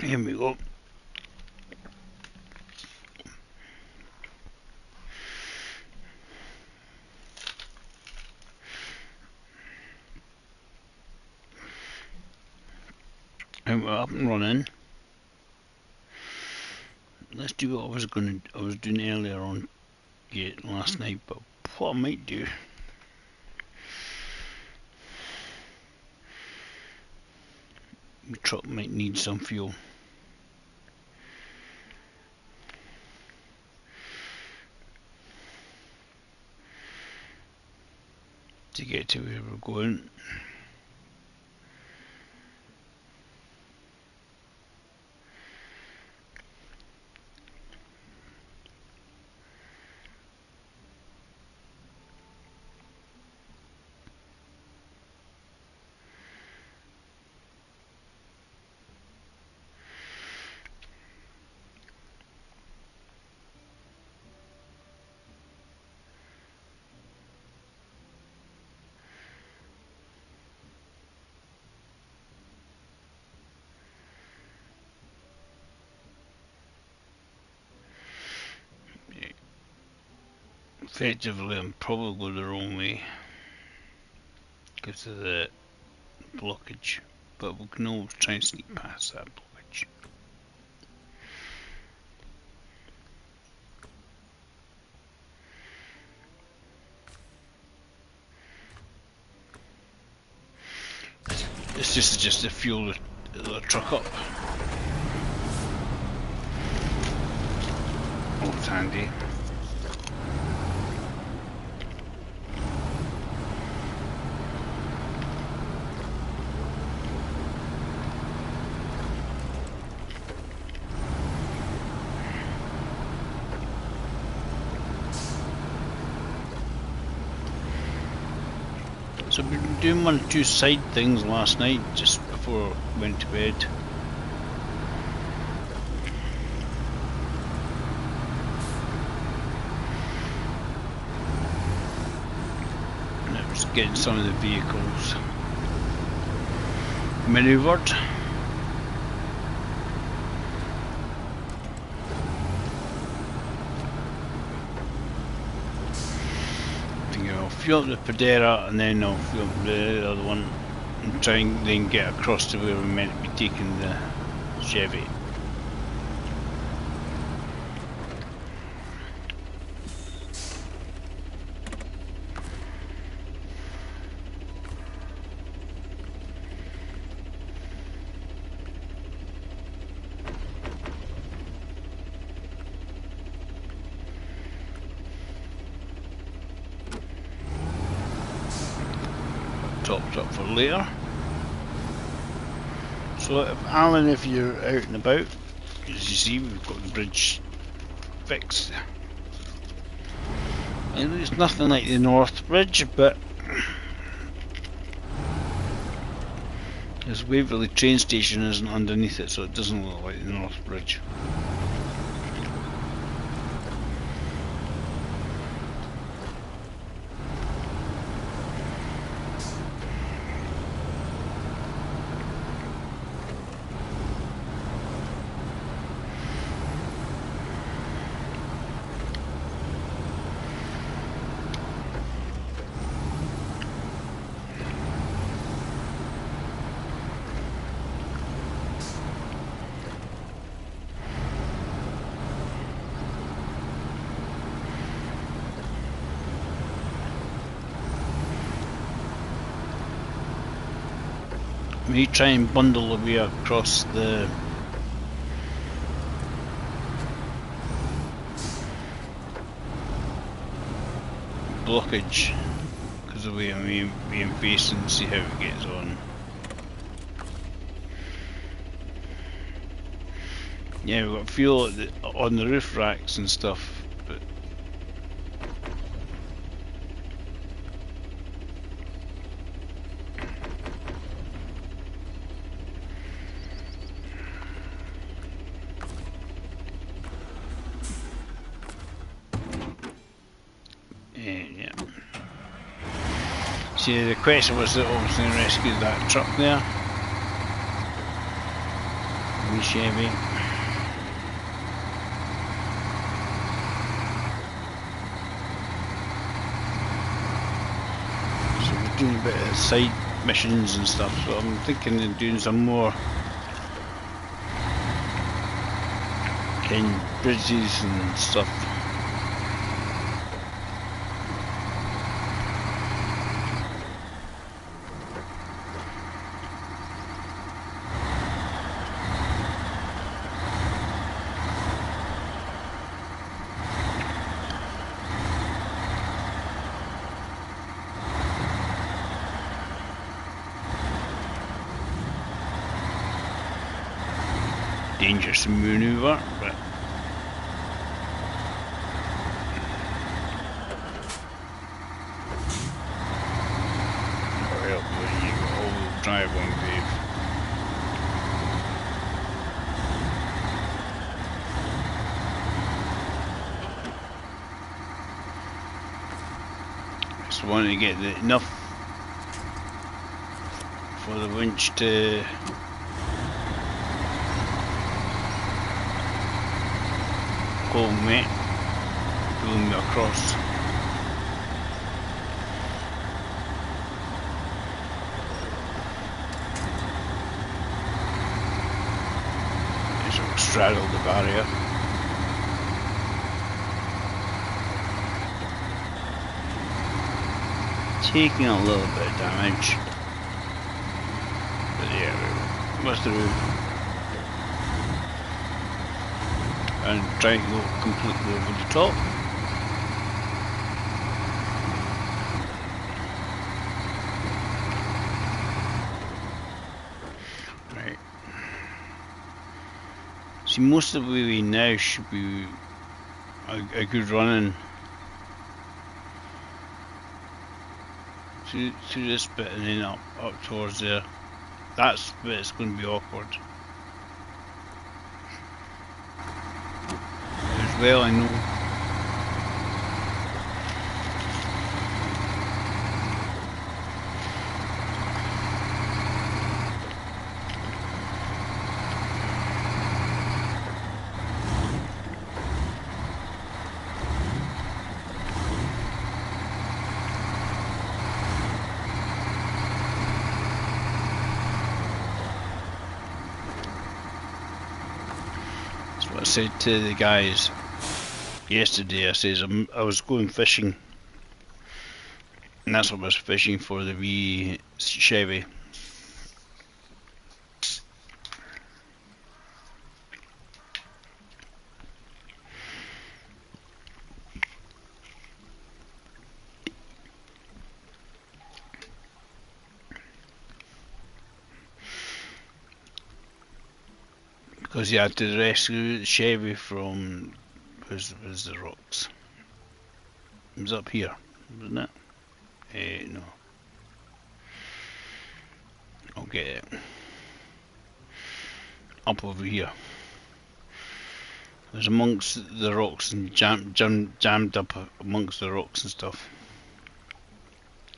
Here we go. And we're up and running. Let's do what I was doing earlier on last night, but what I might do, my truck might need some fuel. To get to where we're going. Effectively, I'm probably the wrong way because of the blockage, but we can always try and sneak past that blockage. It's just to fuel the truck up. Oh, it's handy. So we've been doing 1 or 2 side things last night, just before I went to bed. And it was getting some of the vehicles manoeuvred. I'll fuel up the Pedera and then I'll fuel up the other one and try and then get across to where we're meant to be taking the Chevy. Topped up for later. So Alan, if you're out and about, as you see, we've got the bridge fixed. And it's nothing like the North Bridge, but this Waverley train station isn't underneath it, so it doesn't look like the North Bridge. We try and bundle the way across the blockage because of the way I'm being faced and see how it gets on. Yeah, we've got fuel on the roof racks and stuff, but yeah. See, the question was that obviously rescued that truck there. wee Chevy. So we're doing a bit of side missions and stuff, so I'm thinking of doing some more in bridges and stuff. Dangerous to manoeuvre, but well, you got all-wheel drive on Dave. Just want to get enough for the winch to hold me, pulling me across. Just sort of straddle the barrier. Taking a little bit of damage, but yeah, we're through. And try to go completely over the top. Right. See, most of the way now should be a good running through this bit and then up towards there. That's the bit that's going to be awkward. Well, I know. That's what I said to the guys yesterday. I says I was going fishing, and that's what I was fishing for, the wee Chevy. Because you had to rescue the Chevy from where's the rocks? It was up here, wasn't it? No. I'll get it. Up over here. It was amongst the rocks and jammed up amongst the rocks and stuff.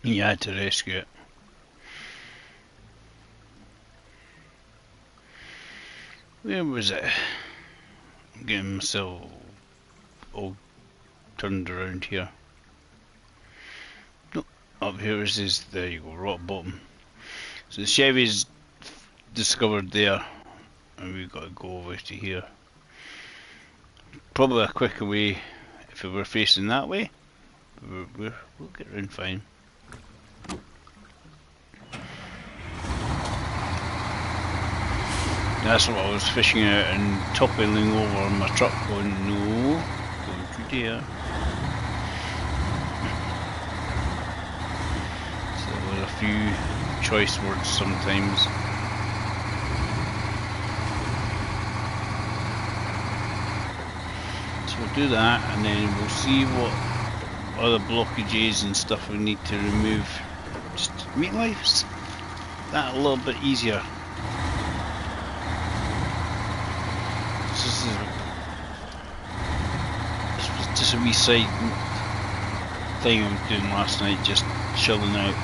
And you had to rescue it. Where was it? I'm getting myself all turned around here. No, up here is this, there you go, rock bottom. So the Chevy's discovered there, and we've got to go over to here. Probably a quicker way if we were facing that way. We'll get around fine. That's what I was fishing out and toppling over my truck going, no, don't you dare. So there were a few choice words sometimes. So we'll do that and then we'll see what other blockages and stuff we need to remove. Just to make life that a little bit easier. This was just a wee side thing I was doing last night, just chilling out.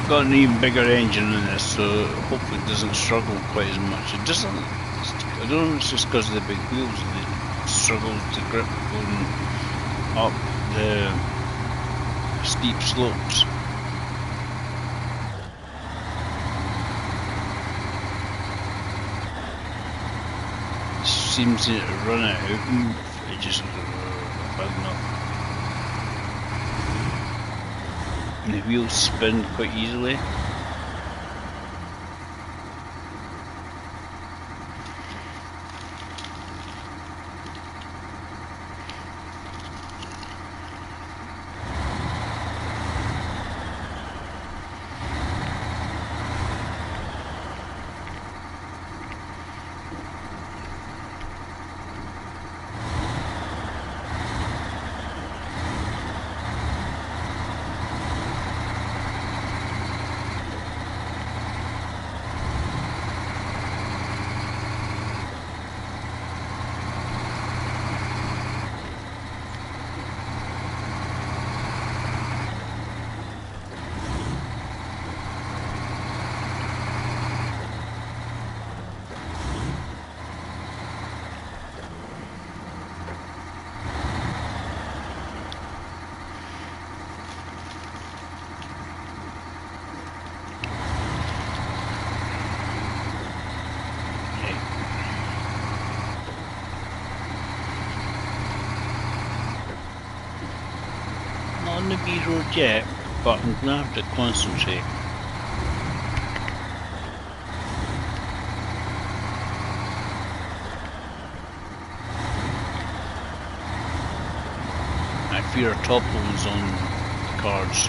I've got an even bigger engine in this, so hopefully it doesn't struggle quite as much. It doesn't. I don't know if it's just because of the big wheels that it struggles to grip going up the steep slopes. It seems to run it out and it just bad enough. And the wheels spin quite easily. On the B road yet, but I'm gonna have to concentrate. I fear topples on the cards.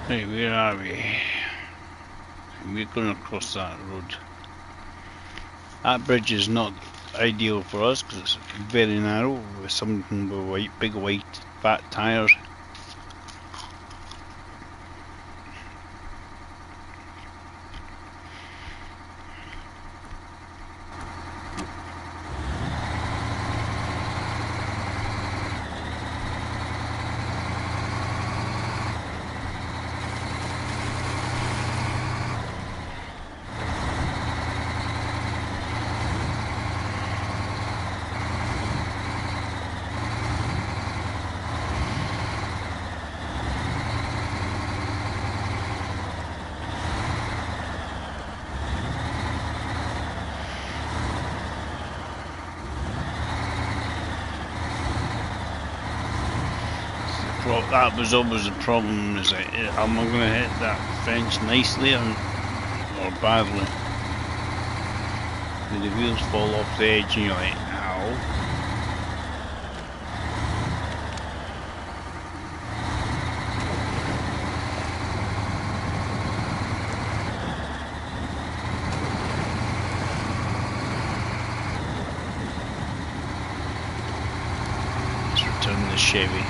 Right, where are we? We're going to cross that road. That bridge is not ideal for us because it's very narrow with something with big white fat tyres. That was always the problem, is like, am I going to hit that fence nicely or badly? And the wheels fall off the edge and you're like, ow. Let's return the Chevy.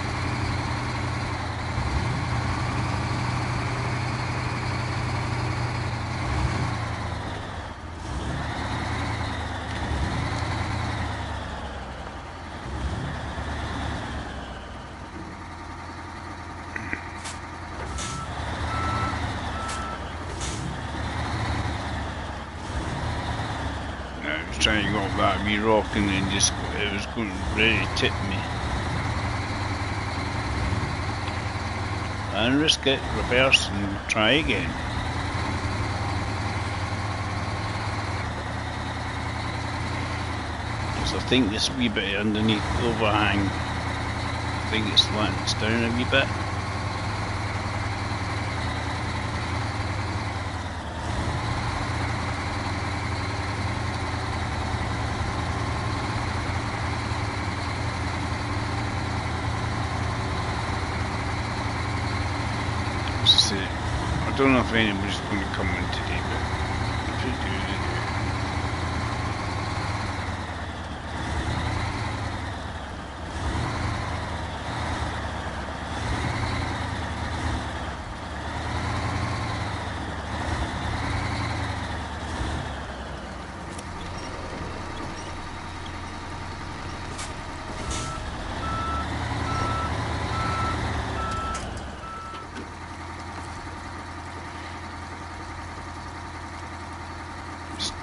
Trying to go up that wee rock and then just it was going ready to tip me. And risk it, reverse and try again. Because I think this wee bit underneath the overhang, I think it slants down a wee bit. don't know if anybody's going to come in today, but if they do, they do.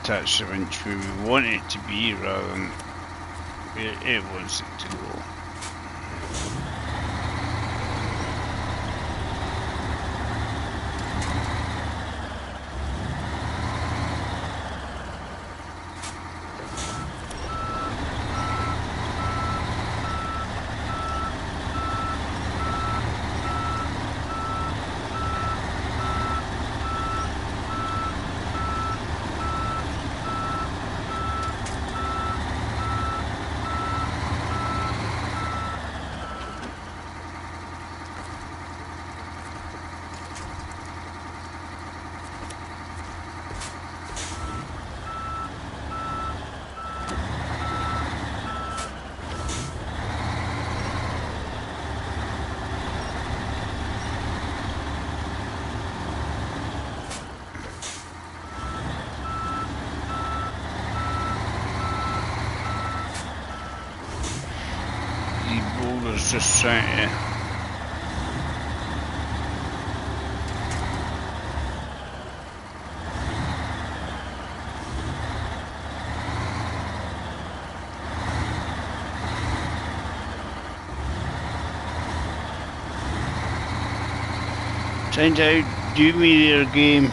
Attach the winch where we want it to be rather than where it wants it to go. Just trying to trying to outdo me there, game.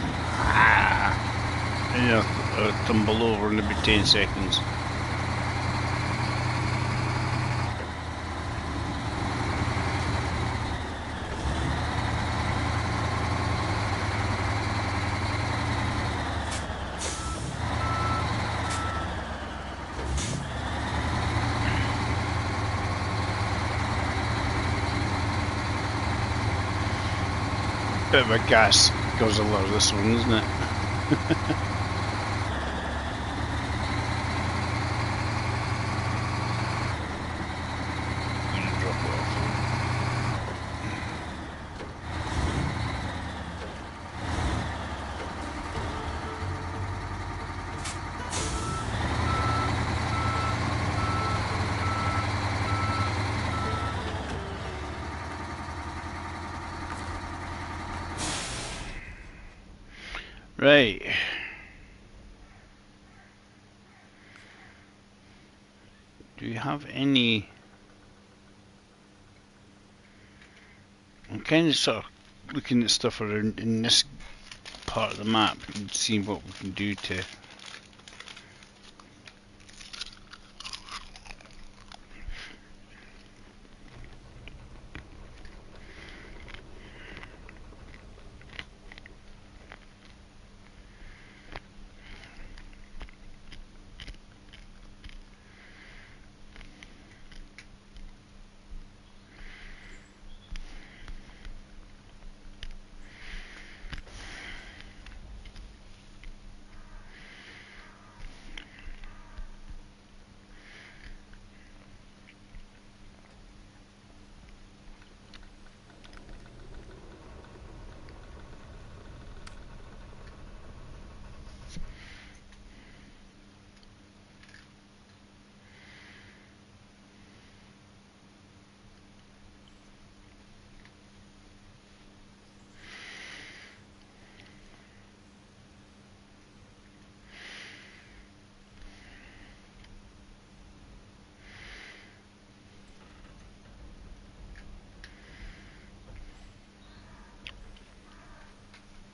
And I'll tumble over in about 10 seconds. Bit of a gas guzzler this one, isn't it? I'm gonna drop it off. Right. Do you have any... I'm kind of sort of looking at stuff around in this part of the map and seeing what we can do to...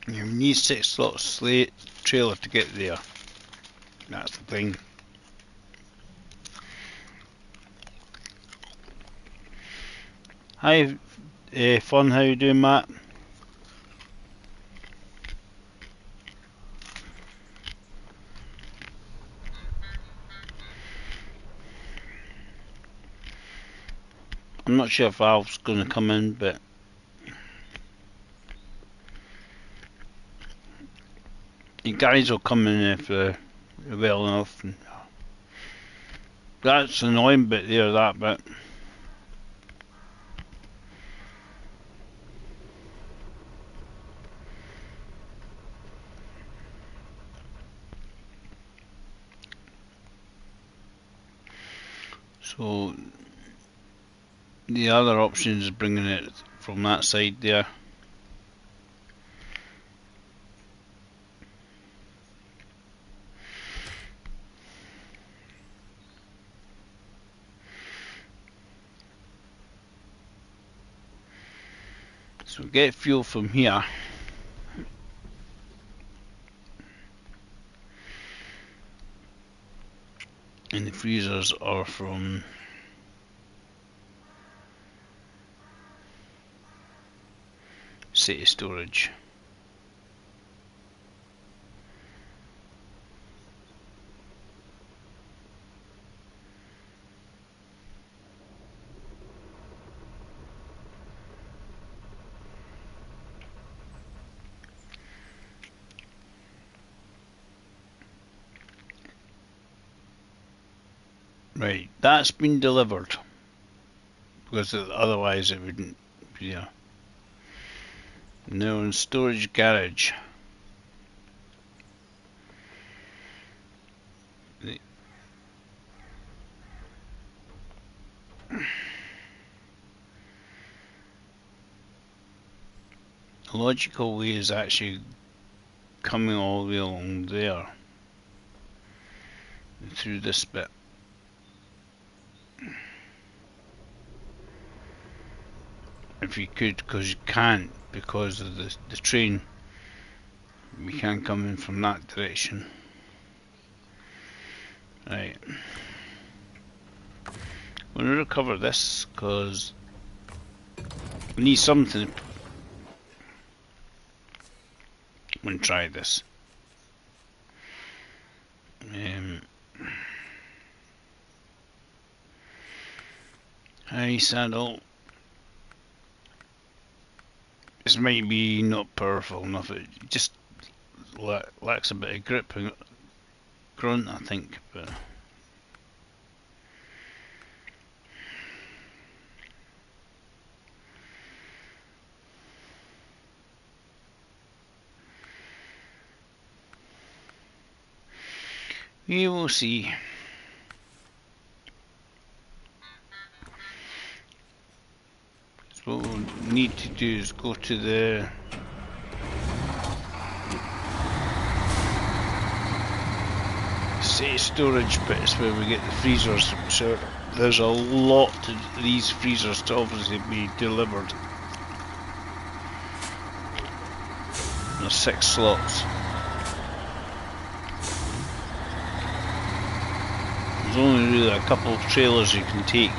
You need 6 slots slate trailer to get there. That's the thing. Hi, Fun, how you doing, Matt? I'm not sure if Valve's going to come in, but guys will come in if they're well enough. And that's the annoying bit there, that bit. So the other option is bringing it from that side there. So get fuel from here. And the freezers are from city storage. Right, that's been delivered, because otherwise it wouldn't be there. Now in storage garage. The logical way is actually coming all the way along there, through this bit. If you could, because you can't, because of the train. We can't come in from that direction. Right. We're going to recover this, because we need something. I'm going to try this. High saddle. This might be not powerful enough. It just lacks a bit of grip and grunt, I think. But we will see. So what we'll need to do is go to the city storage bits where we get the freezers. So there's a lot of these freezers to obviously be delivered. There's 6 slots. There's only really a couple of trailers you can take.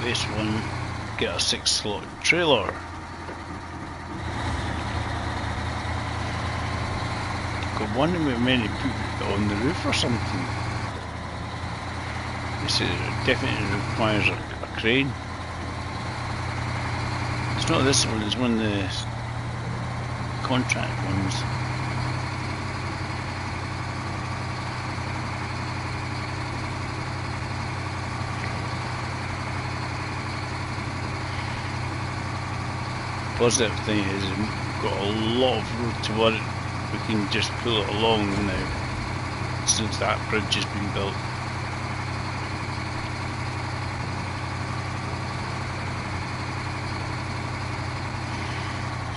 This one, get a 6 slot trailer. Got one of them maybe put it on the roof or something. This definitely requires a crane. It's not this one, it's one of the contract ones. Positive thing is we've got a lot of road to work. We can just pull it along now since that bridge has been built.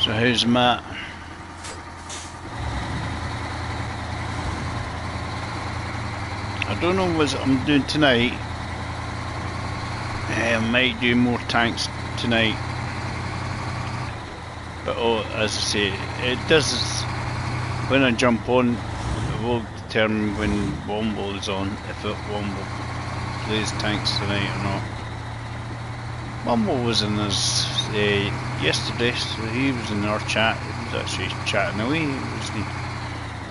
So how's Matt? I don't know what I'm doing tonight. I might do more tanks tonight. But oh, as I say, it does, when I jump on, it will determine when Womble is on, if Womble plays tanks tonight or not. Womble was in us yesterday, so he was in our chat. He was actually chatting away. It was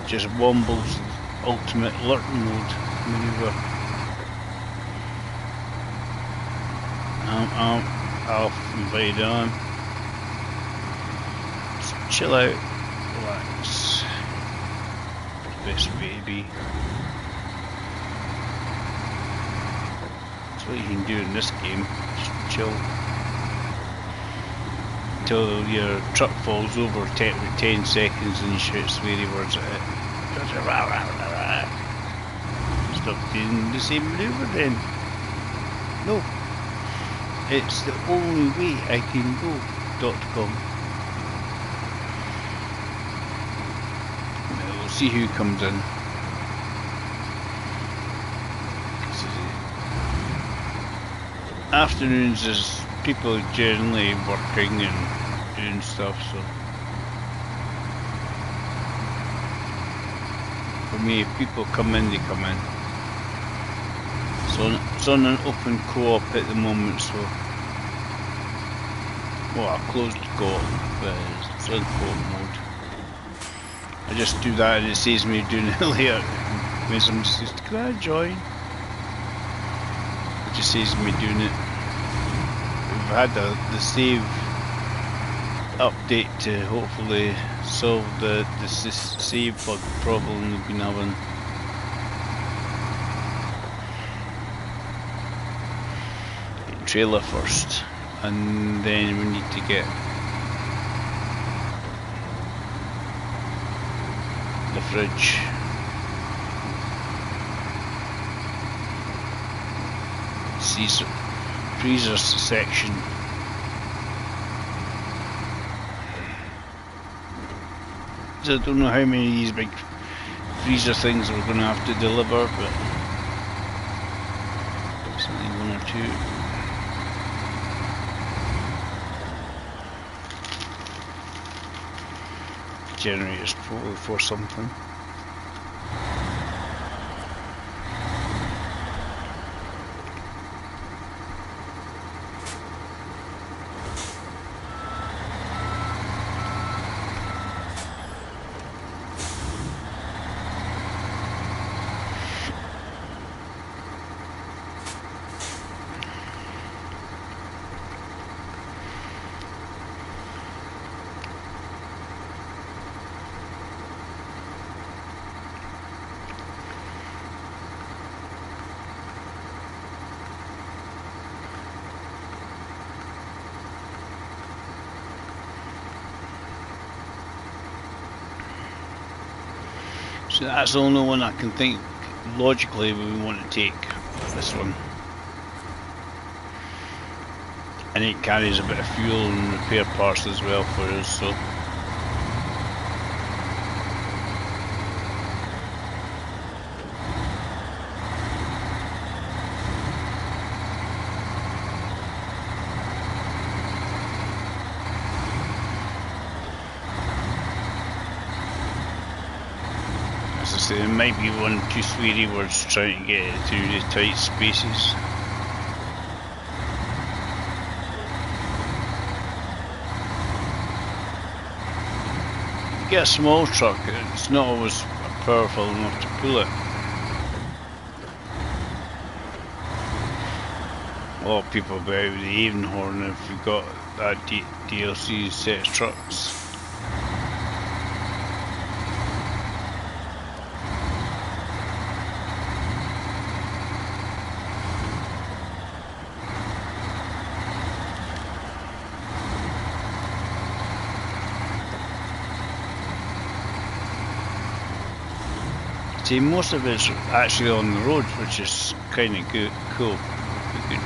just Womble's ultimate lurking mode maneuver. I'll invite on. Just chill out, relax. Best way to be. That's what you can do in this game. Just chill until your truck falls over with 10 seconds and you shout sweary words at it. Stop doing the same maneuver then. No. It's the only way I can go.com. We'll see who comes in. Afternoons is people generally working and doing stuff, so for me, if people come in, they come in. So it's on an open co-op at the moment, so well, I closed the co-op, but it's on co-op mode. I just do that and it saves me doing it later. When somebody says, "Can I join?" It just saves me doing it. We've had the save update to hopefully solve the save bug problem we've been having. Trailer first, and then we need to get the fridge. Freezer section. So I don't know how many of these big freezer things we're going to have to deliver, but something one or two. Generators probably for something. So that's the only one I can think logically we want to take, this one. And it carries a bit of fuel and repair parts as well for us, so there might be one or two sweary words trying to get it through the tight spaces. You get a small truck, it's not always powerful enough to pull it. A lot of people go out with the Avonhorn if you've got that DLC set of trucks. See, most of it's actually on the road, which is kind of cool. Good.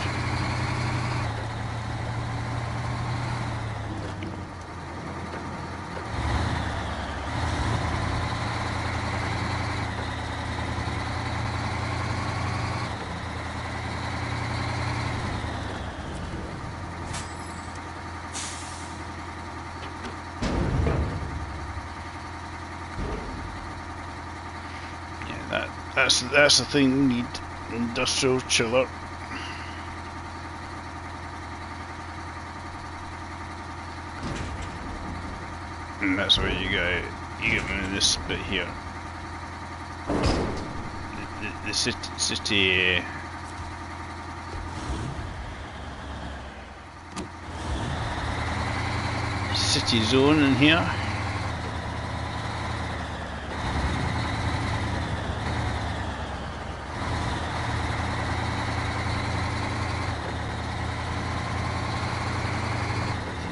That's the thing we need. Industrial chiller. And that's where you get rid of this bit here. The city zone in here.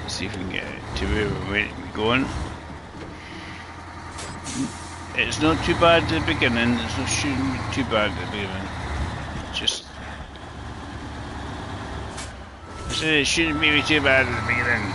See if we can get it to where we're going. It's not too bad at the beginning, it shouldn't be too bad at the beginning. Just... I said it shouldn't be too bad at the beginning.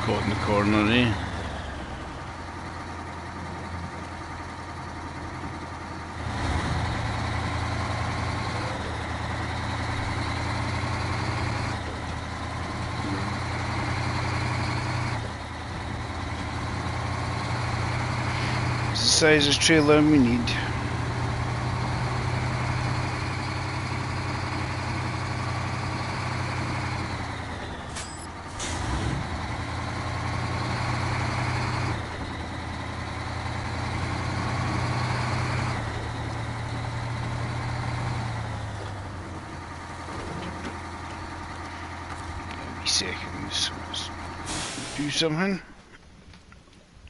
Caught in the corner there. It's the size of trailer we need. Seconds. Let's do something.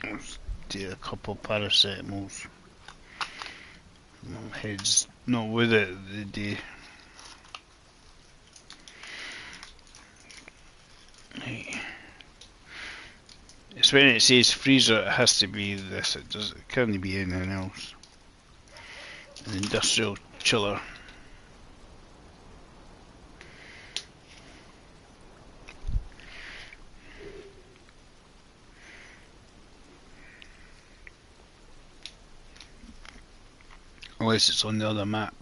Let's do a couple paracetamols. My head's not with it the day. Right. It's when it says freezer, it has to be this. It can't be anything else. An industrial chiller. Unless it's on the other map.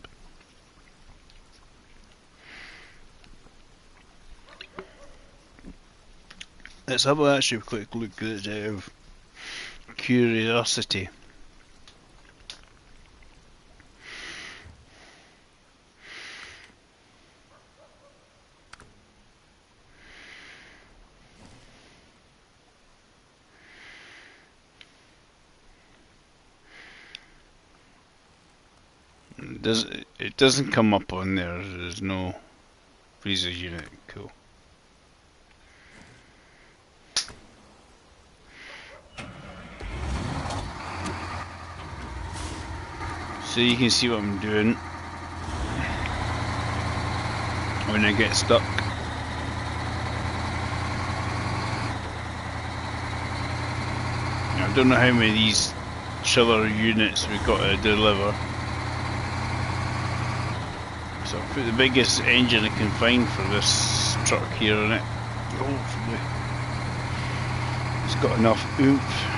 Let's have actually a quick look at it out of curiosity. It doesn't come up on there. There's no freezer unit. Cool. So you can see what I'm doing when I get stuck. I don't know how many of these chiller units we've got to deliver. So I'll put the biggest engine I can find for this truck here in it. Hopefully it's got enough oomph.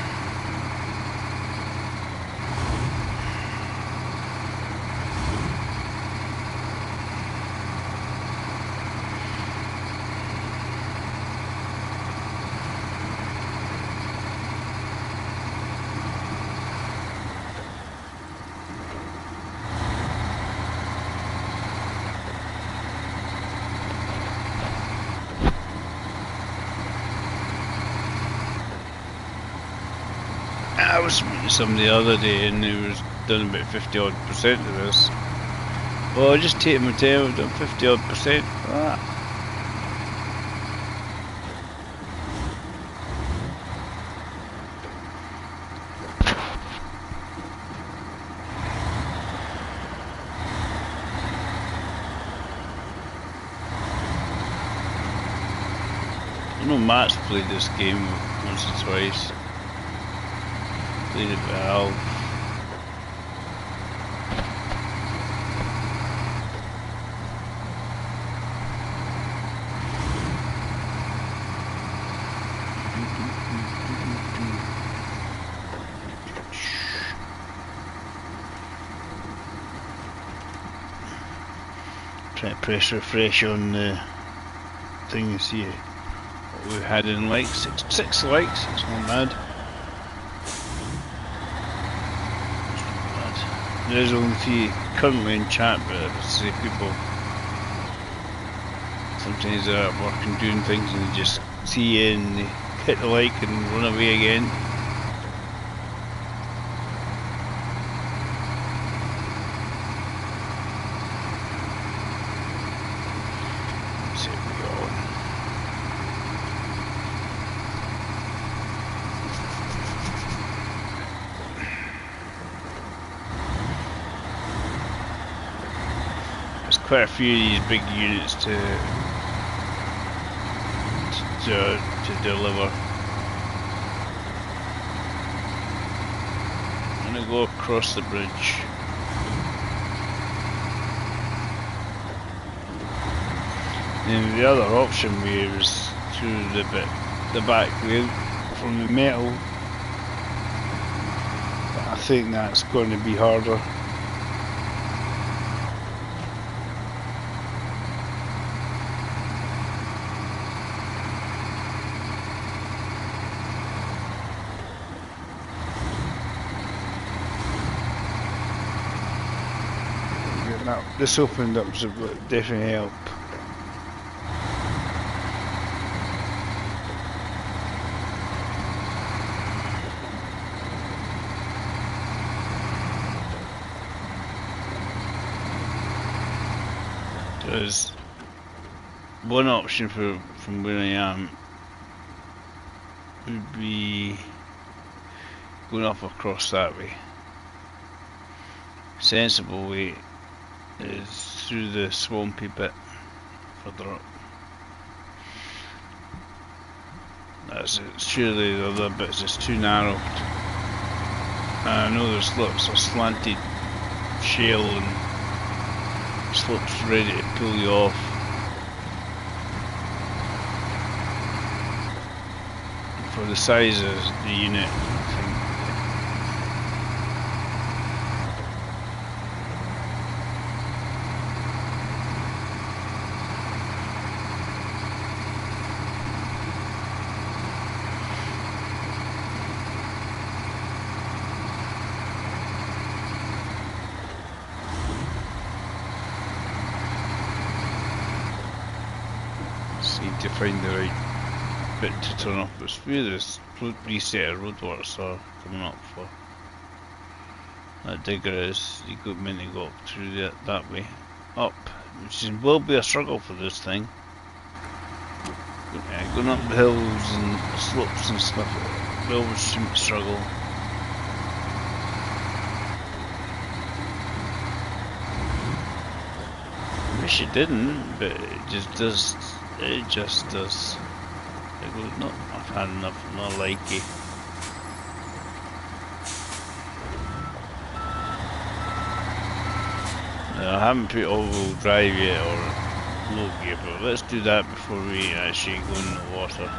I was speaking to somebody the other day and he was done about 50% of this. Well, I just take my tail, I've done 50% for that. I know Matt's played this game once or twice. Played it Valve. Try to press refresh on the thing and see what we've had in likes. Six likes, it's not bad. There is only 3 currently in chat, but I see people sometimes they're at work and doing things and they just see you and they hit the like and run away again. Quite a few of these big units to deliver. I'm gonna go across the bridge. And the other option was through the back way from the metal, but I think that's going to be harder. This opened up, so it definitely help. There's one option from where I am would be going up across that way. Sensible way is through the swampy bit further up. That's it. Surely the other bit's just too narrow. I know there's lots of slanted shale and slopes ready to pull you off. And for the size of the unit, to find the right bit to turn up. It's where this reset of roadworks are coming up for. That digger is the equipment to go up through that way. Up, which will be a struggle for this thing. Going up the hills and slopes and stuff, it will seem to struggle. I wish it didn't, but it just does. It just does. It goes, no, I've had enough, not like it. I haven't put all-wheel drive yet or low gear, but let's do that before we actually go in the water.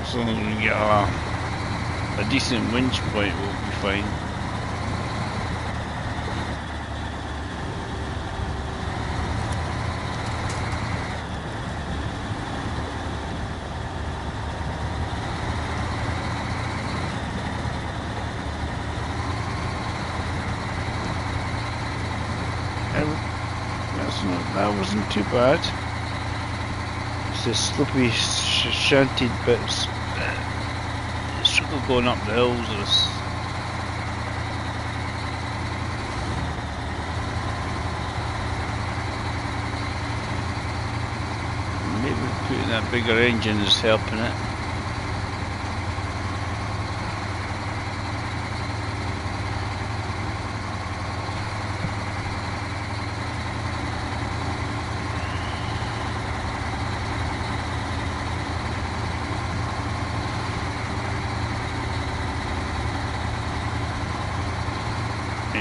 As long as we get a decent winch point, we'll be fine. That wasn't too bad. It's the slopey, shanted bits. Struggle going up the hills of this. Maybe putting that bigger engine is helping it.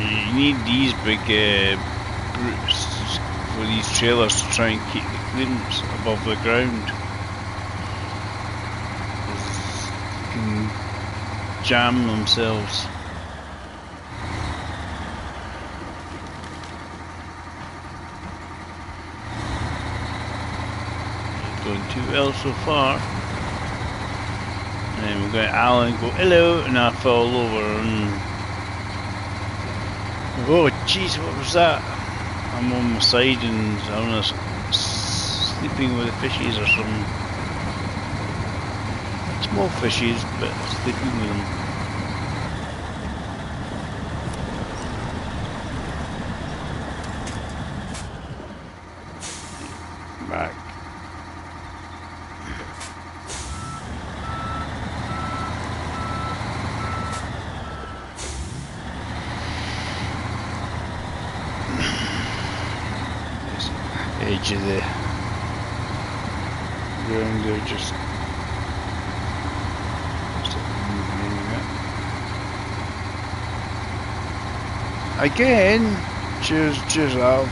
You need these big brutes for these trailers to try and keep the clearance above the ground. They can jam themselves. Going too well so far. And then we're going to Alan go hello, and I fall over and oh jeez, what was that? I'm on my side and I'm sleeping with the fishies or something. Small fishies, but sleeping with them. Back. Edge of the ground there, just again. Cheers Alf.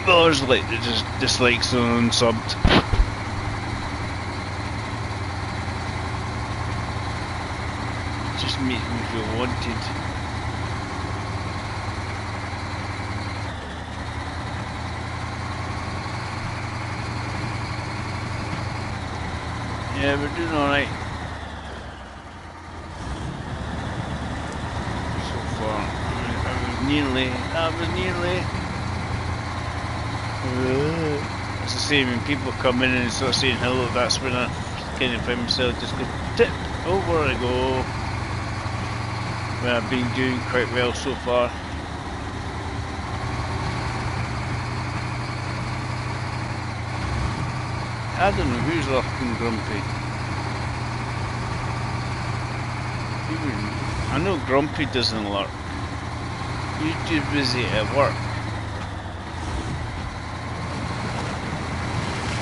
Oh, there's like just dislikes on unsubbed. Makes me feel wanted. Yeah, we're doing alright so far. I was nearly. It's the same when people come in and start saying hello, that's when I kind of find myself just go tip, over I go. Well, I've been doing quite well so far. I don't know who's looking grumpy. I know Grumpy doesn't lurk. You're too busy at work.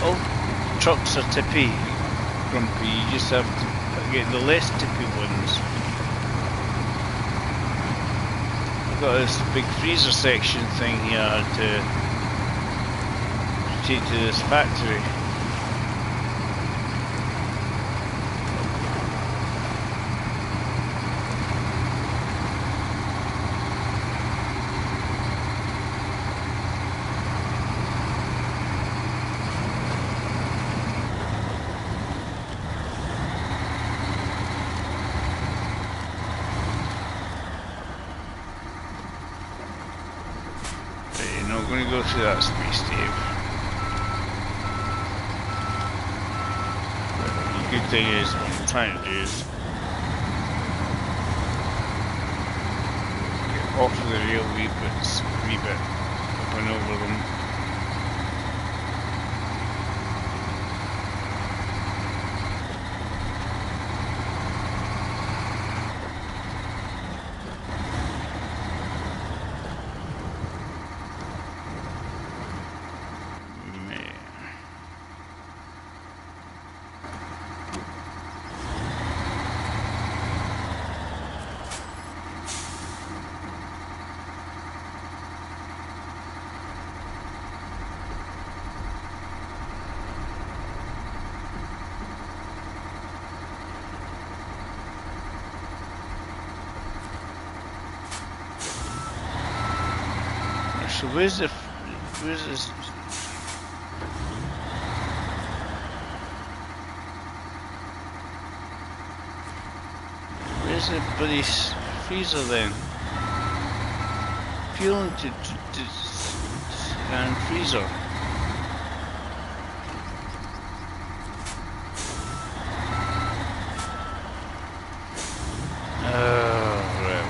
All trucks are tippy, Grumpy. You just have to get the less tippy ones. Got this big freezer section thing here to take to this factory. I'm going to go through that space, Dave. The good thing is, what I'm trying to do is get off of the rail a wee bit up and over them. So where's this? Where's the bloody freezer then? Fuel to and freezer. Right.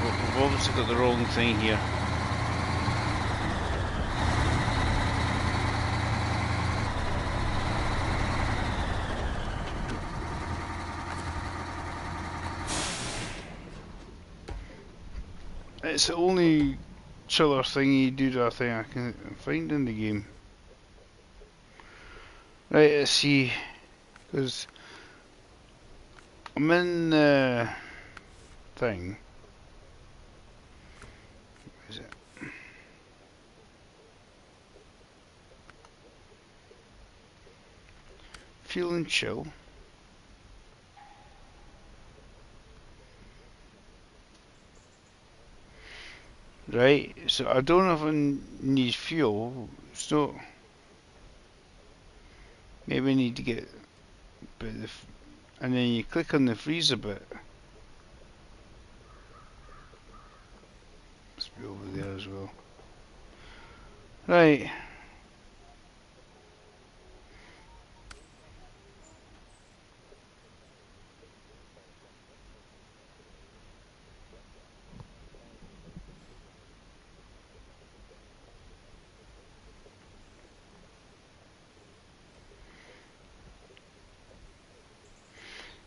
We've obviously got the wrong thing here. It's the only chiller thingy doodah thing I can find in the game. Right, let's see. Because I'm in the thing. Where is it? Fuel and chill. Right, so I don't know if I need fuel, so maybe I need to get, and then you click on the freezer bit. Must be over there as well. Right.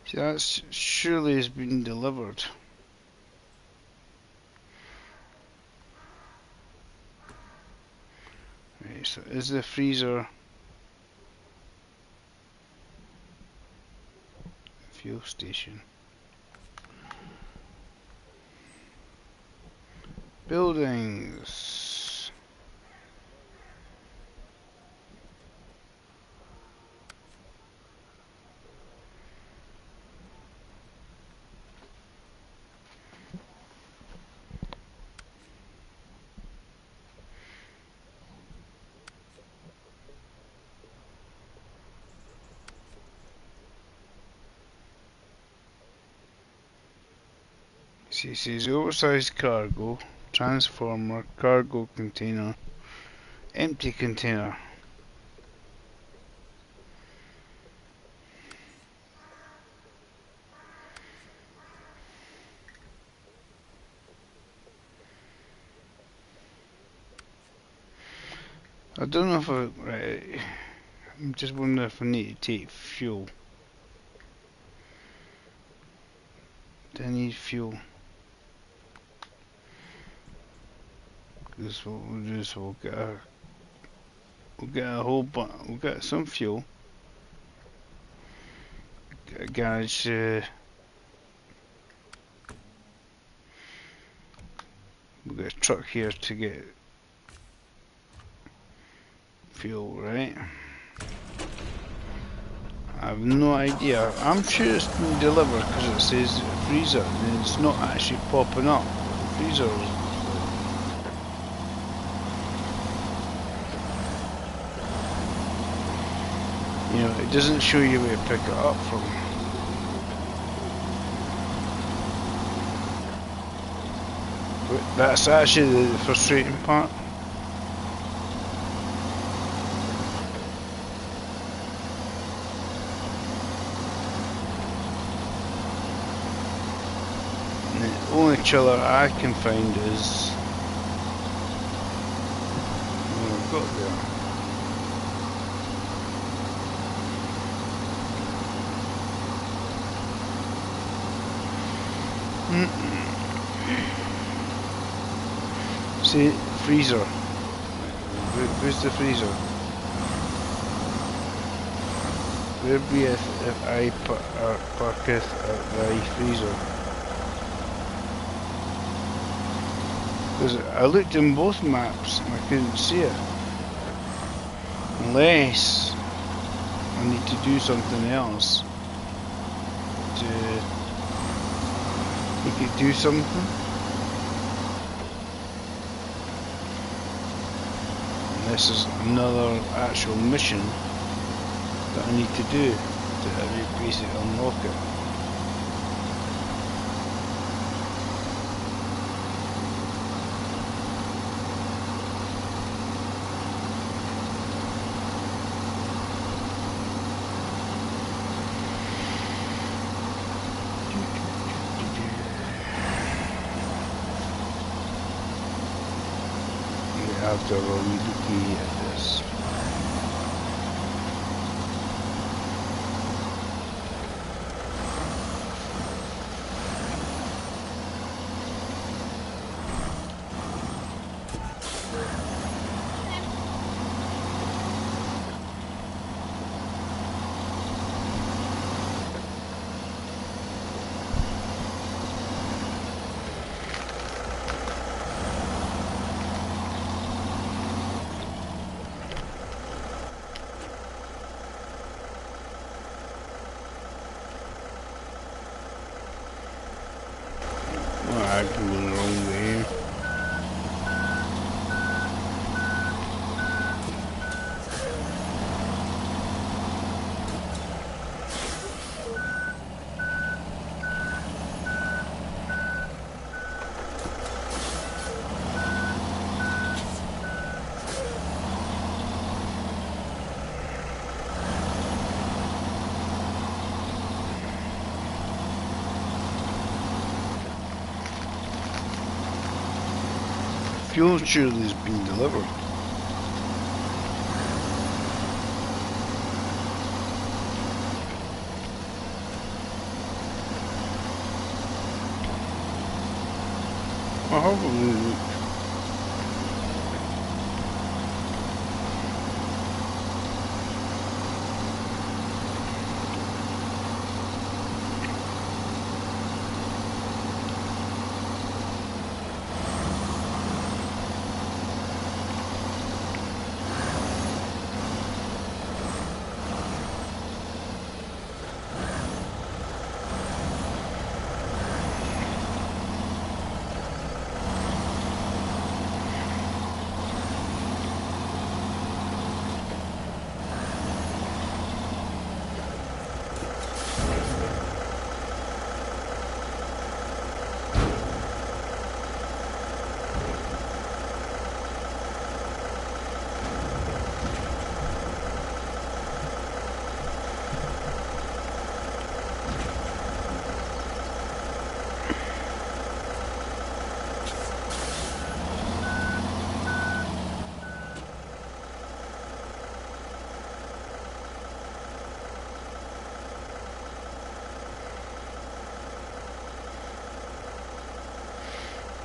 See, that surely has been delivered. Right, so is the freezer fuel station? Buildings. See, it says oversized cargo, transformer, cargo container, empty container. I don't know if right, I'm just wondering if I need to take fuel. Do I need fuel? Because what we'll do is we'll get a whole bunch, we'll get some fuel. Get a garage, we'll get a truck here to get fuel, right? I have no idea. I'm sure it's been delivered because it says freezer and it's not actually popping up. The freezer. You know, it doesn't show you where to pick it up from. But that's actually the frustrating part. And the only chiller I can find is what I've got there. See, freezer. Where's the freezer? Where be if I parketh at thy freezer? Because I looked in both maps and I couldn't see it. Unless I need to do something else to make it do something. This is another actual mission that I need to do to basically unlock it. After all, we look at this. fuel surely has been delivered. I'll have a look.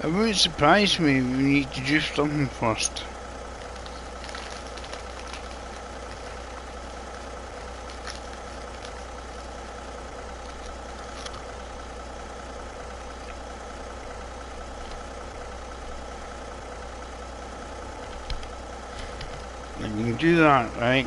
It wouldn't surprise me if we need to do something first. And you can do that, right?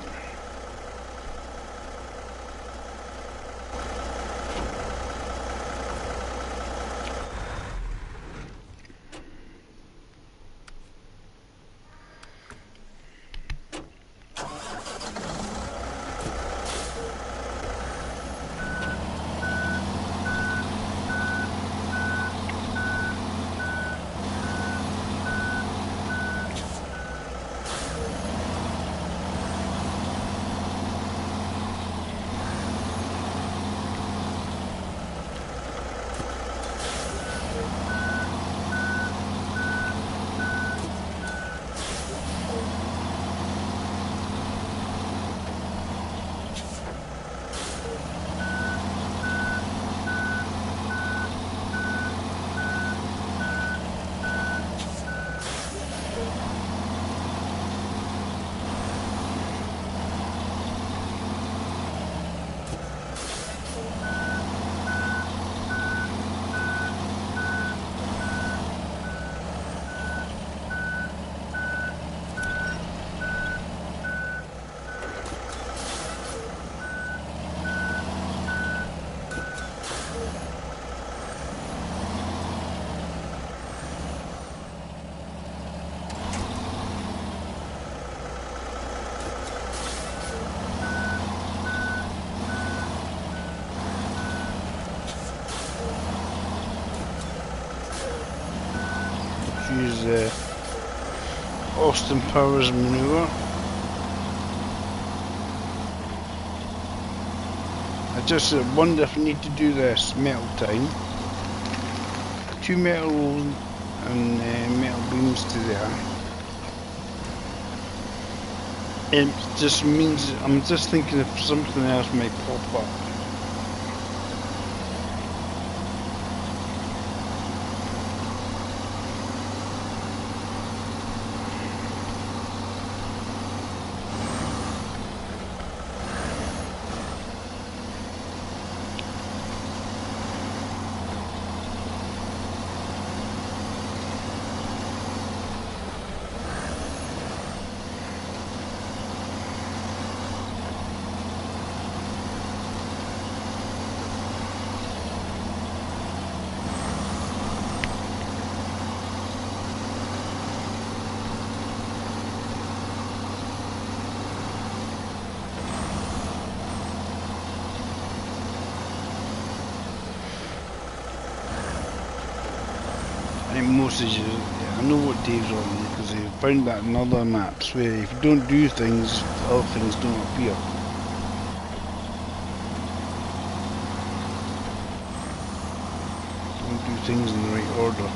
Use Austin Powers maneuver. I just wonder if I need to do this metal time. 2 metal and metal beams to there. It just means I'm just thinking if something else might pop up. I think most of you, I know what Dave's on because he found that in other maps where if you don't do things, other things don't appear. Don't do things in the right order.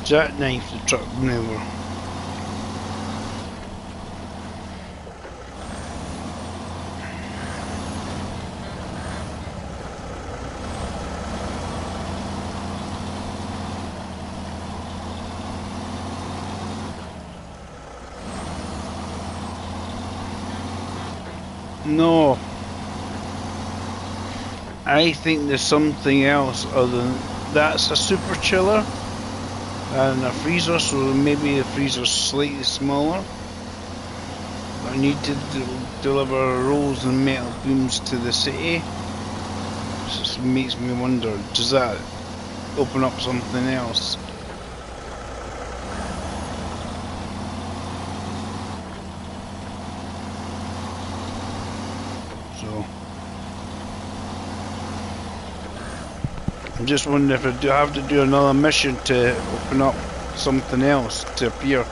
Jackknife the truck never. No. I think there's something else other than that's a super chiller and a freezer, so maybe the freezer's slightly smaller. I need to deliver rolls and metal beams to the city. It just makes me wonder, does that open up something else? So I'm just wondering if I do have to do another mission to open up something else to appear.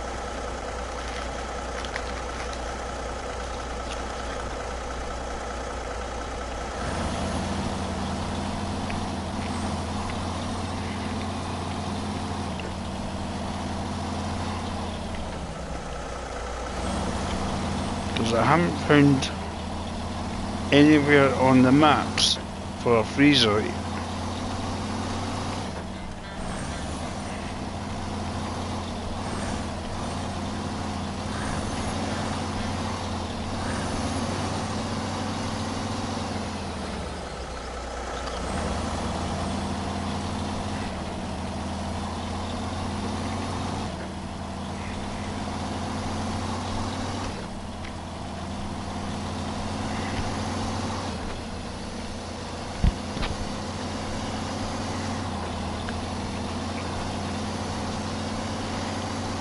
Because I haven't found anywhere on the maps for a freezer.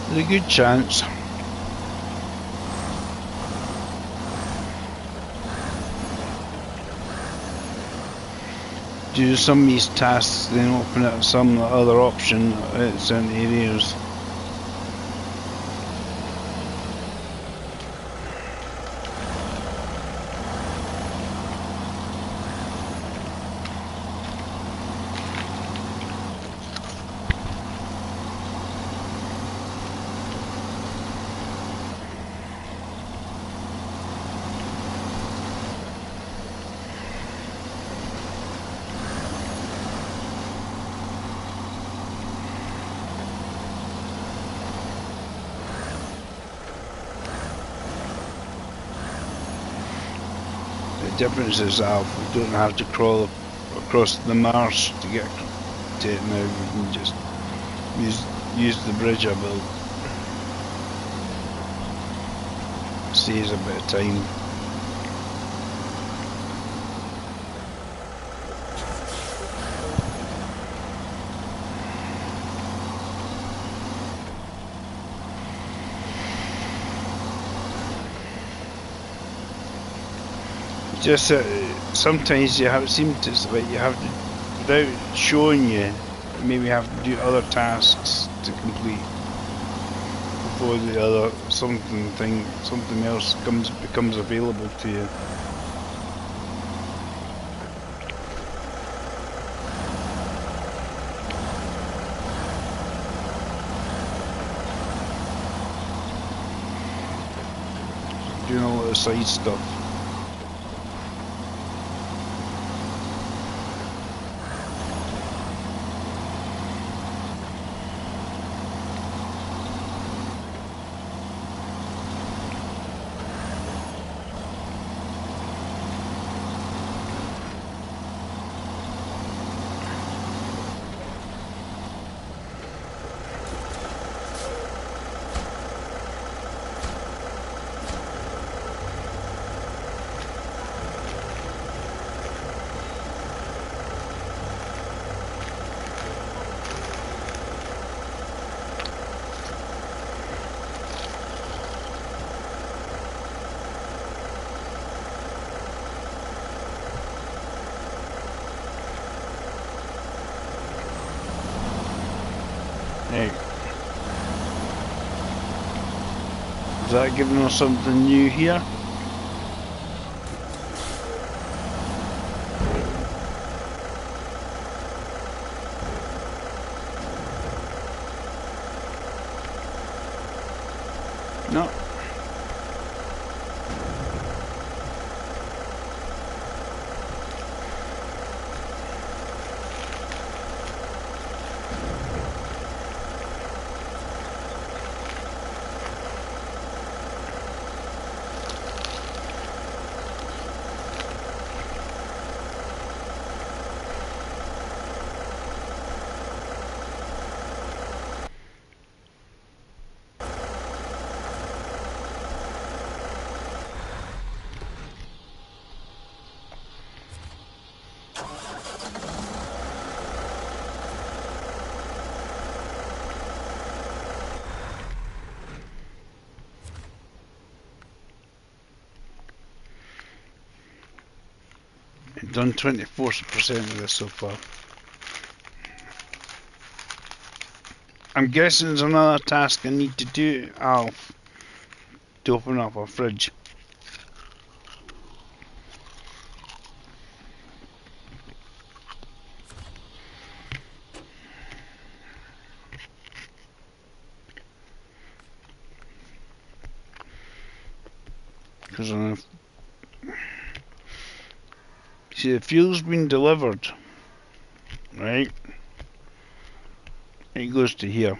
There's a good chance. Do some of these tasks, then open up some other option at certain areas. The difference is that we don't have to crawl across the marsh to get to it now. We can just use the bridge I built. Saves a bit of time. Just sometimes you have seem to like you have to, without showing you, maybe have to do other tasks to complete before the other something else becomes available to you. Doing a lot of side stuff. Hey, is that giving us something new here? No. I've done 24% of this so far. I'm guessing there's another task I need to do, Alf, to open up a fridge. Because see, the fuel's been delivered, right? It goes to here.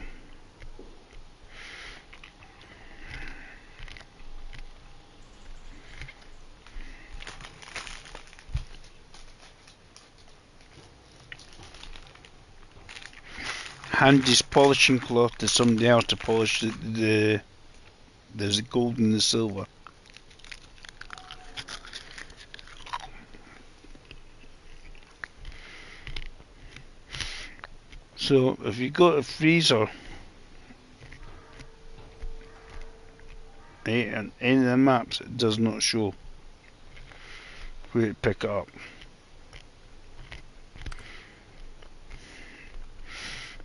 Hand this polishing cloth to somebody else to polish the gold and the silver. So if you go to freezer, right, and any of the maps, it does not show where to pick it up.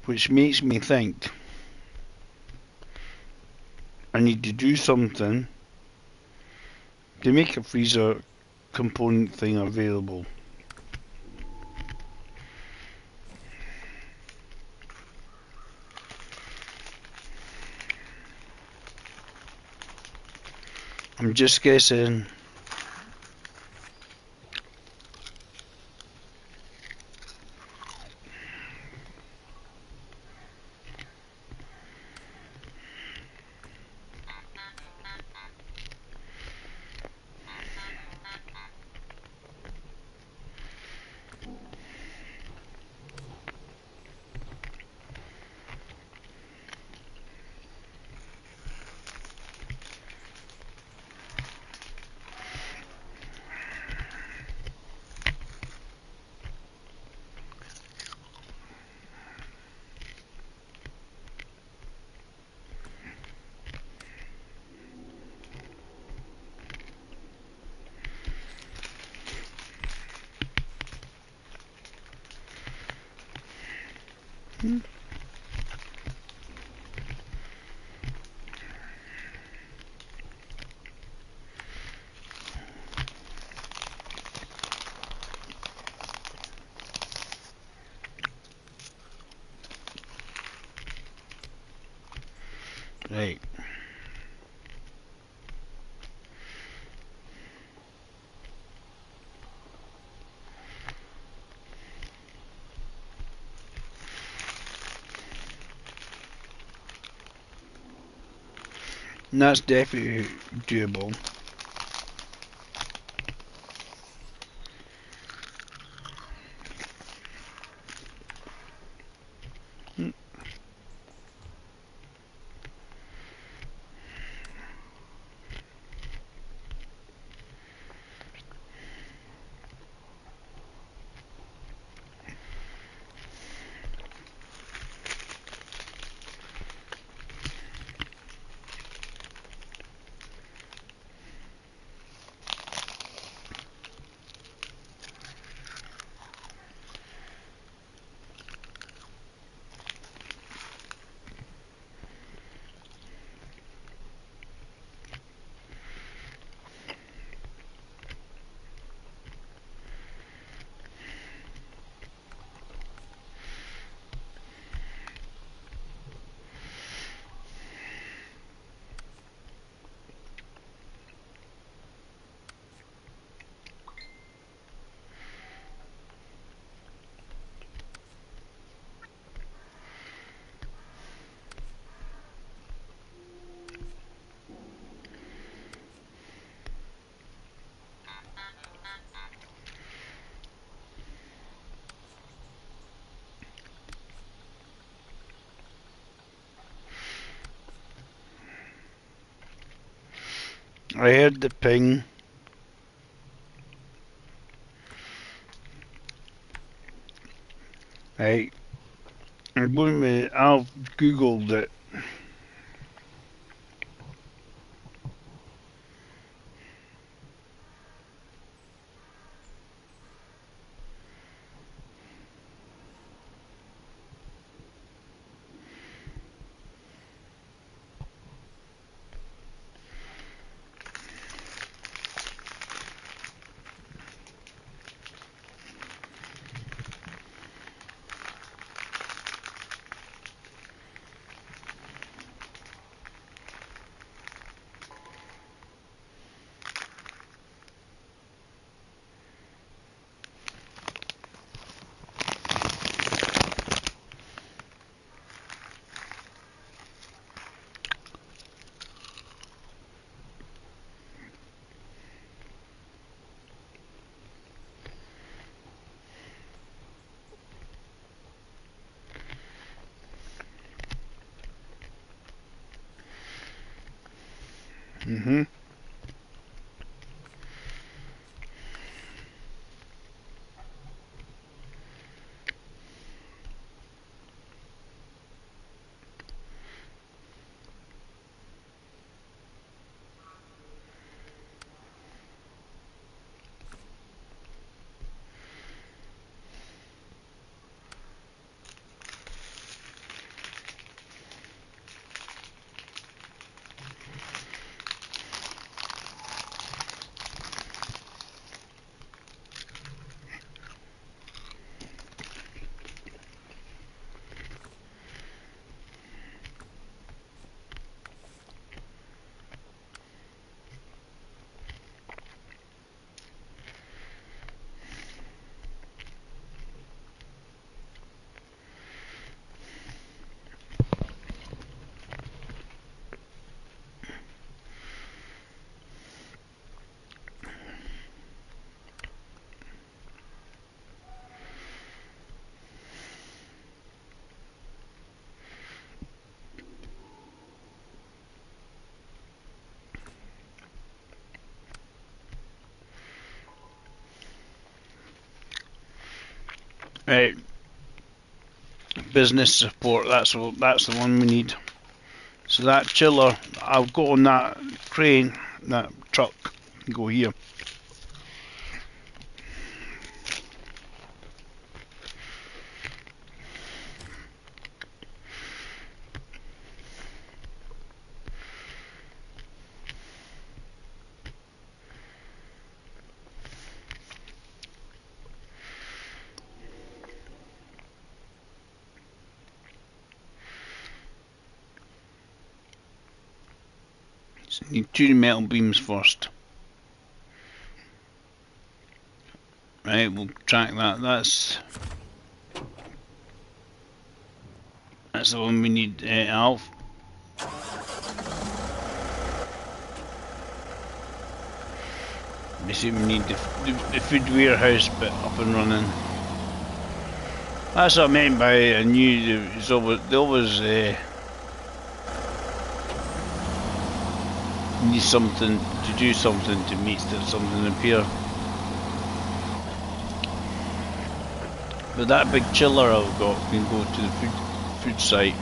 Which makes me think I need to do something to make a freezer component thing available. I'm just guessing. Right. And that's definitely doable. I heard the ping. Right. I'm going to, I've googled it. Mm-hmm. Right. Business support, that's the one we need. So that chiller, I'll go on that crane, that truck, go here. So need 2 metal beams first. Right, we'll track that. That's the one we need, Alf. Basically we need the food warehouse bit up and running. That's what I meant by I knew they always need something to do something to make something appear. But that big chiller I've got can go to the food site.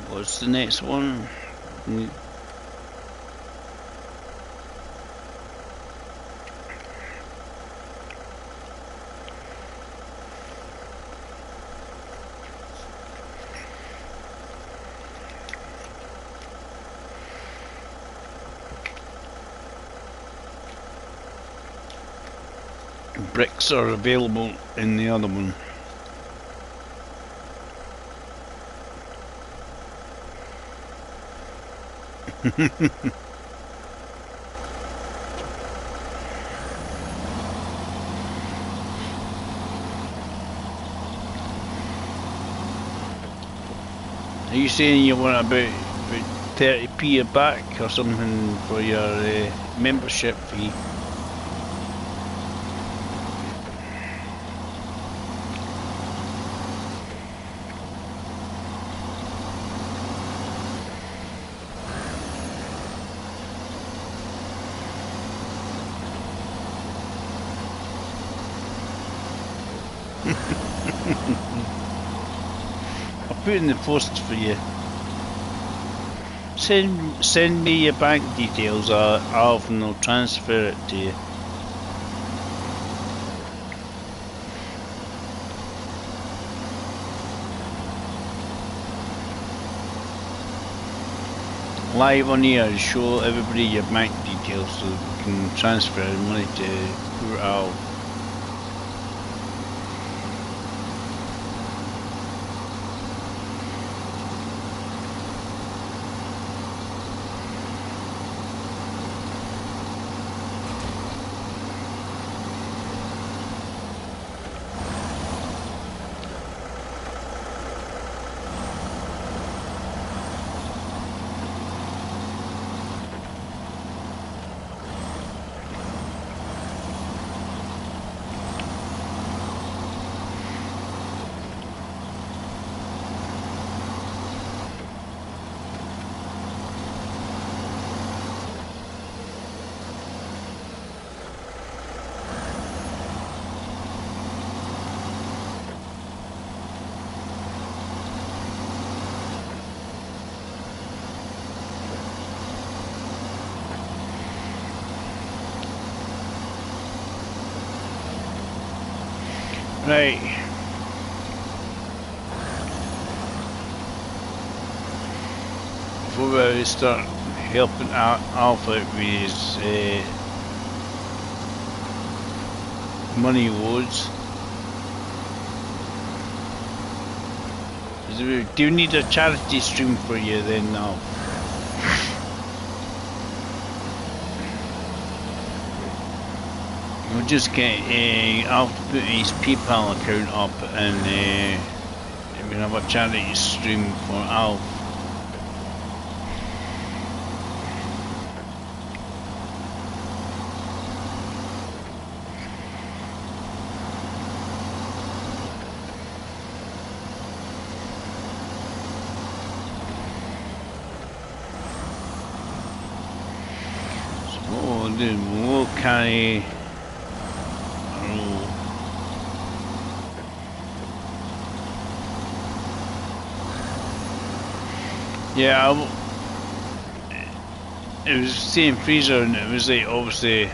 What's the next one? Bricks are available in the other one. Are you saying you want about 30p a back or something for your membership fee? I'll put in the post for you. Send me your bank details, Alf, and I'll transfer it to you. Live on here, show everybody your bank details so we can transfer money to poor Alf. Right. Before we start helping Alf out with his money loads, do you need a charity stream for you then, Alf? We'll just get Alf to put his PayPal account up and we can have a charity stream for Alf. So what we'll do, we'll carry yeah, it was the same freezer and it was like obviously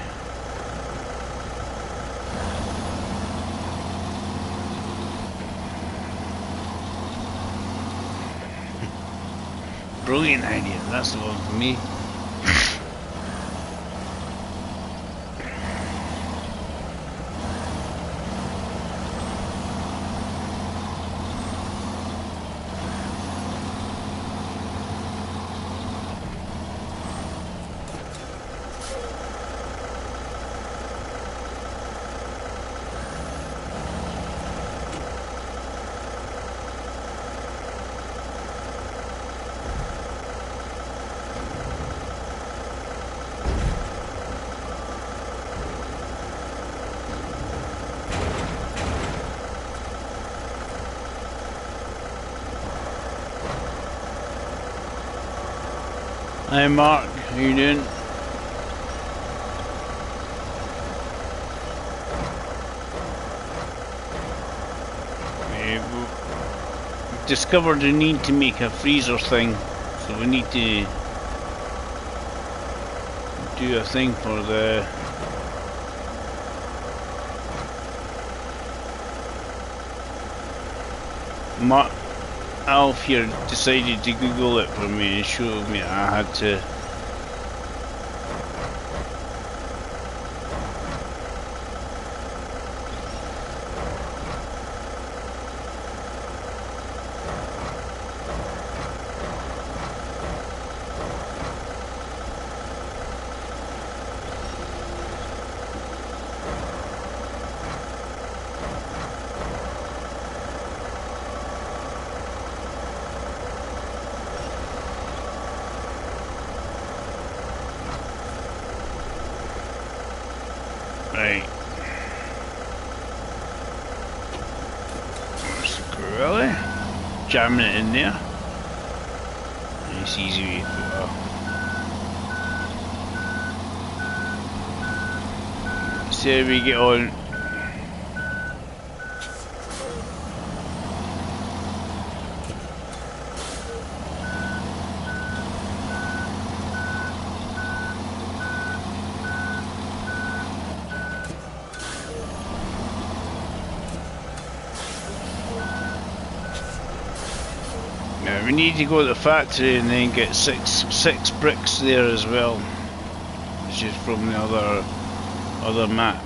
brilliant idea, that's the one for me. Hi Mark, how you doing? We've discovered the need to make a freezer thing, so we need to do a thing for the Alf here decided to Google it for me and show me I had to. Right. Really? Jamming it in there. Nice easy way to put that. See how we get on. Now we need to go to the factory and then get six bricks there as well, which is from the other map.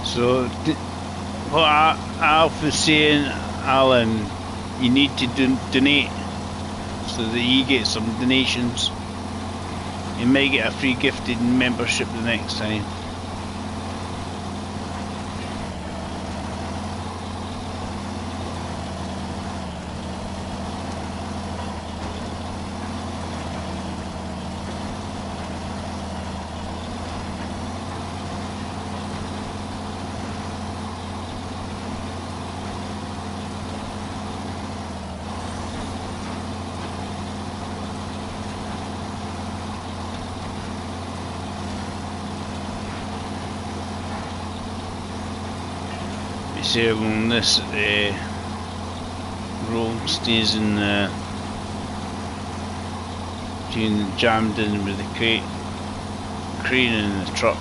So what Alf was saying, Alan, you need to donate so that you get some donations. You may get a free gifted membership the next time. See how long this roll stays in jammed in with the crane in the truck.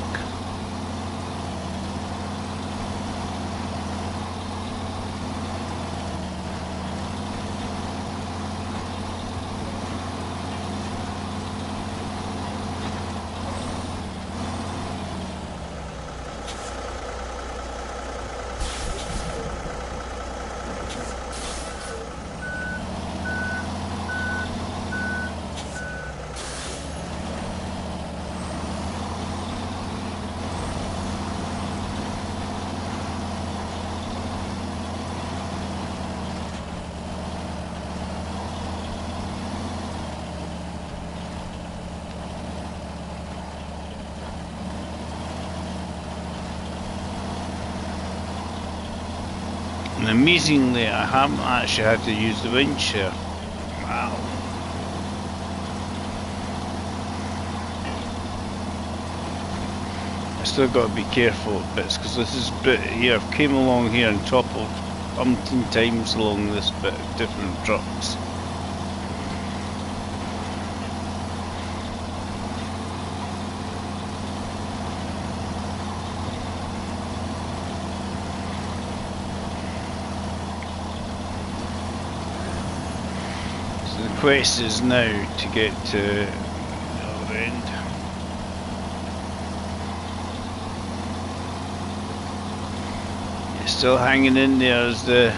And amazingly, I haven't actually had to use the winch here. Wow. I still got to be careful at bits because this is bit here. I've came along here and toppled umpteen times along this bit of different trucks. The quest is now to get to the other end. It's still hanging in there as the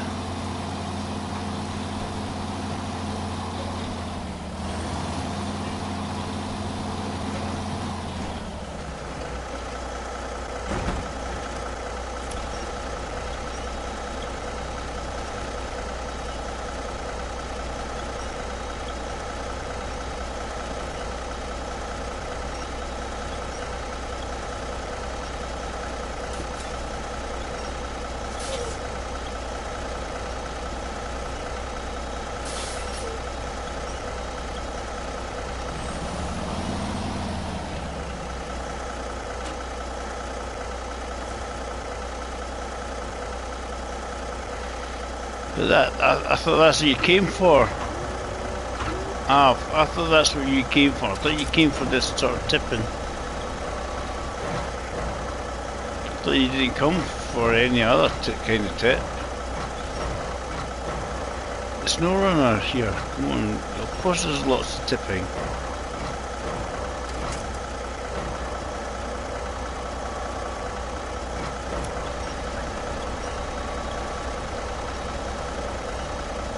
I thought that's what you came for. I thought that's what you came for. I thought you came for this sort of tipping. I thought you didn't come for any other kind of tip. There's no runner here. Come on. Of course there's lots of tipping.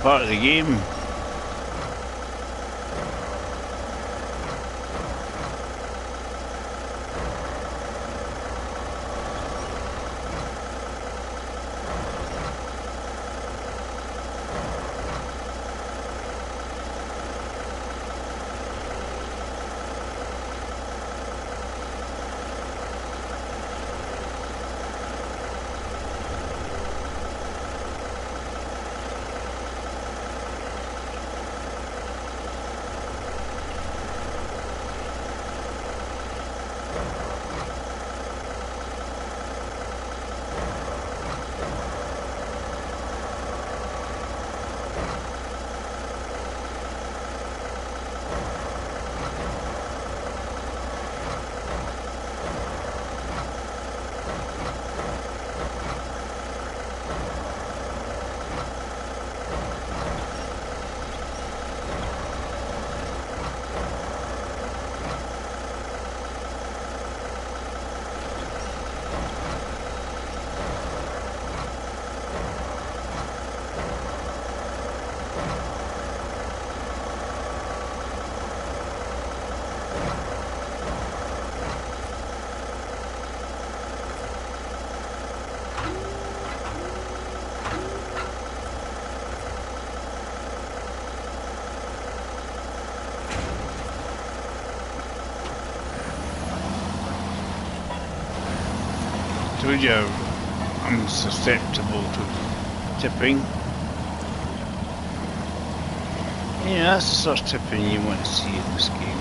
Part of the game. Told you I'm susceptible to tipping. Yeah, that's the sort of tipping you want to see in this game.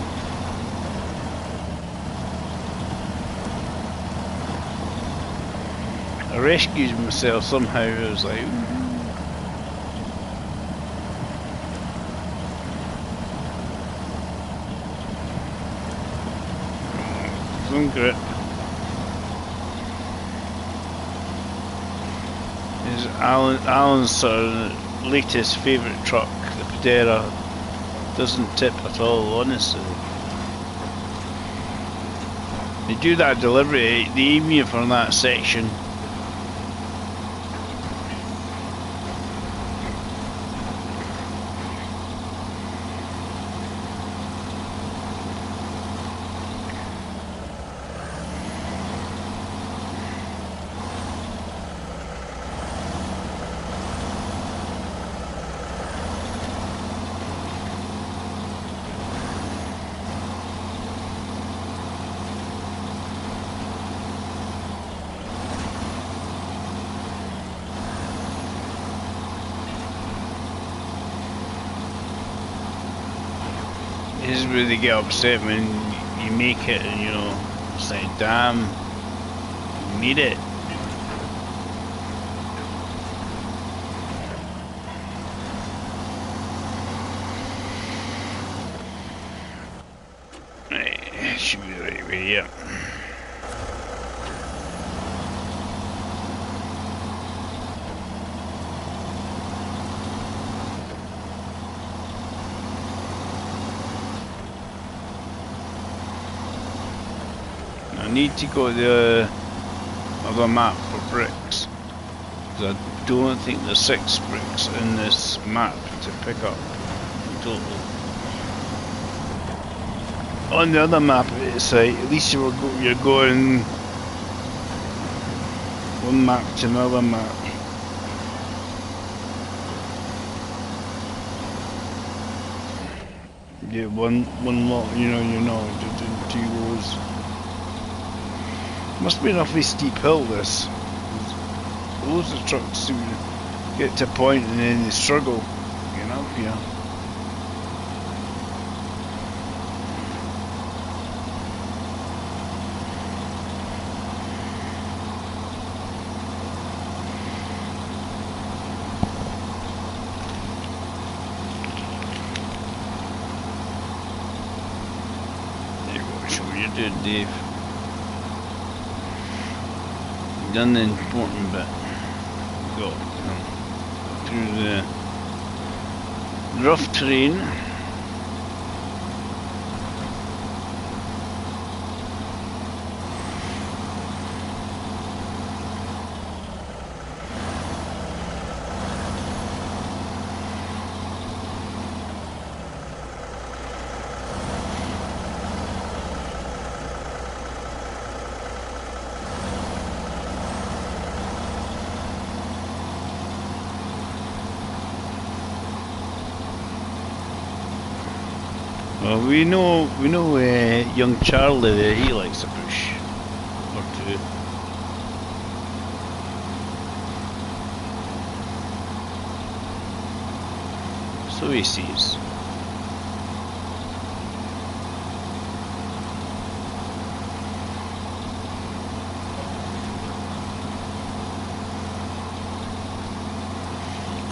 I rescued myself somehow. I was like, some grip. Is Alan's sort of latest favourite truck, the Pedera, doesn't tip at all, honestly. They do that deliberately, they aim you for that section. This is where they get upset when you make it and, you know, it's like, damn, you made it. Right, should be the right way, yeah. I need to go to the other map for bricks, because I don't think there's 6 bricks in this map to pick up in total. On the other map it's like, at least you're going one map to another map. Yeah, one lot, you know, you're not in 2 rows. Must be an awfully steep hill, this. Loads of trucks to get to a point and then they struggle getting up here. There you go, show what you're doing, Dave. Done the important bit. Go through the rough terrain. Well, we know young Charlie there, he likes a push or 2. So he sees.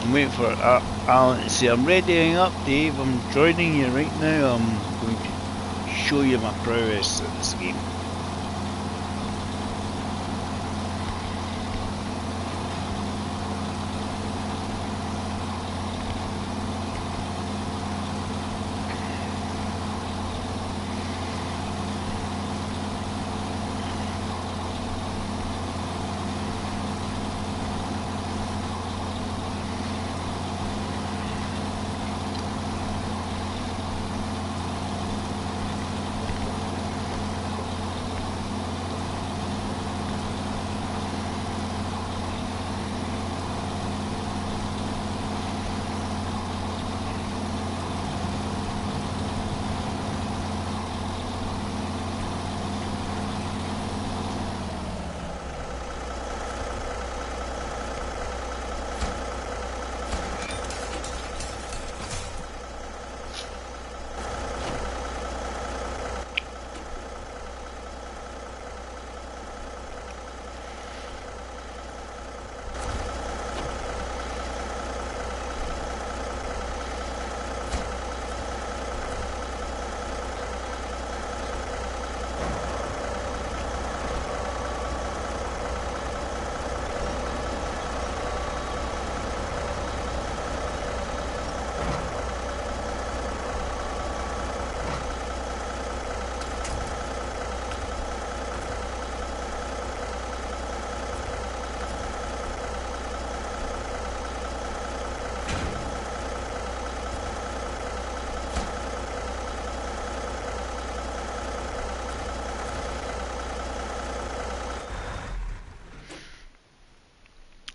I'm waiting for Alan to say, I'm readying up, Dave, I'm joining you right now, I'm going to show you my prowess in this game.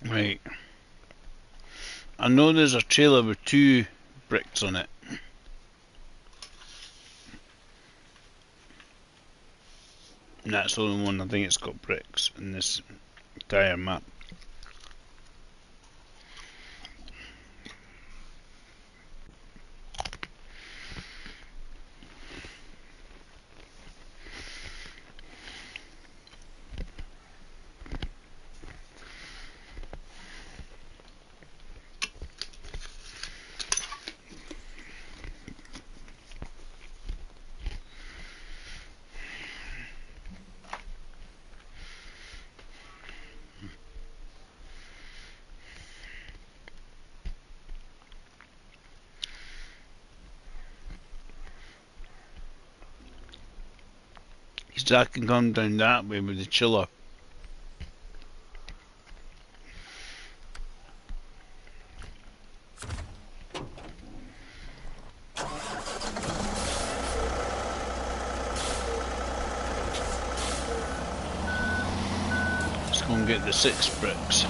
Right. I know there's a trailer with 2 bricks on it. And that's the only one I think it's got bricks in this entire map. So I can come down that way with the chiller. Let's go and get the 6 bricks.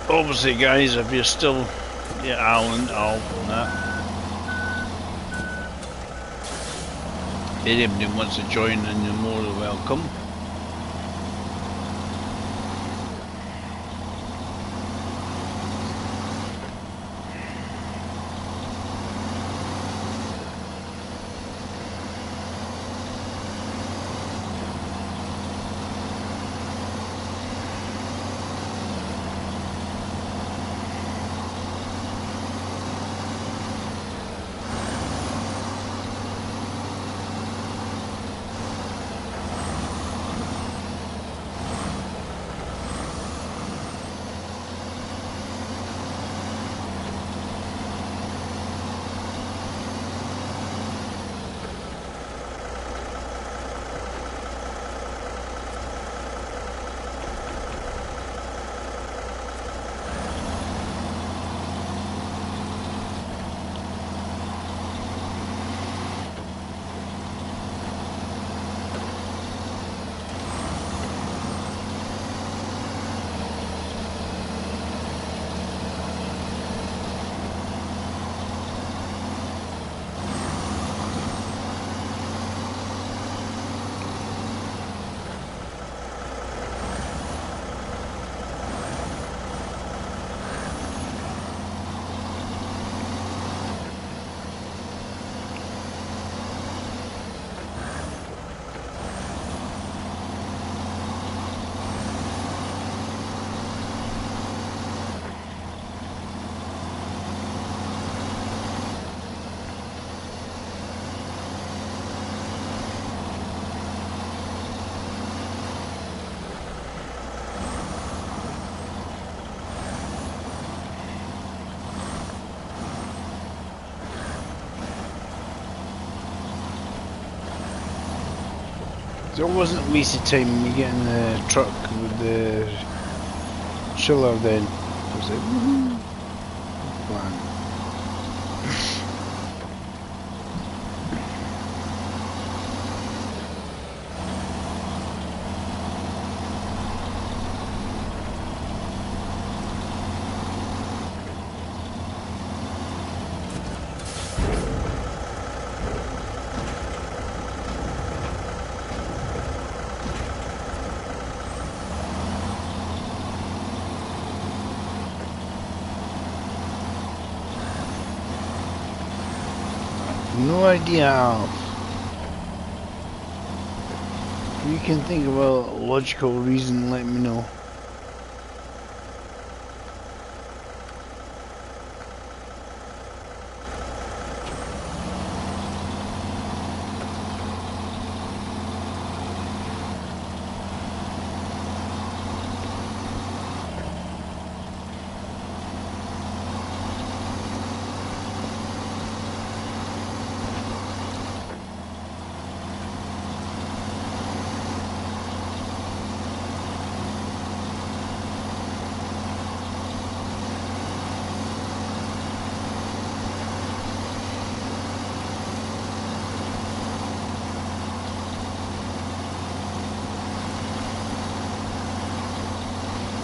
Obviously guys, if you're still Alan and that, if anybody wants to join, then you're more than welcome. So it wasn't wasted time me getting the truck with the chiller then. I was like, woohoo! Plan. No idea, Alf. If you can think of a logical reason, let me know.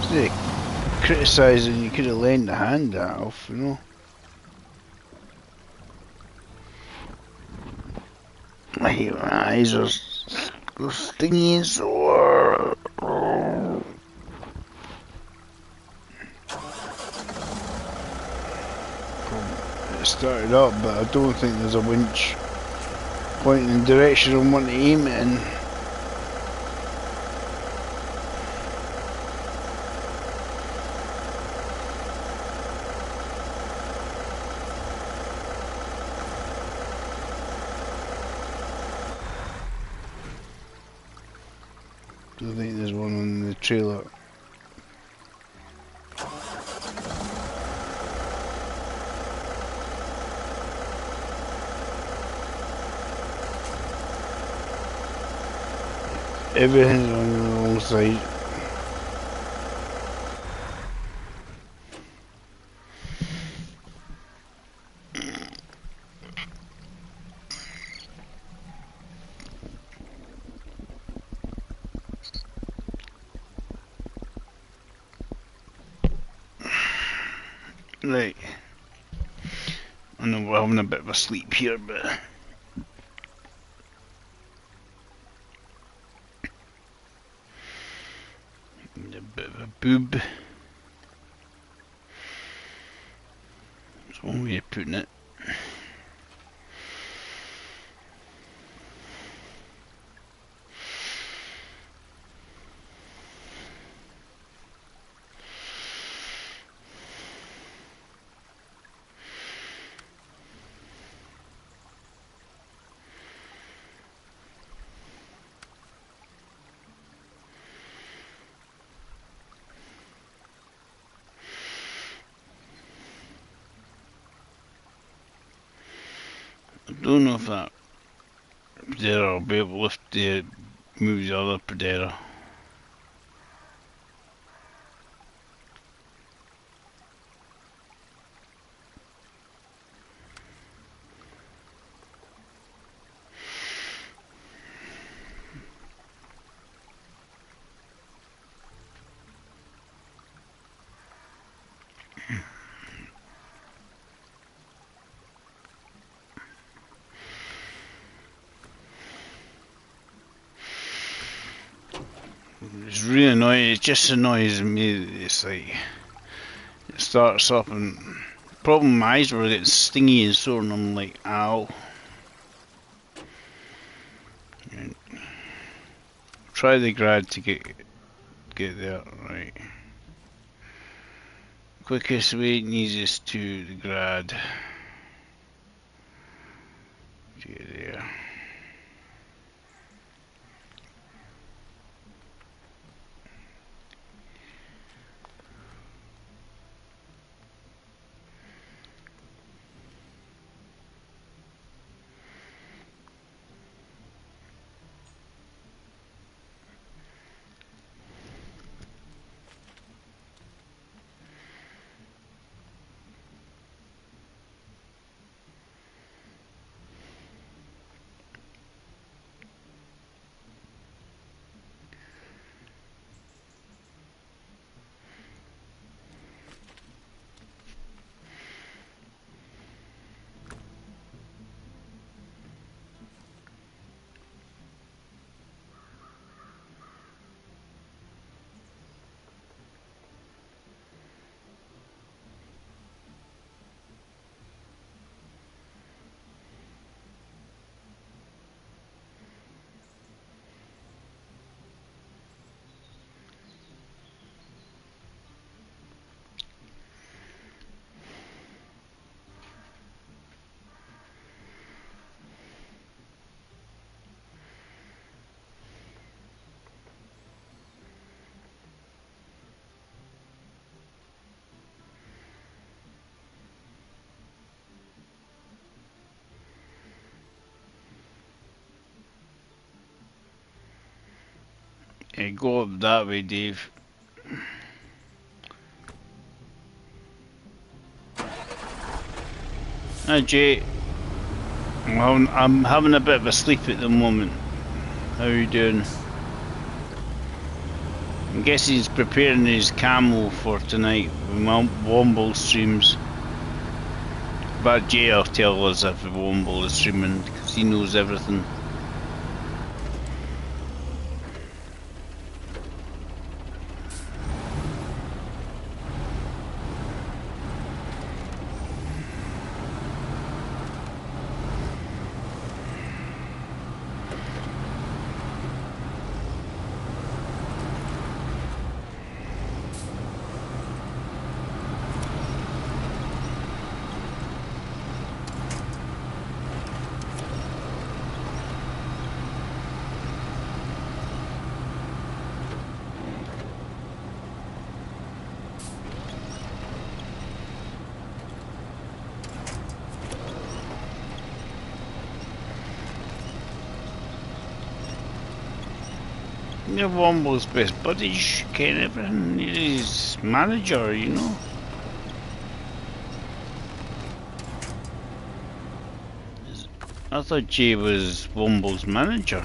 Instead of criticising, you could have lent a hand that off, you know. I hate my eyes are stingy and sore. It started up, but I don't think there's a winch pointing in the direction I want to aim it in. I think there's one on the trailer. Everything's on the wrong side. Right. I know we're having a bit of a sleep here, but a bit of a boob. That's one way of putting it. I don't know if that predator will be able to lift the move the other predator. It's really annoying, it just annoys me that it's like, it starts up and, problem my eyes were getting stingy and sore and I'm like, ow. And try the grad to get there, right. Quickest way and easiest to the grad. To get there. Yeah, go up that way, Dave. Hi, Jay. I'm having a bit of a sleep at the moment. How are you doing? I guess he's preparing his camo for tonight. Womble streams. But Jay will tell us if Womble is streaming because he knows everything. You're Womble's best buddy, Ken everything. He's his manager, you know. I thought Jay was Womble's manager.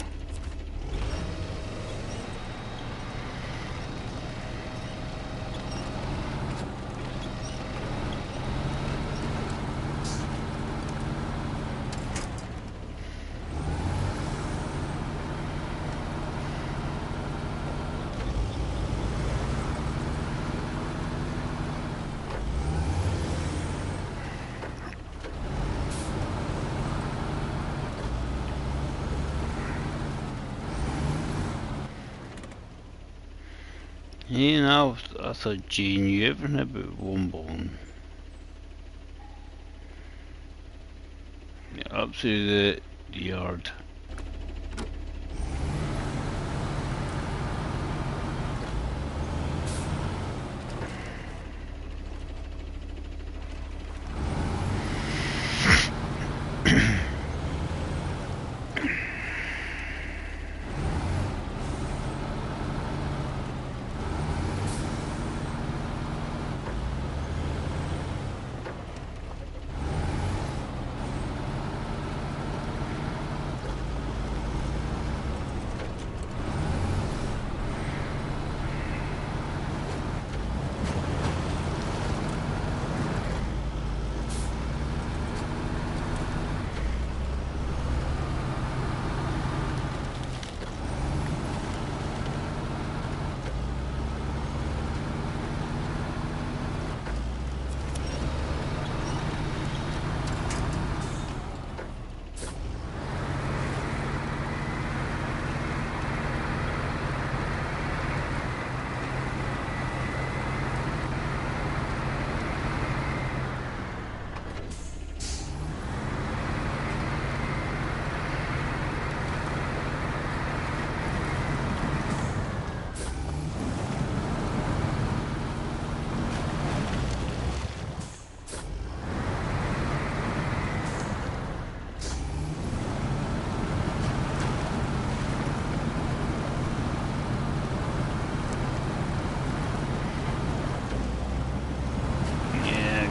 You know, I thought Jay knew everything about Womble. Yeah, up through the yard.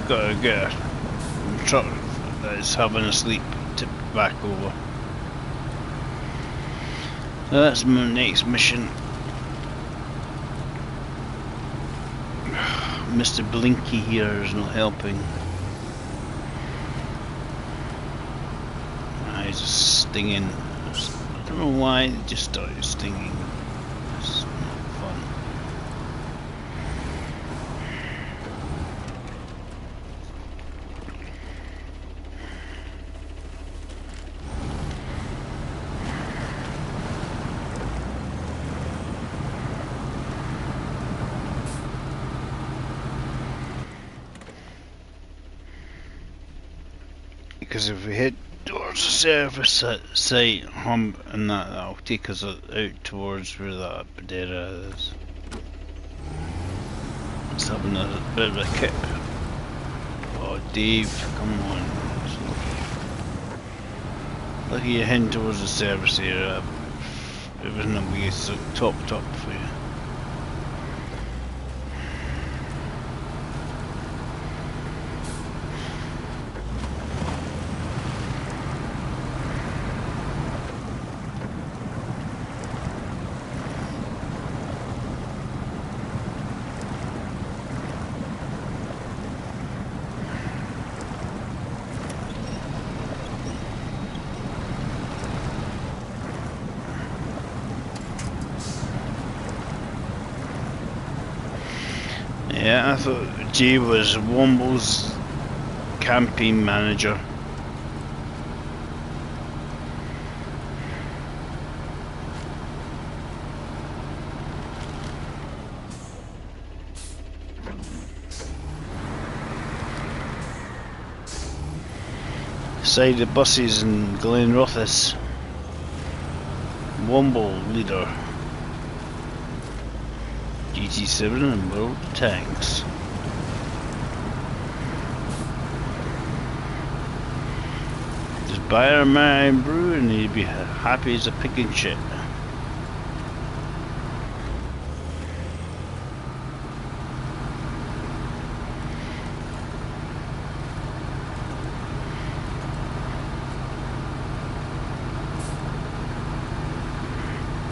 Got to get a truck that's having a sleep tipped back over. That's my next mission. Mr. Blinky here is not helping. He's just stinging. I don't know why it just started stinging. It's not fun. Because if we head towards the service site hump and that'll take us out towards where that Badera is. It's having a bit of a kip. Oh Dave, come on. Look, you're heading towards the service area. Everything will be top for you. Yeah, I thought Jay was Womble's campaign manager. Side the buses in Glenrothes. Womble leader. GT7 and World Tanks. Just buy a man brew and he'd be happy as a pig in shit.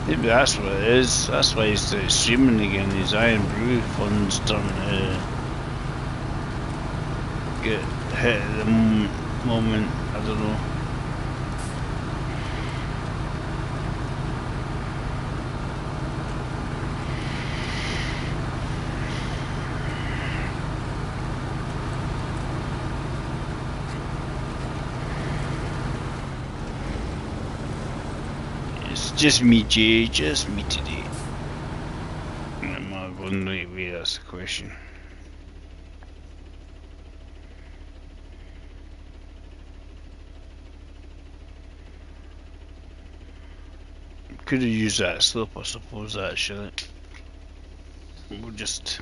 Maybe that's what it is. That's why he's streaming again. His Iron Brew fund's starting to get hit at the moment. I don't know. Just me, Jay, just me today. Am I going the right way? That's the question. Could have used that slope, I suppose, actually. We'll just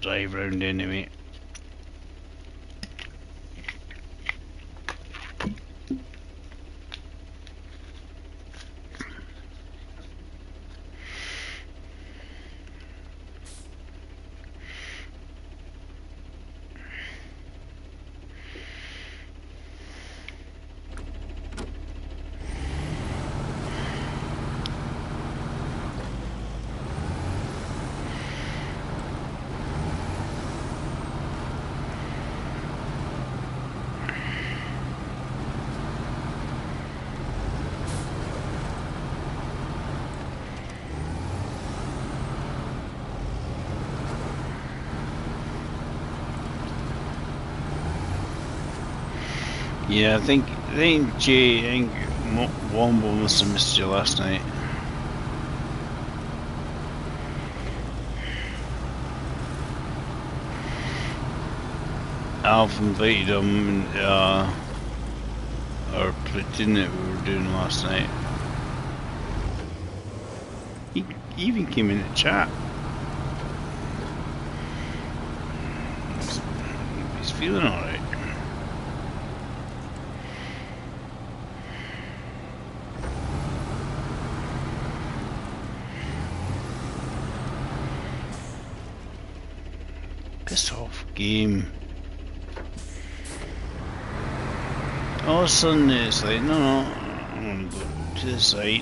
drive round anyway. Yeah, I think Jay, I think Wombo must have missed you last night. Alf invited him in our platoon that we were doing last night. He even came in the chat. He's feeling alright. Piss off game. All of a sudden it's like, no, I'm gonna go to the side.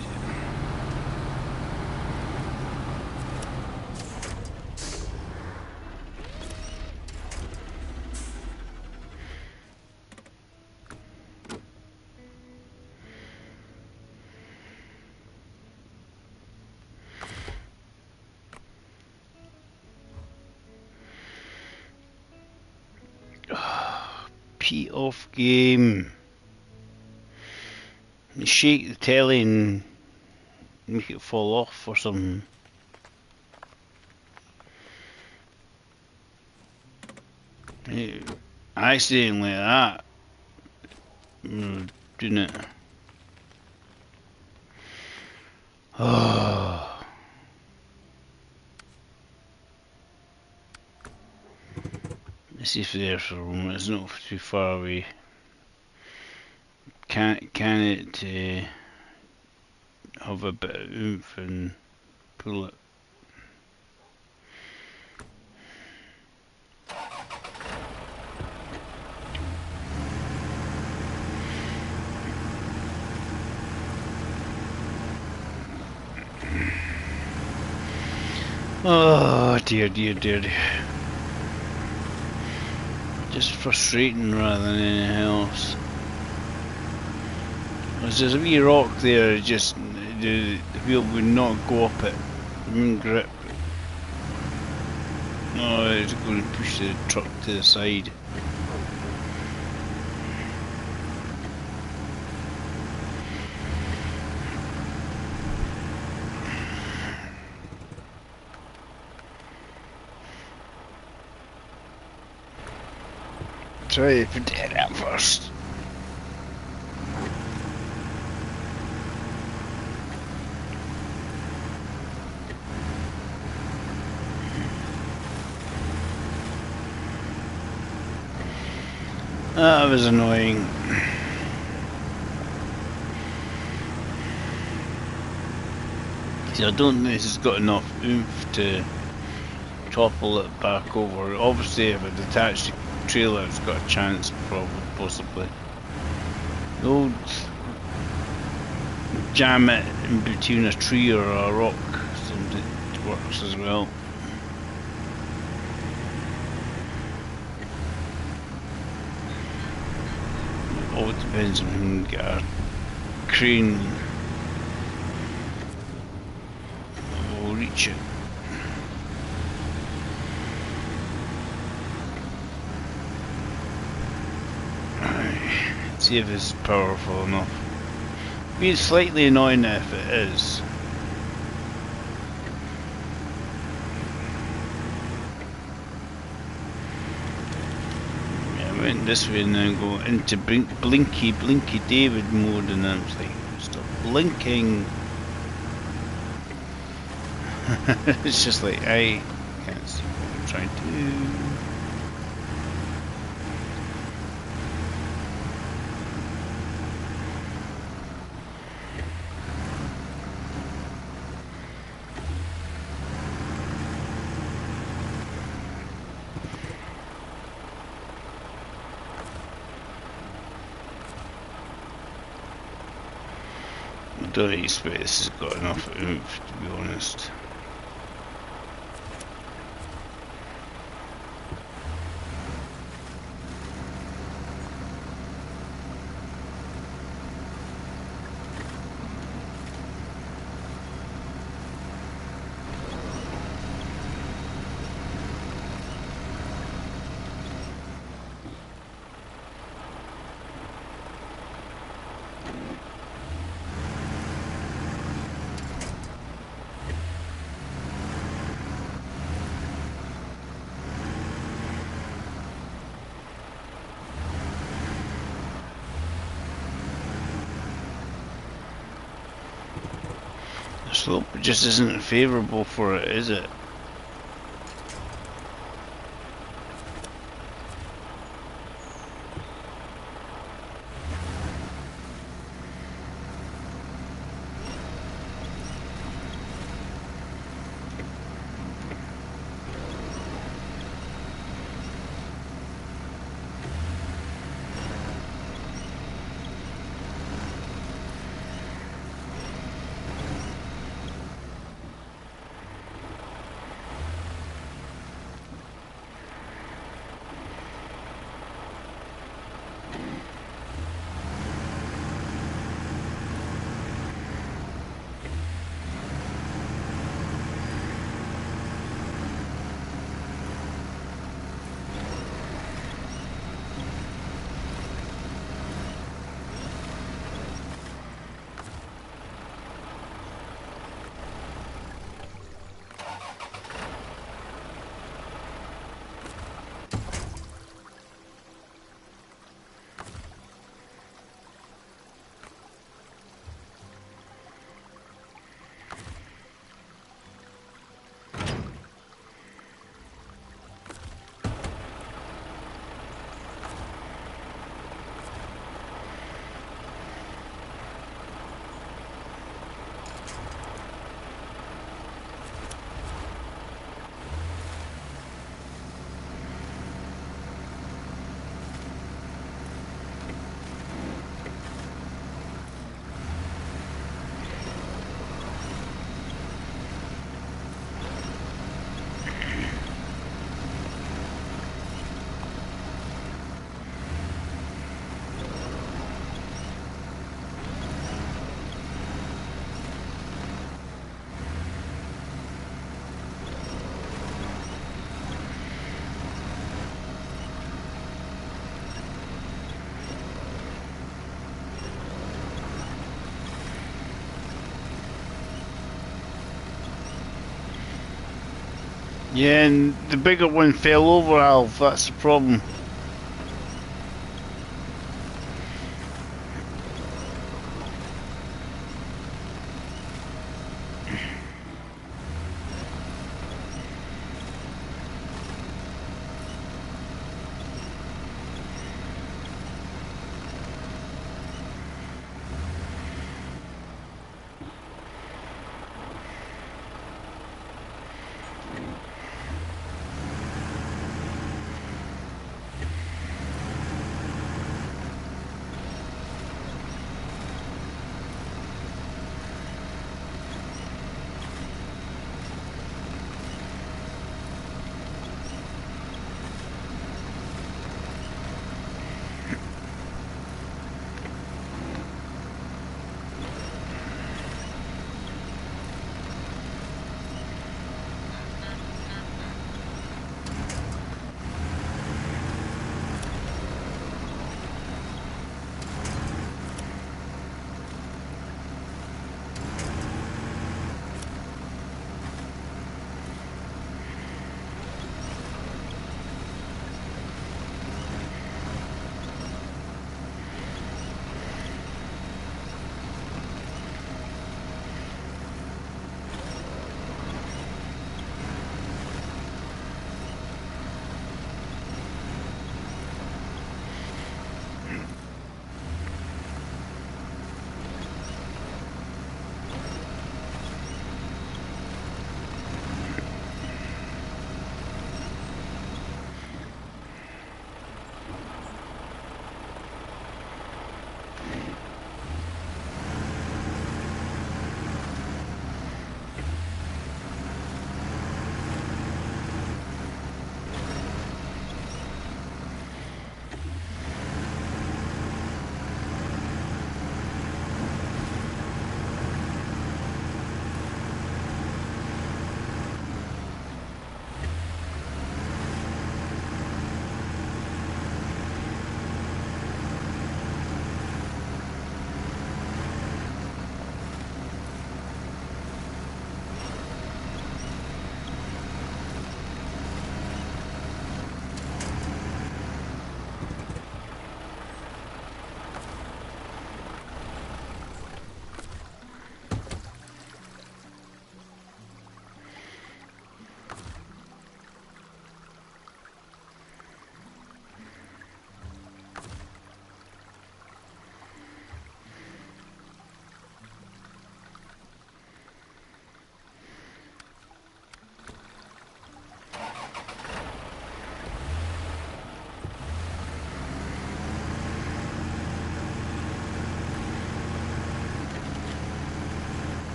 Pee off game. You shake the telly and make it fall off or something. Accidentally like that. Doing it. Oh. Let's see if there's for a moment. It's not too far away. Can it have a bit of oomph and pull it? Oh dear, dear, dear, dear. Just frustrating rather than anything else. There's a wee rock there, just the wheel would not go up it. It wouldn't grip. Oh, it's going to push the truck to the side. Try to put it at first. That was annoying. See, I don't think this has got enough oomph to topple it back over. Obviously, if it detached the trailer, it's got a chance, probably, possibly. They'll jam it in between a tree or a rock, something works as well. All depends on who can get a crane. We'll reach it. See if it's powerful enough. Be slightly annoying if it is. Yeah, I went this way and then go into blinky David mode, and then it's like, stop blinking. It's just like, I can't see what I'm trying to do. I don't expect this has got enough oomph, to be honest. The slope just isn't favourable for it, is it? Yeah, and the bigger one fell over, Alf. That's the problem.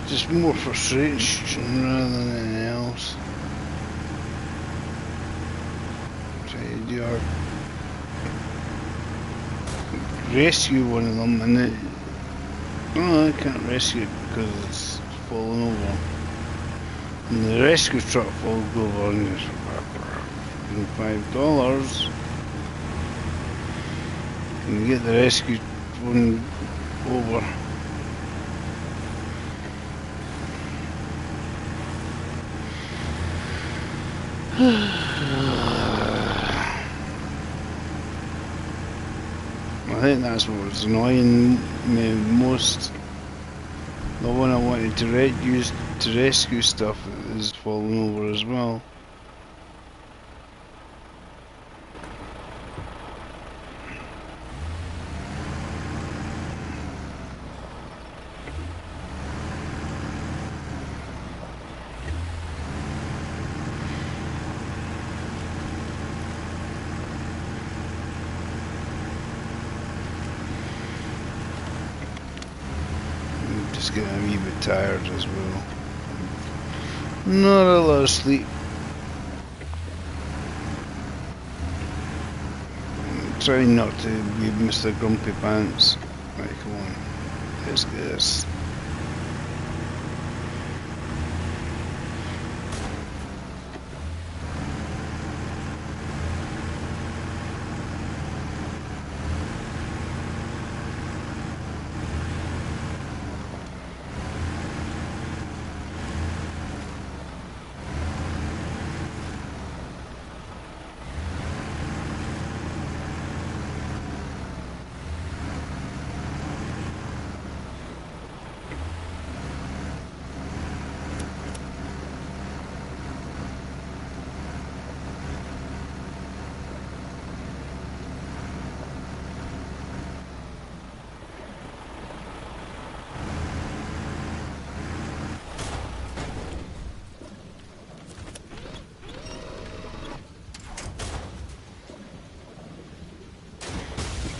Just more frustration rather than anything else. Try to do our rescue one of them, and it. Oh, I can't rescue it because it's fallen over. And the rescue truck falls over and it's $5. Can you get the rescue one over? I think that's what was annoying me most. The one I wanted to use to rescue stuff is falling over as well. Just getting a wee bit tired as well. Not a lot of sleep. I'm trying not to be Mr. Grumpy Pants. Right, come on. Let's get this.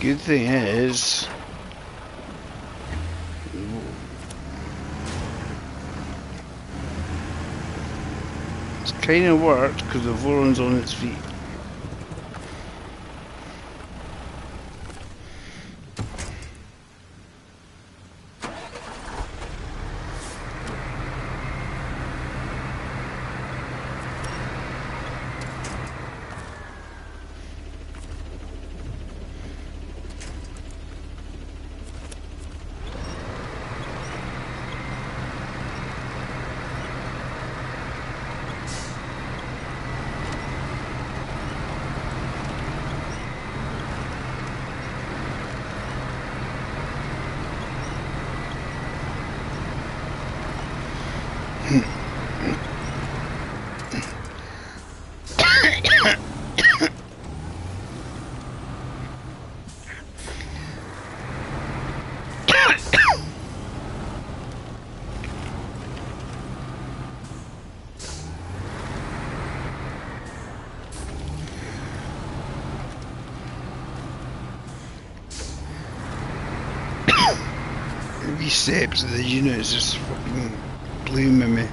Good thing is, it's kind of worked because the Voron's on its feet. Wee steps of the units just fucking blooming me.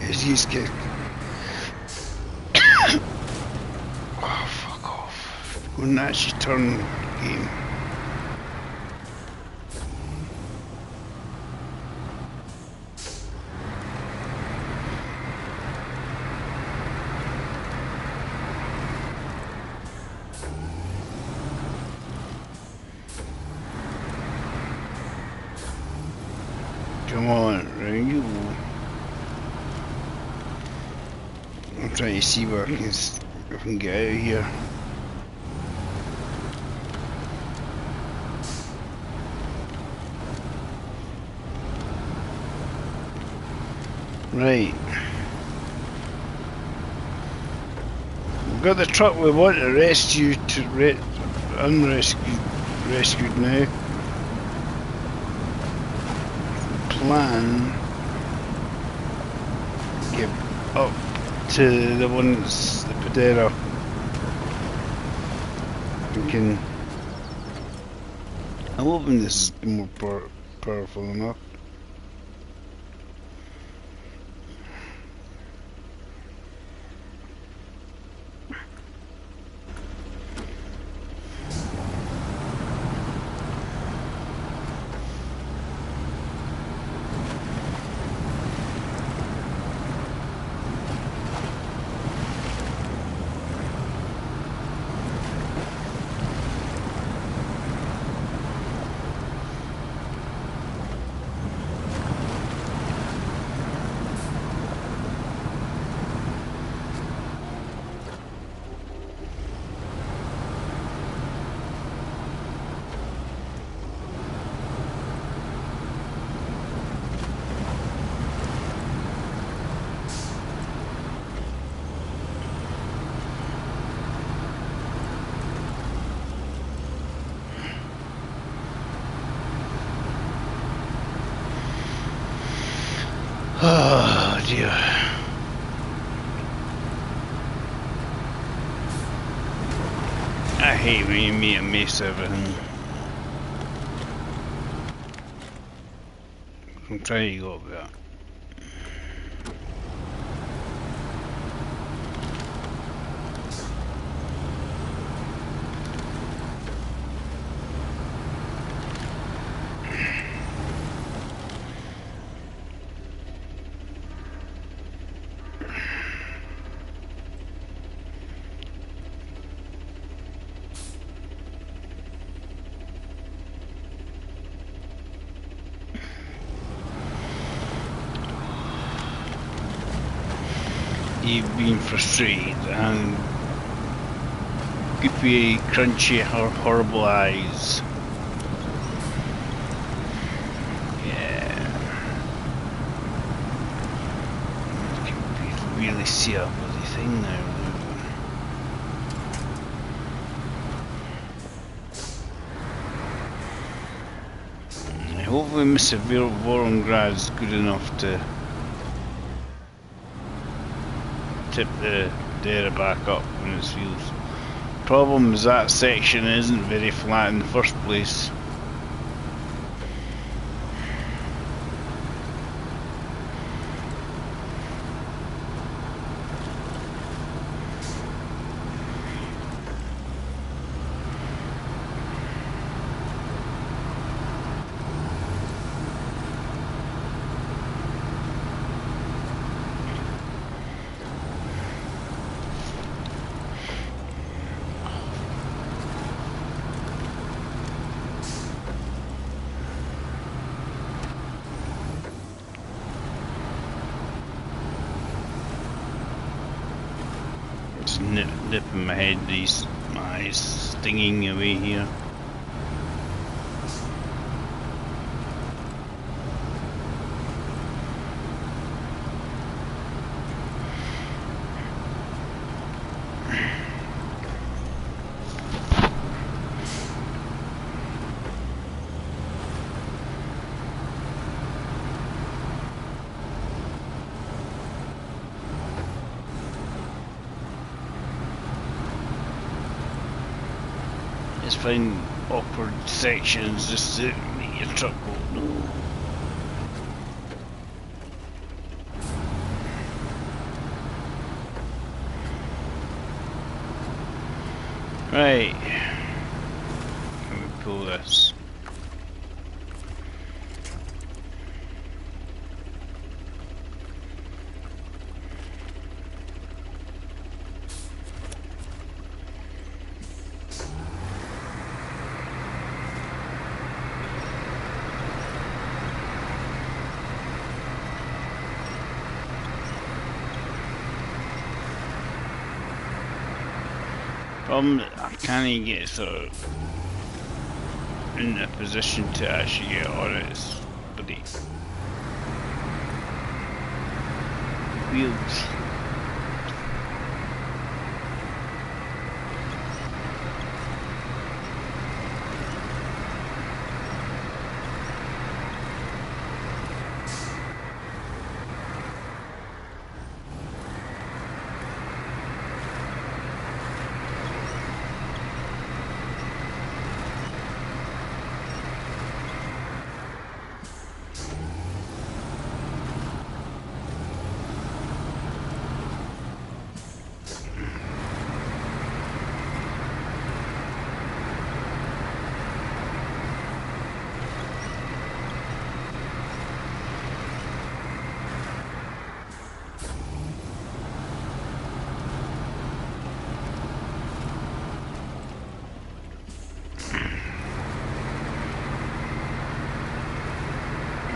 As he's get. Oh, fuck off. Wouldn't actually turn game. Come on, right you. I'm trying to see where if I can get out of here. Right. We've got the truck we want to rescue to rescued now. Plan get up to the one that's the Padera. We can. I'm hoping this is more powerful enough. Oh dear. I hate when you miss everything. I'm trying to go up that. You've been frustrated and goopy, crunchy, horrible eyes. Yeah. You can really see a bloody thing now. I hope Mr. Vorongrad's good enough to tip the dare it back up when it's wheels. Problem is that section isn't very flat in the first place. Nipping my head, my eyes stinging away here. Just find awkward sections just to make your truck go no. Right, can we pull this? I can't even get sort of in a position to actually get on its bloody wheels.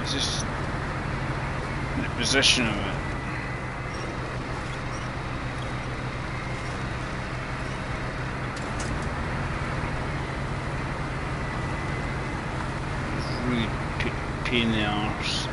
Just the position of it. Really pain in the arse.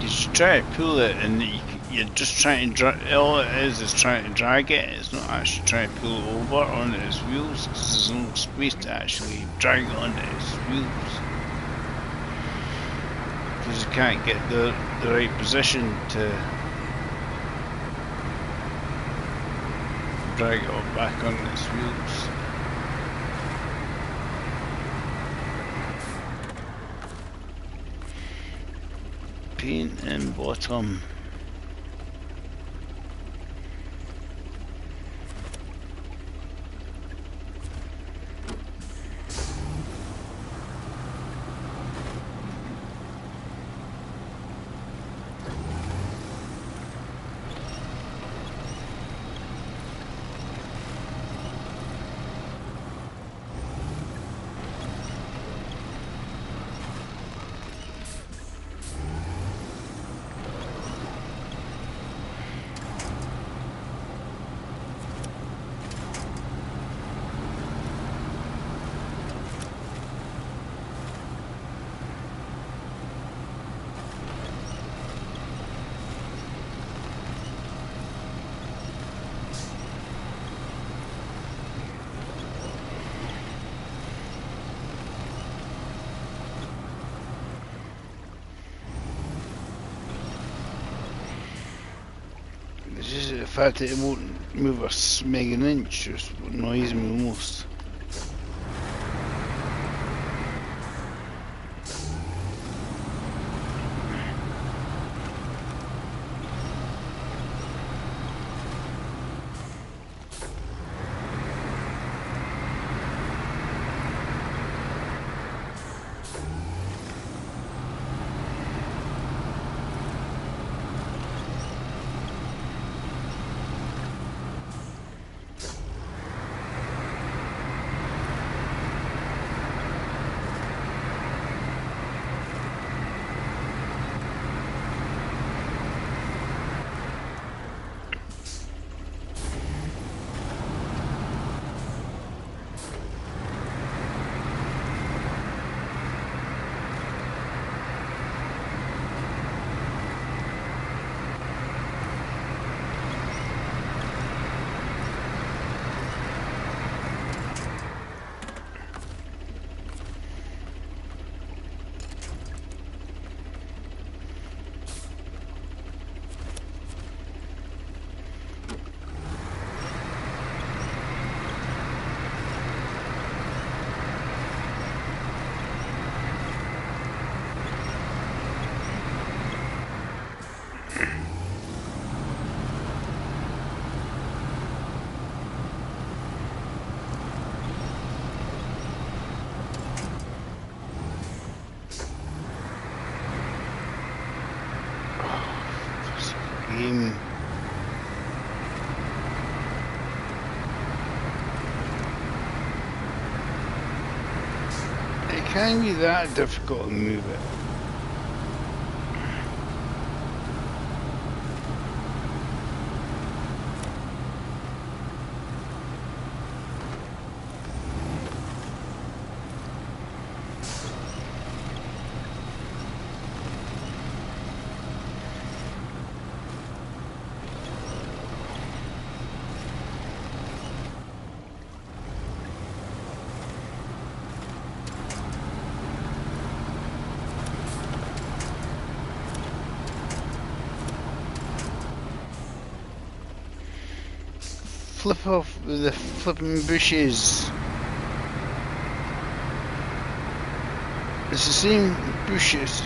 You try to pull it and you're just trying to drag, all it is trying to drag it, it's not actually trying to pull it over onto its wheels, because there's no space to actually drag it onto its wheels. Because you can't get the right position to drag it all back on its wheels. Paint and bottom. fact, it won't move a smeg an inch, just annoys me almost. Game. It can't be that difficult to move it. Flip off the flipping bushes. It's the same bushes.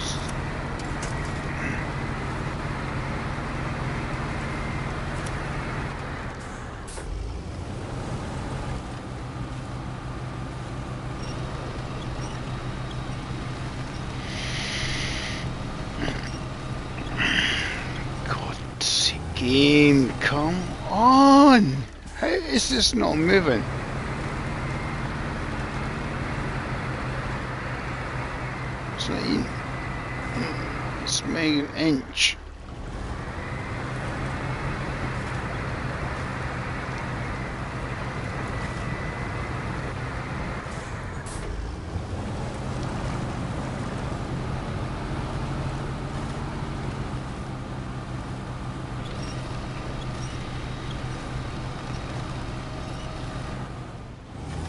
God's game, come on! How is this not moving? It's not even... It's making an inch.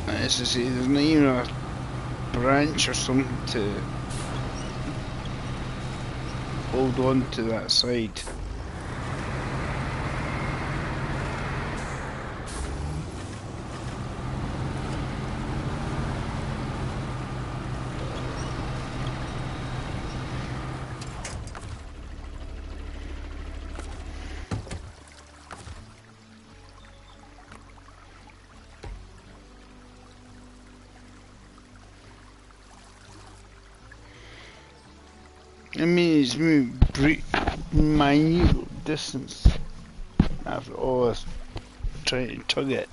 As I say, there's not even a branch or something to hold on to that side. I mean, it's minute distance after all this trying to tug it.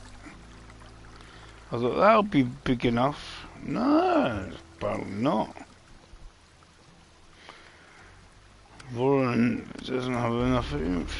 I thought that'll be big enough. No, apparently not. Voron doesn't have enough oomph.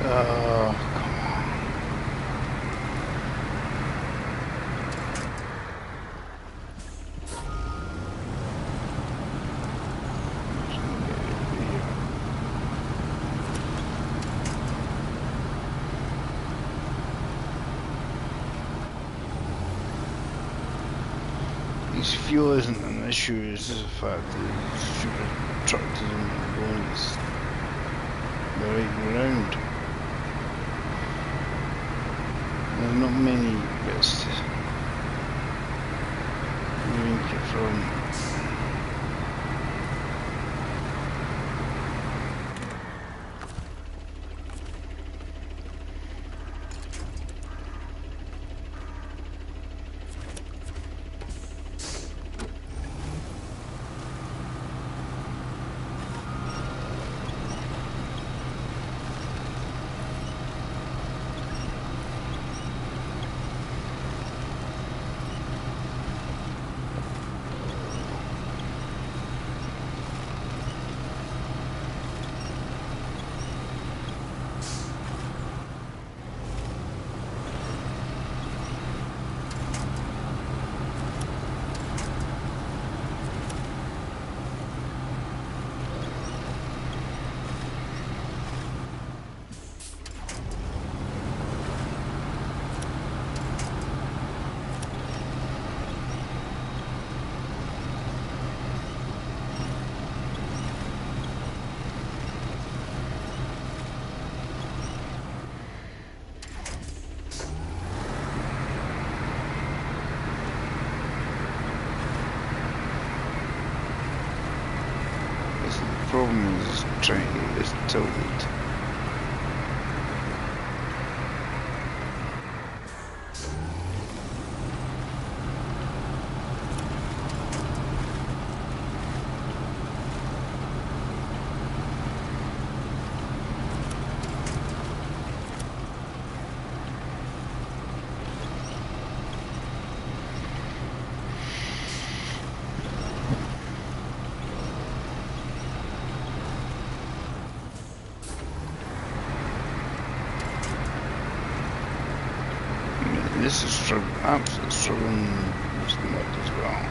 Oh, His fuel isn't an issue, it's just the fact that the stupid truck doesn't go in the right round. There's not many bits to link it from. The problem is trying to get this tilted. This is absolutely struggling this mod as well.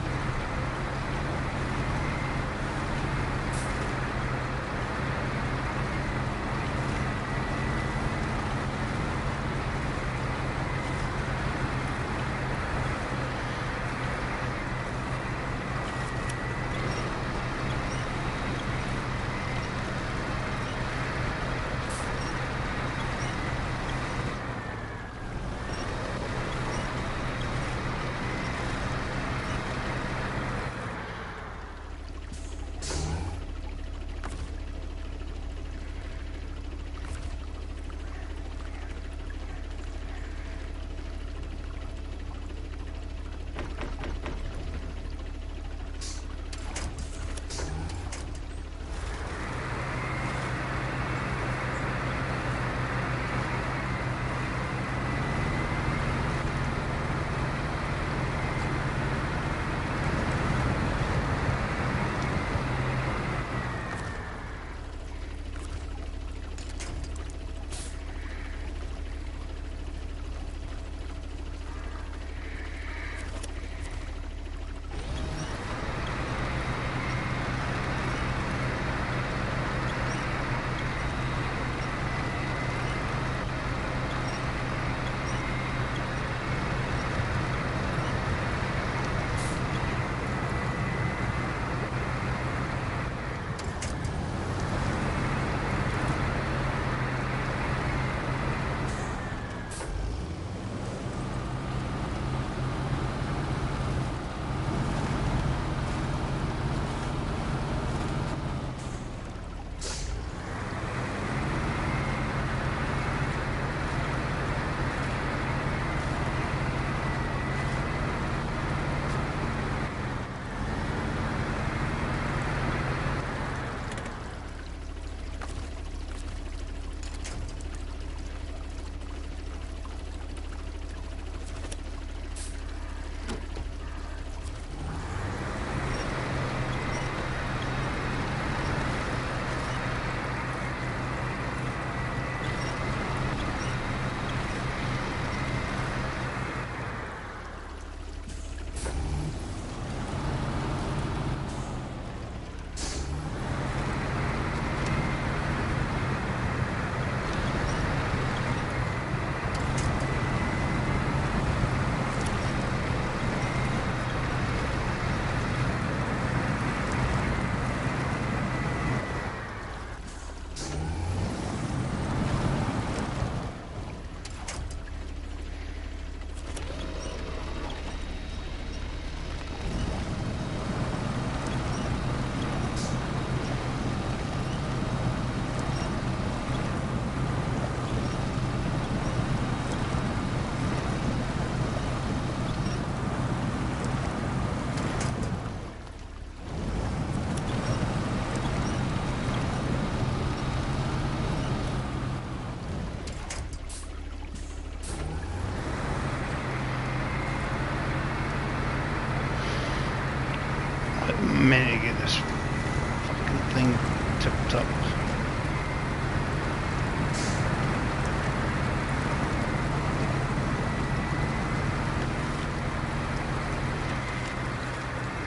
minute to get this fucking thing tipped up.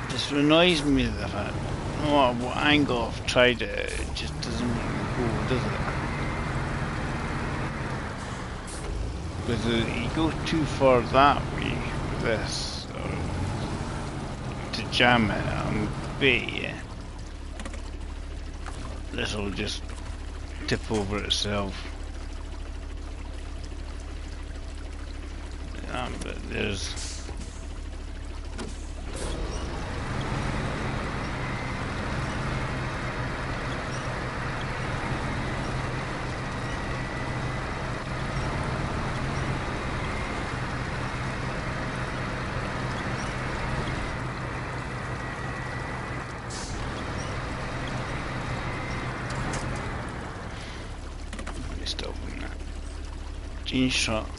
This annoys me the fact no matter what angle I've tried it just doesn't make it go, does it? Because you go too far that way with this to jam it, I'm bet you this will just tip over itself. But there's Gene shot.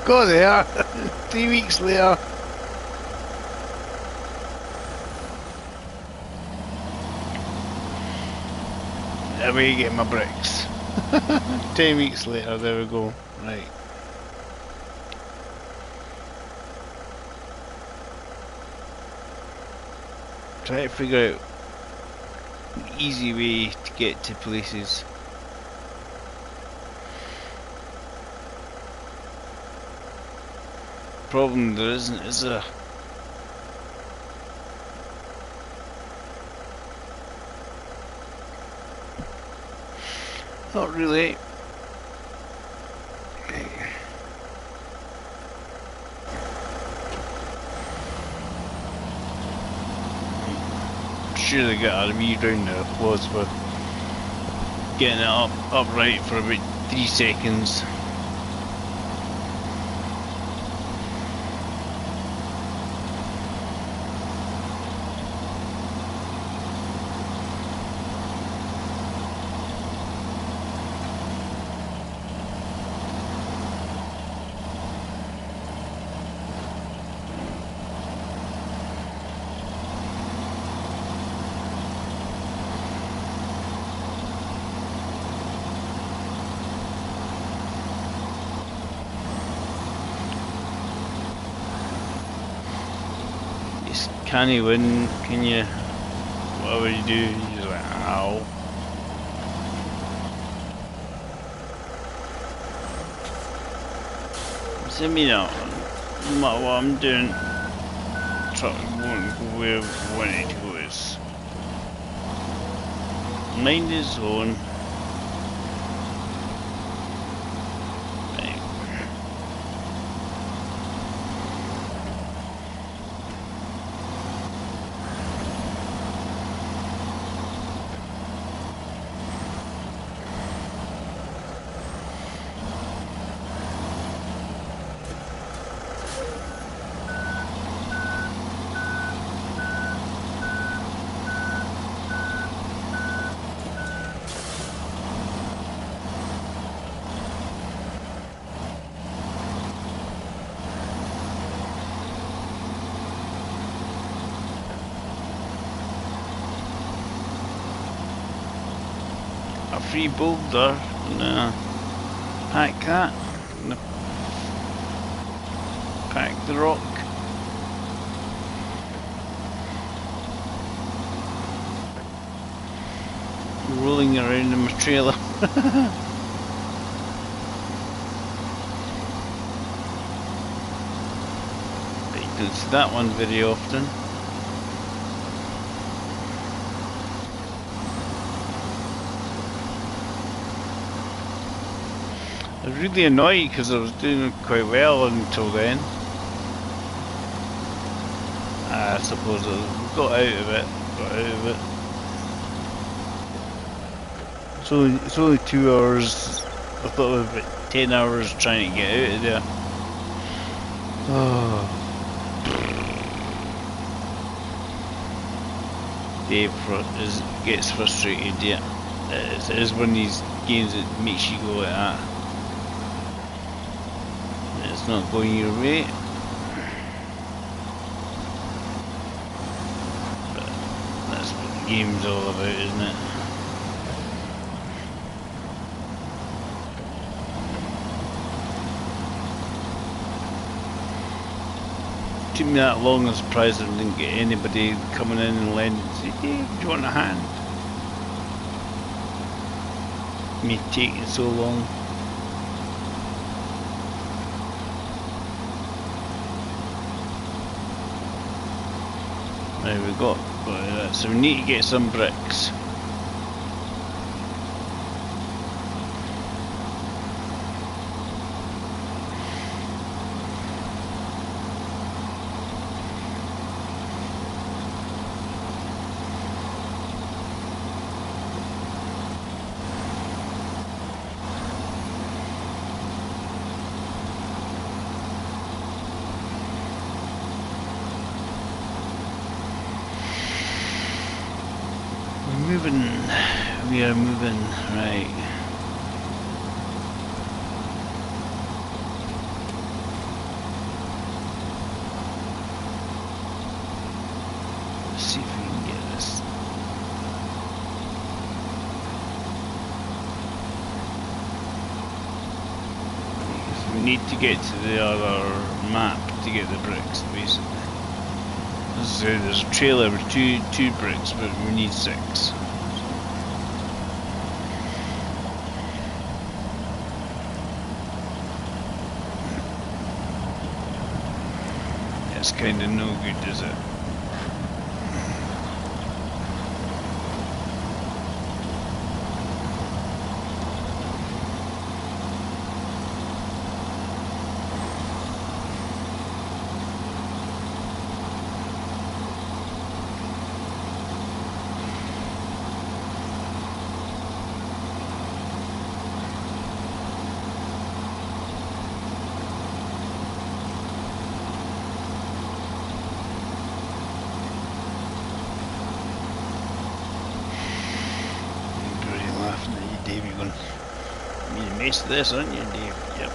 Got there 3 weeks later. Away get my bricks. 10 weeks later, there we go. Right. Try to figure out an easy way to get to places. Problem there isn't, is there? Not really. I'm sure they got a wee round of applause for getting it upright for about 3 seconds. Can you win? Can you? Whatever you do, you're just like, ow. So, me now, no matter what I'm doing, truck won't go where I want it to go. Is mind his own. A free boulder, nah. Pack that, no. Pack the rock. Rolling around in my trailer. But you don't see that one very often. I was really annoyed because I was doing quite well until then. I suppose I got out of it. It's only 2 hours. I thought it was about 10 hours trying to get out of there. Oh. Dave gets frustrated, yeah. It is one of these games that makes you go like that. It's not going your way. But that's what the game's all about, isn't it? It took me that long, I'm surprised I didn't get anybody coming in and lending and say, Dave, do you want a hand? Me taking so long. There we go. So we need to get some bricks. We are moving, right. Let's see if we can get this. We need to get to the other map to get the bricks, basically. So there's a trailer with two bricks, but we need 6. It's kind of no good, is it? Dave, you're going to mess this, aren't you, Dave? Yep.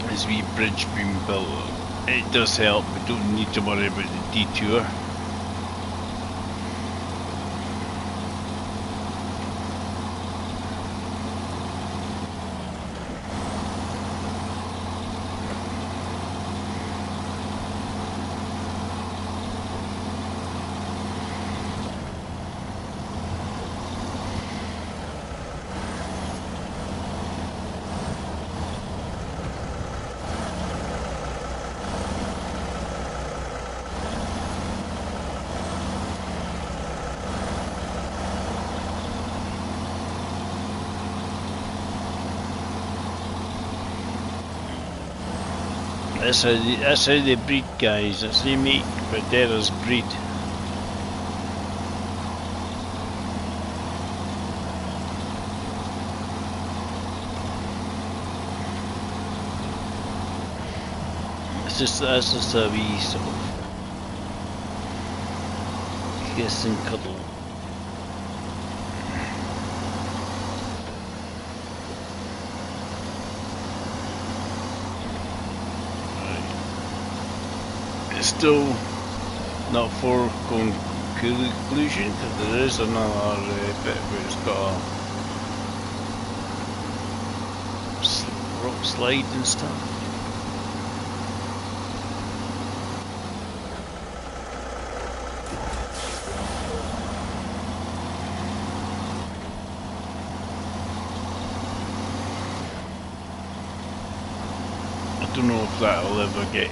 This wee bridge being built, it does help. We don't need to worry about the detour. That's how they breed, guys. That's how they make Banderas breed. That's just a wee sort of kiss and cuddle. Still not for conclusion, because there is another bit where it's got a rock slide and stuff. I don't know if that'll ever get.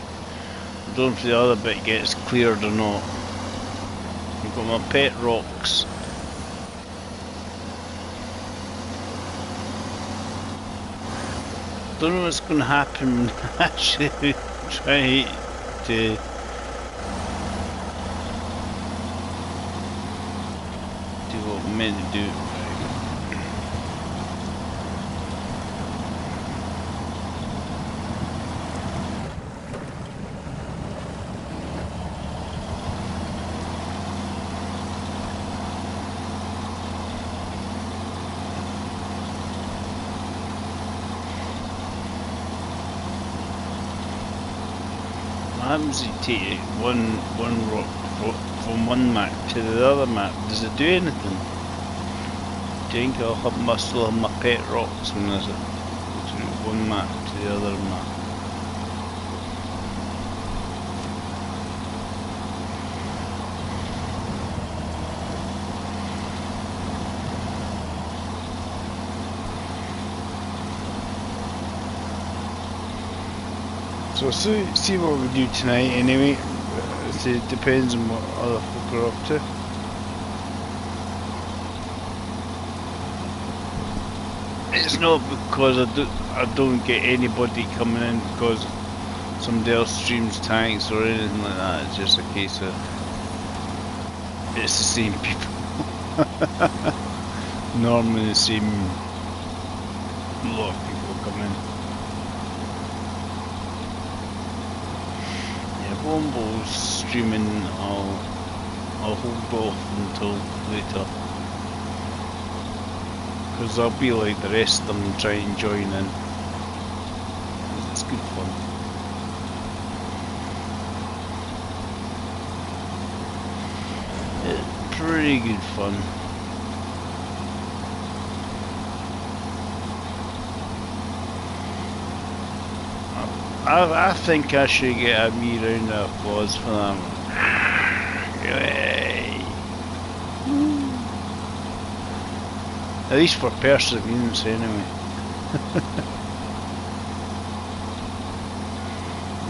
I don't know if the other bit gets cleared or not. I've got my pet rocks. Don't know what's going to happen when I actually try to do what I'm meant to do. What happens if you take one rock from one map to the other map? Does it do anything? Do you think I'll still have my pet rocks when there's one map to the other map? So see what we do tonight anyway. It depends on what other folk are up to. It's not because I don't get anybody coming in because somebody else streams tanks or anything like that. It's just a case of it's the same people. Normally the same A lot of people come in. Yeah, Womble's streaming. I'll hold off until later, because I'll be like the rest of them and try and join in. It's good fun. It's pretty good fun. I think I should get a wee round of applause for them. Yay. At least for perseverance anyway.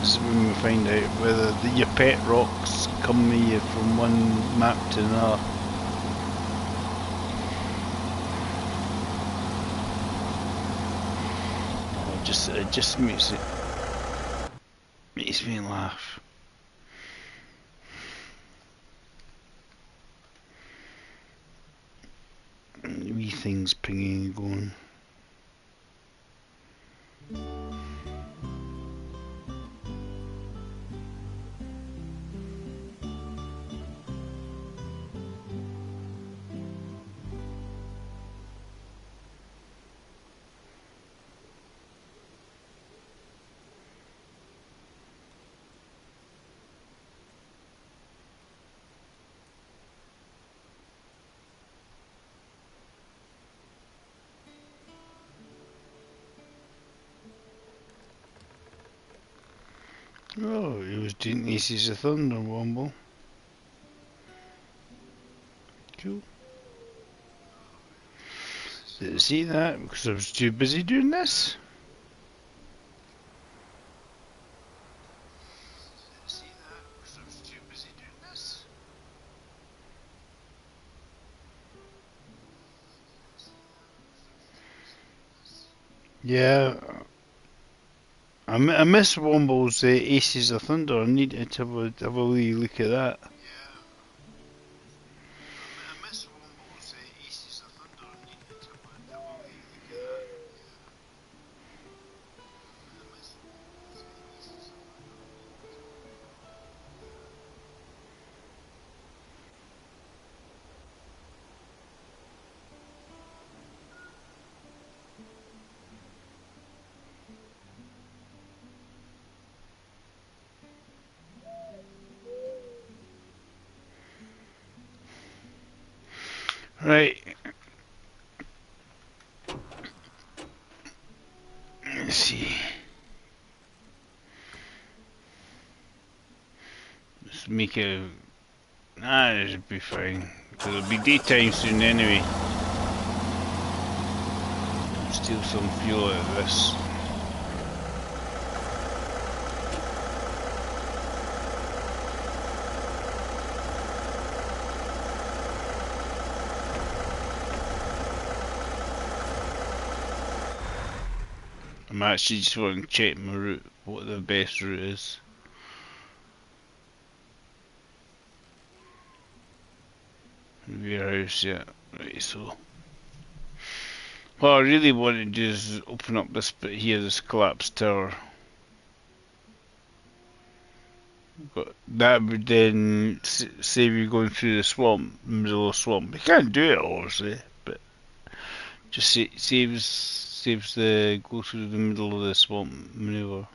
This is when we find out whether your pet rocks come with you from one map to another. Oh, it just makes me laugh. Wee things pinging and going. Oh, he was doing Aces of Thunder, Womble. Cool. Didn't see that because I was too busy doing this. Yeah, I miss Womble's Aces of Thunder. I need to have a wee look at that. Right. Let's see. Let's make it. Nah, it should be fine. Because it'll be daytime soon anyway. Steal some fuel out of this. I'm actually just wanting to check my route, what the best route is. Warehouse, yeah. Right, so. What I really want to do is open up this bit here, this collapsed tower. But that would then save you going through the swamp, middle of the swamp. You can't do it obviously, but just saves the go through the middle of the swamp maneuver.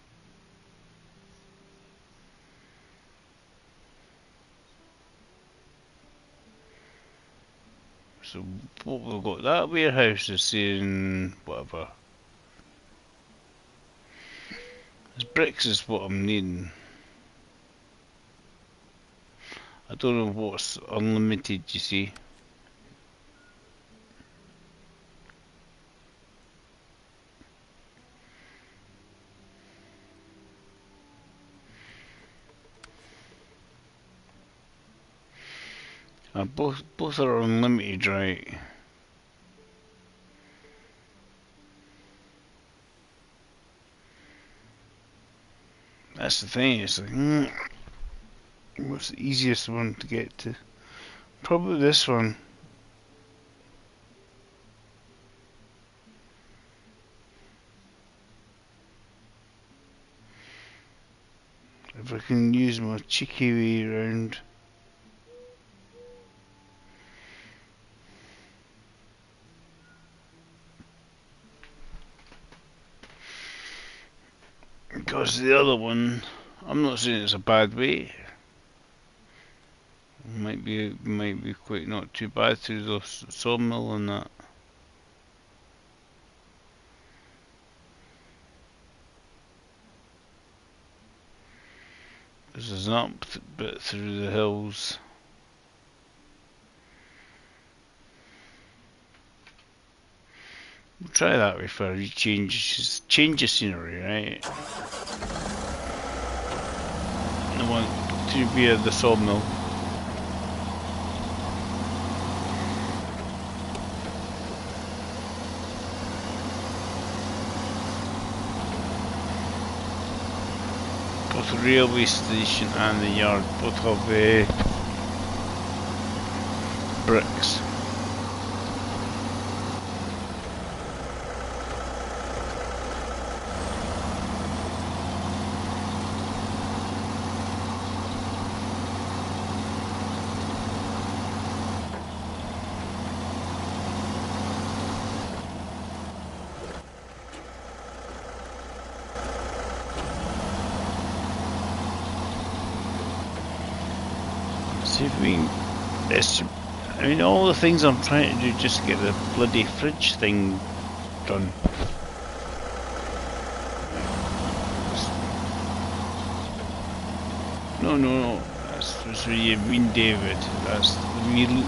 So what we've got, that warehouse is saying whatever. This bricks is what I'm needing. I don't know what's unlimited, you see. Both are unlimited, right? That's the thing, it's like, what's the easiest one to get to? Probably this one. if I can use my cheeky way round. Because the other one, I'm not saying it's a bad way. Might be quite not too bad through the sawmill and that. This is an up bit through the hills. We'll try that way for a change of scenery, right? I want to be at the sawmill. Both the railway station and the yard both have bricks. See if we can, I mean, all the things I'm trying to do just to get the bloody fridge thing done. No. That's where you mean, David. That's the wee loop.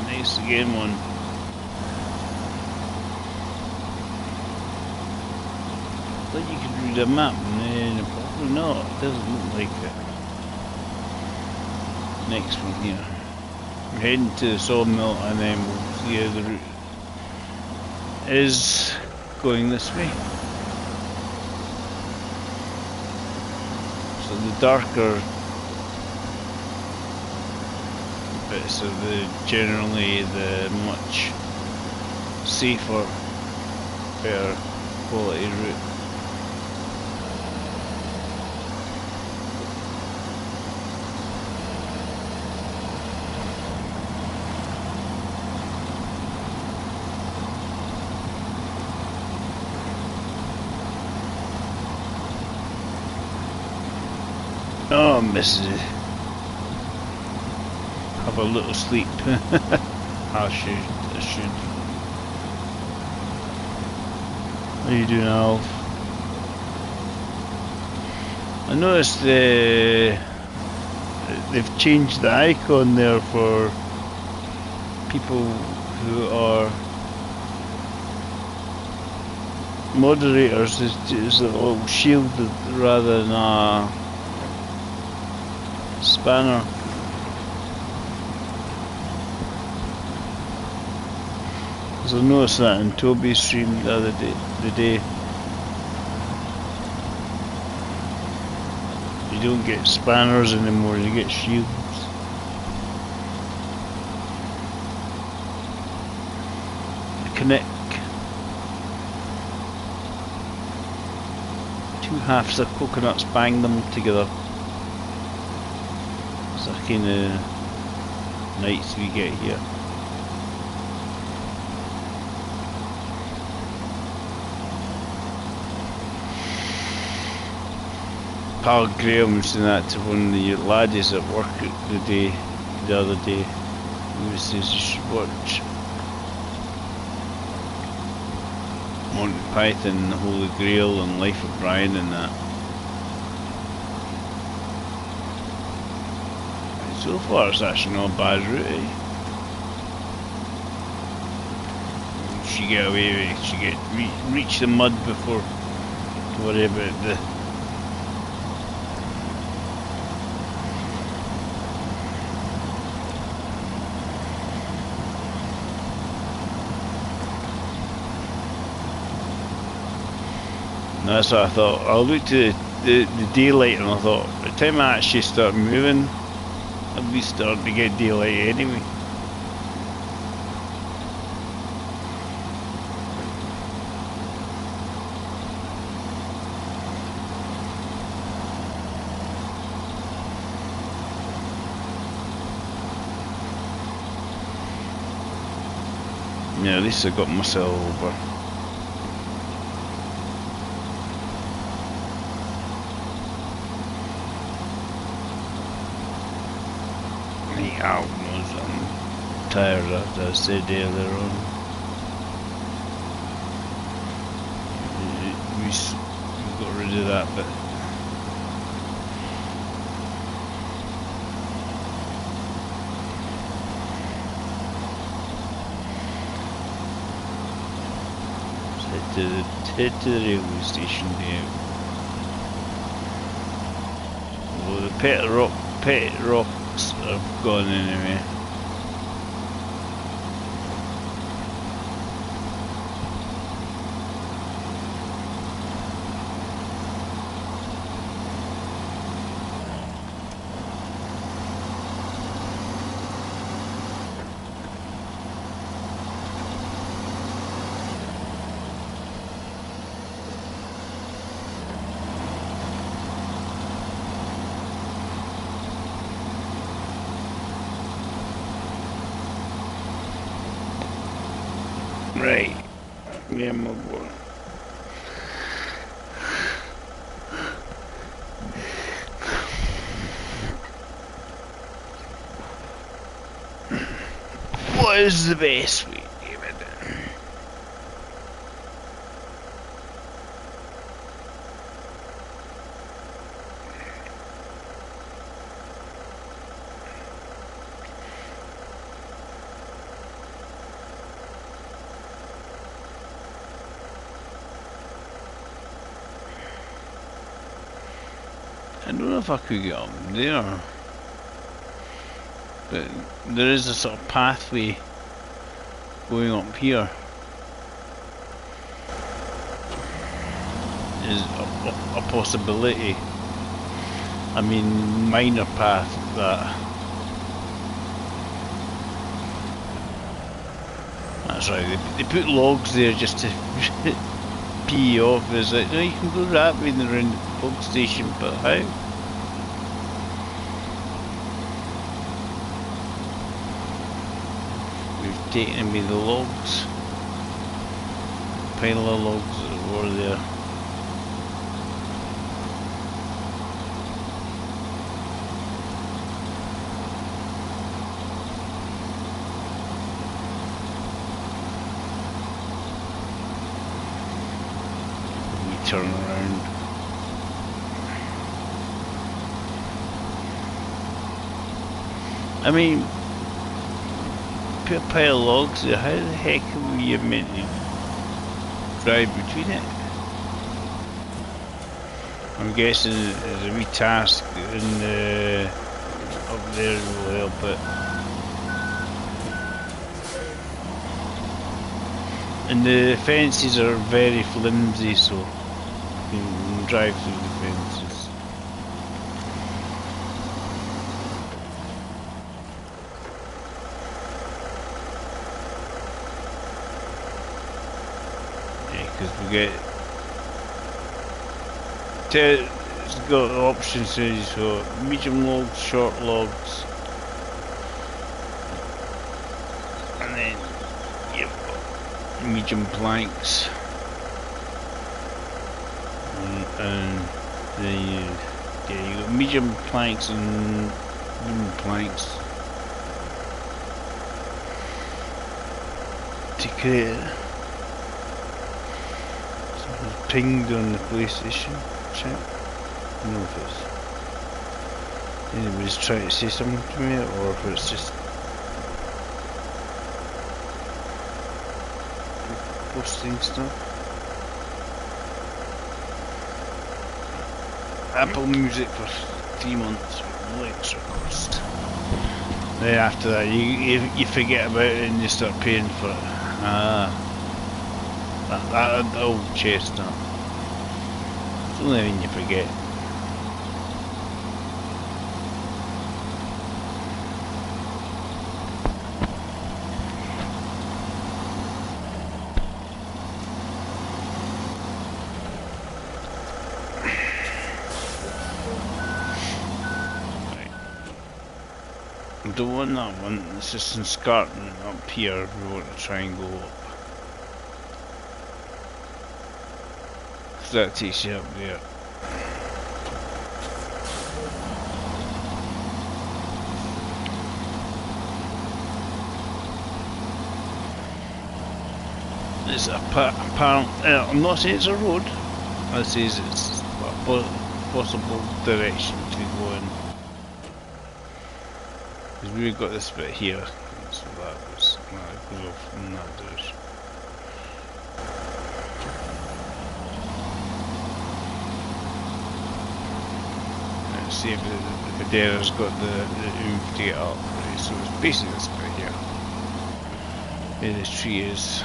Nice game one. I thought you could read a map. No, probably not. It doesn't look like it. Next one here. We're heading to the sawmill and then we'll see how the route is going this way. So the darker bits are generally the much safer, better quality route. Oh, Mrs. Have a little sleep. I should. What are you doing, Alf? I noticed they've changed the icon there for people who are moderators. It's a little shield rather than a spanner. Because I noticed that in Toby's stream the other day. You don't get spanners anymore, you get shields. Connect two halves of coconuts, bang them together. It's the kind of nights we get here. Pal Graham was saying that to one of the laddies at work the other day. He says you should watch Monty Python, The Holy Grail and Life of Brian and that. So far it's actually not a bad route, eh? She get away with it, she get reach the mud before to worry about the that's what I thought. I looked at the daylight and I thought, by the time I actually start moving, I'll be starting to get daylight anyway. Yeah, at least I got my silver. The albums, I'm tired of, as I said earlier on. We got rid of that bit. Head to the railway station there. Well, the pet rocks have gone anyway. Right, where am I going? What is the best way, David? I don't know if I could get up there, but there is a sort of pathway going up here. Is a possibility. I mean, minor path that. That's right. They put logs there just to pee you off. It's like, no, you can go that way around the log station, but how? We've taken away the logs. Pile of logs that were there. Turn around. I mean, put a pile of logs there, how the heck are you meant to drive between it? I'm guessing there's a wee task in the, up there will help it. And the fences are very flimsy, so you can drive through the fences. Yeah, because we get it's got options here, so medium logs, short logs, and then you've got medium planks. And then you got medium planks and wooden planks to create it. Something's pinged on the PlayStation chat. I don't know if it's anybody's trying to say something to me or if it's just posting stuff. Apple Music for 3 months with no extra cost. Then after that you forget about it and you start paying for it. That old chestnut. It's only when you forget. don't want that one. It's just an escarpment up here. We want to try and go up. So that takes you up there. It's apparent. I'm not saying it's a road. I say it's a possible direction to go in. Because we've got this bit here, so that goes off in that direction. Let's see if the Cadera's got the oomph to get up. Right, so it's basically this bit here. Where this tree is.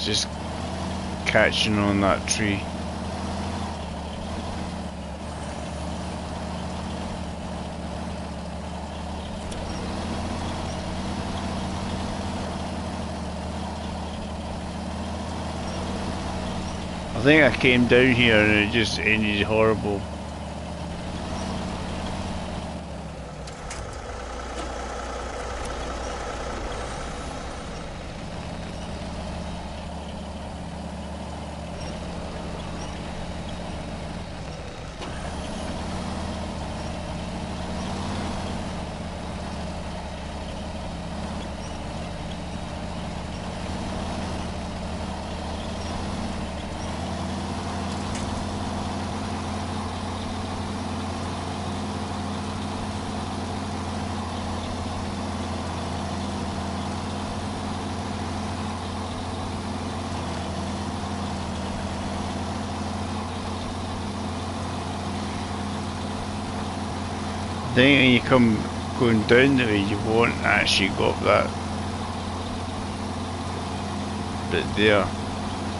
Just catching on that tree. I think I came down here and it just ended horrible. I think when you come going down the way, you won't actually go up that bit there,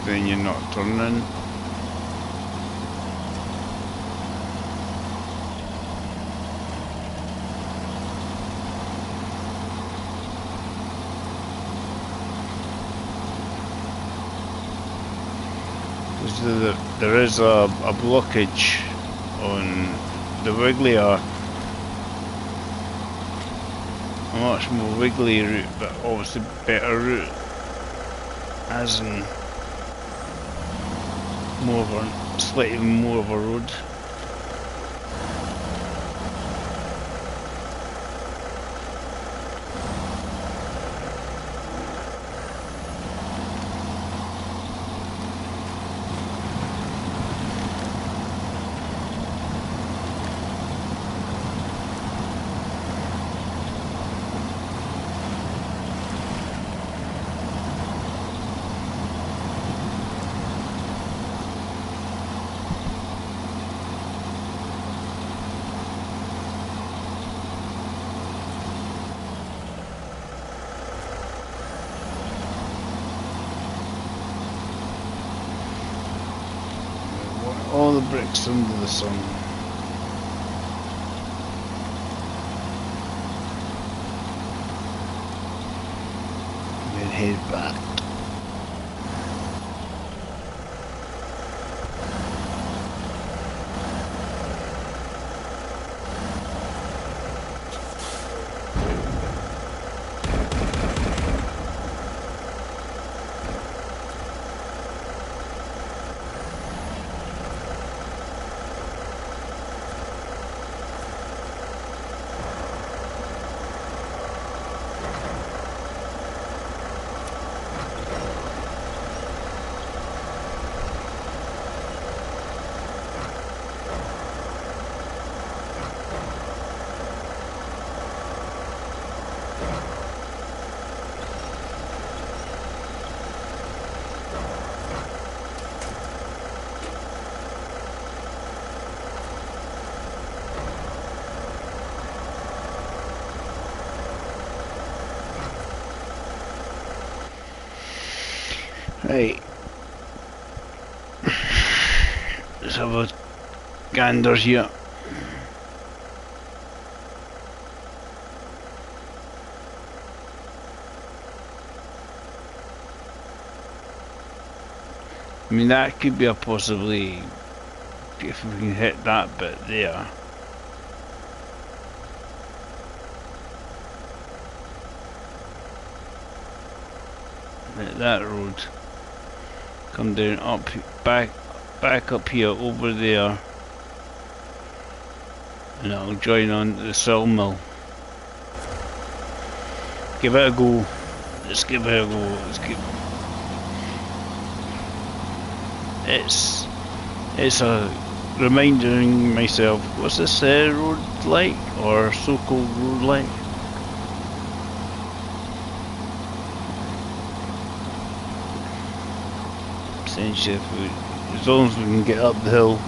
then you're not turning. There is a blockage on the wiggly arc. A much more wiggly route, but obviously better route, as in more of a, slightly more of a road. All the bricks under the sun. And then head back. Right. Let's have a gander here. I mean, that could be a possibility if we can hit that bit there. Hit that road. Come down, up, back up here, over there. And it'll join on the sawmill. Give it a go. Let's give it a go. Let's give. It's a reminding myself. What's this road like, or so-called road like? Essentially, as long as we can get up the hill.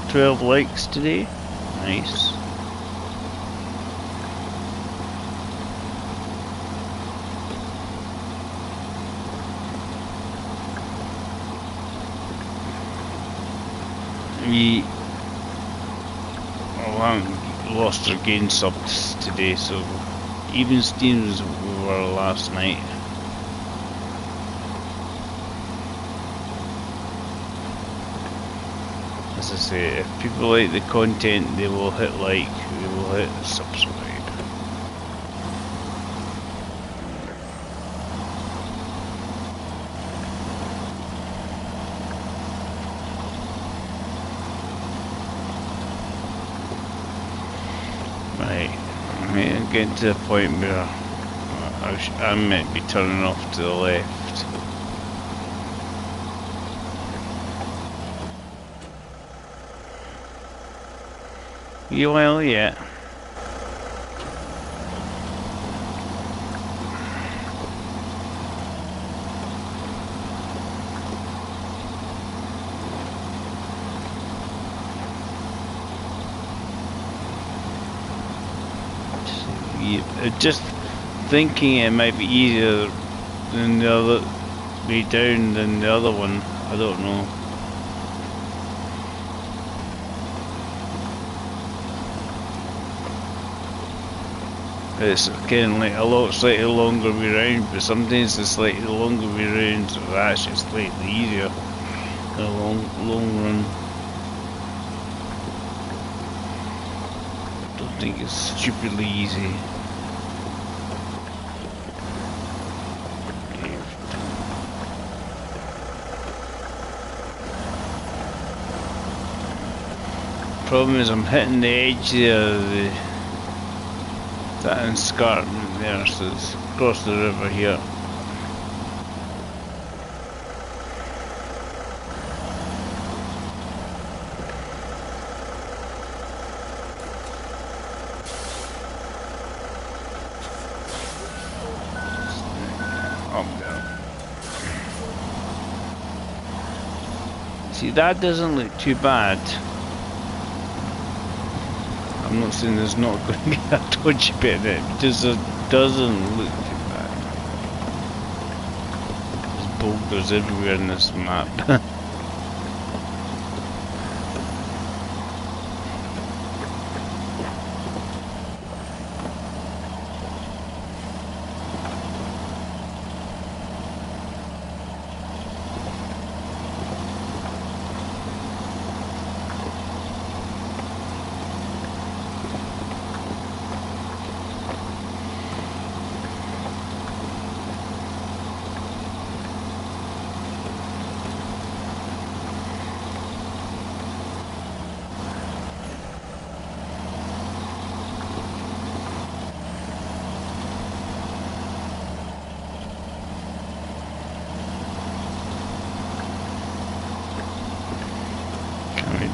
$12 likes today. Nice. We haven't lost or gained subs today, so even Steam's we were last night. As I say, if people like the content, they will hit like, they will hit subscribe. Right, I'm getting to the point where I might be turning off to the left. You will yet? Just thinking it might be easier than the other way down than the other one. I don't know. It's kind of like a lot slightly longer way round, but sometimes the slightly longer way rounds are actually slightly easier in a long run. I don't think it's stupidly easy. Problem is I'm hitting the edge there, that escarpment there, so it's across the river here. Up there. See, that doesn't look too bad. I'm not saying there's not going to be a dodgy bit in it, it just doesn't look too bad. There's boulders everywhere in this map.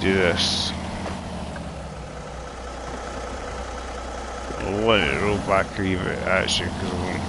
Do this. I'll let it roll back a wee bit actually, because I won't.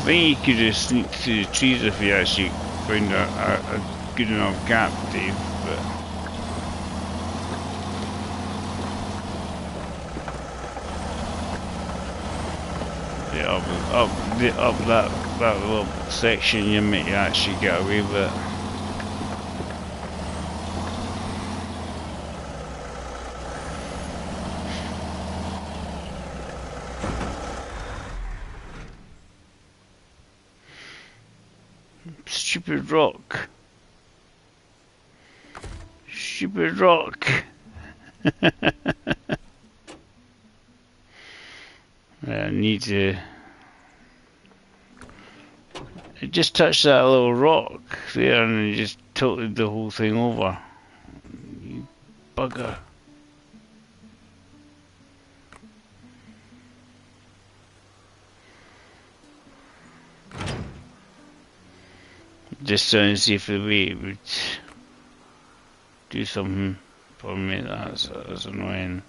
I think you could just sneak through the trees if you actually find a good enough gap, Dave, but... Yeah, up that little section you might actually get away with it. Stupid rock. Stupid rock. I need to... It just touched that little rock there and it just tilted the whole thing over. You bugger. Just trying to see if the weight would do something for me. That's annoying.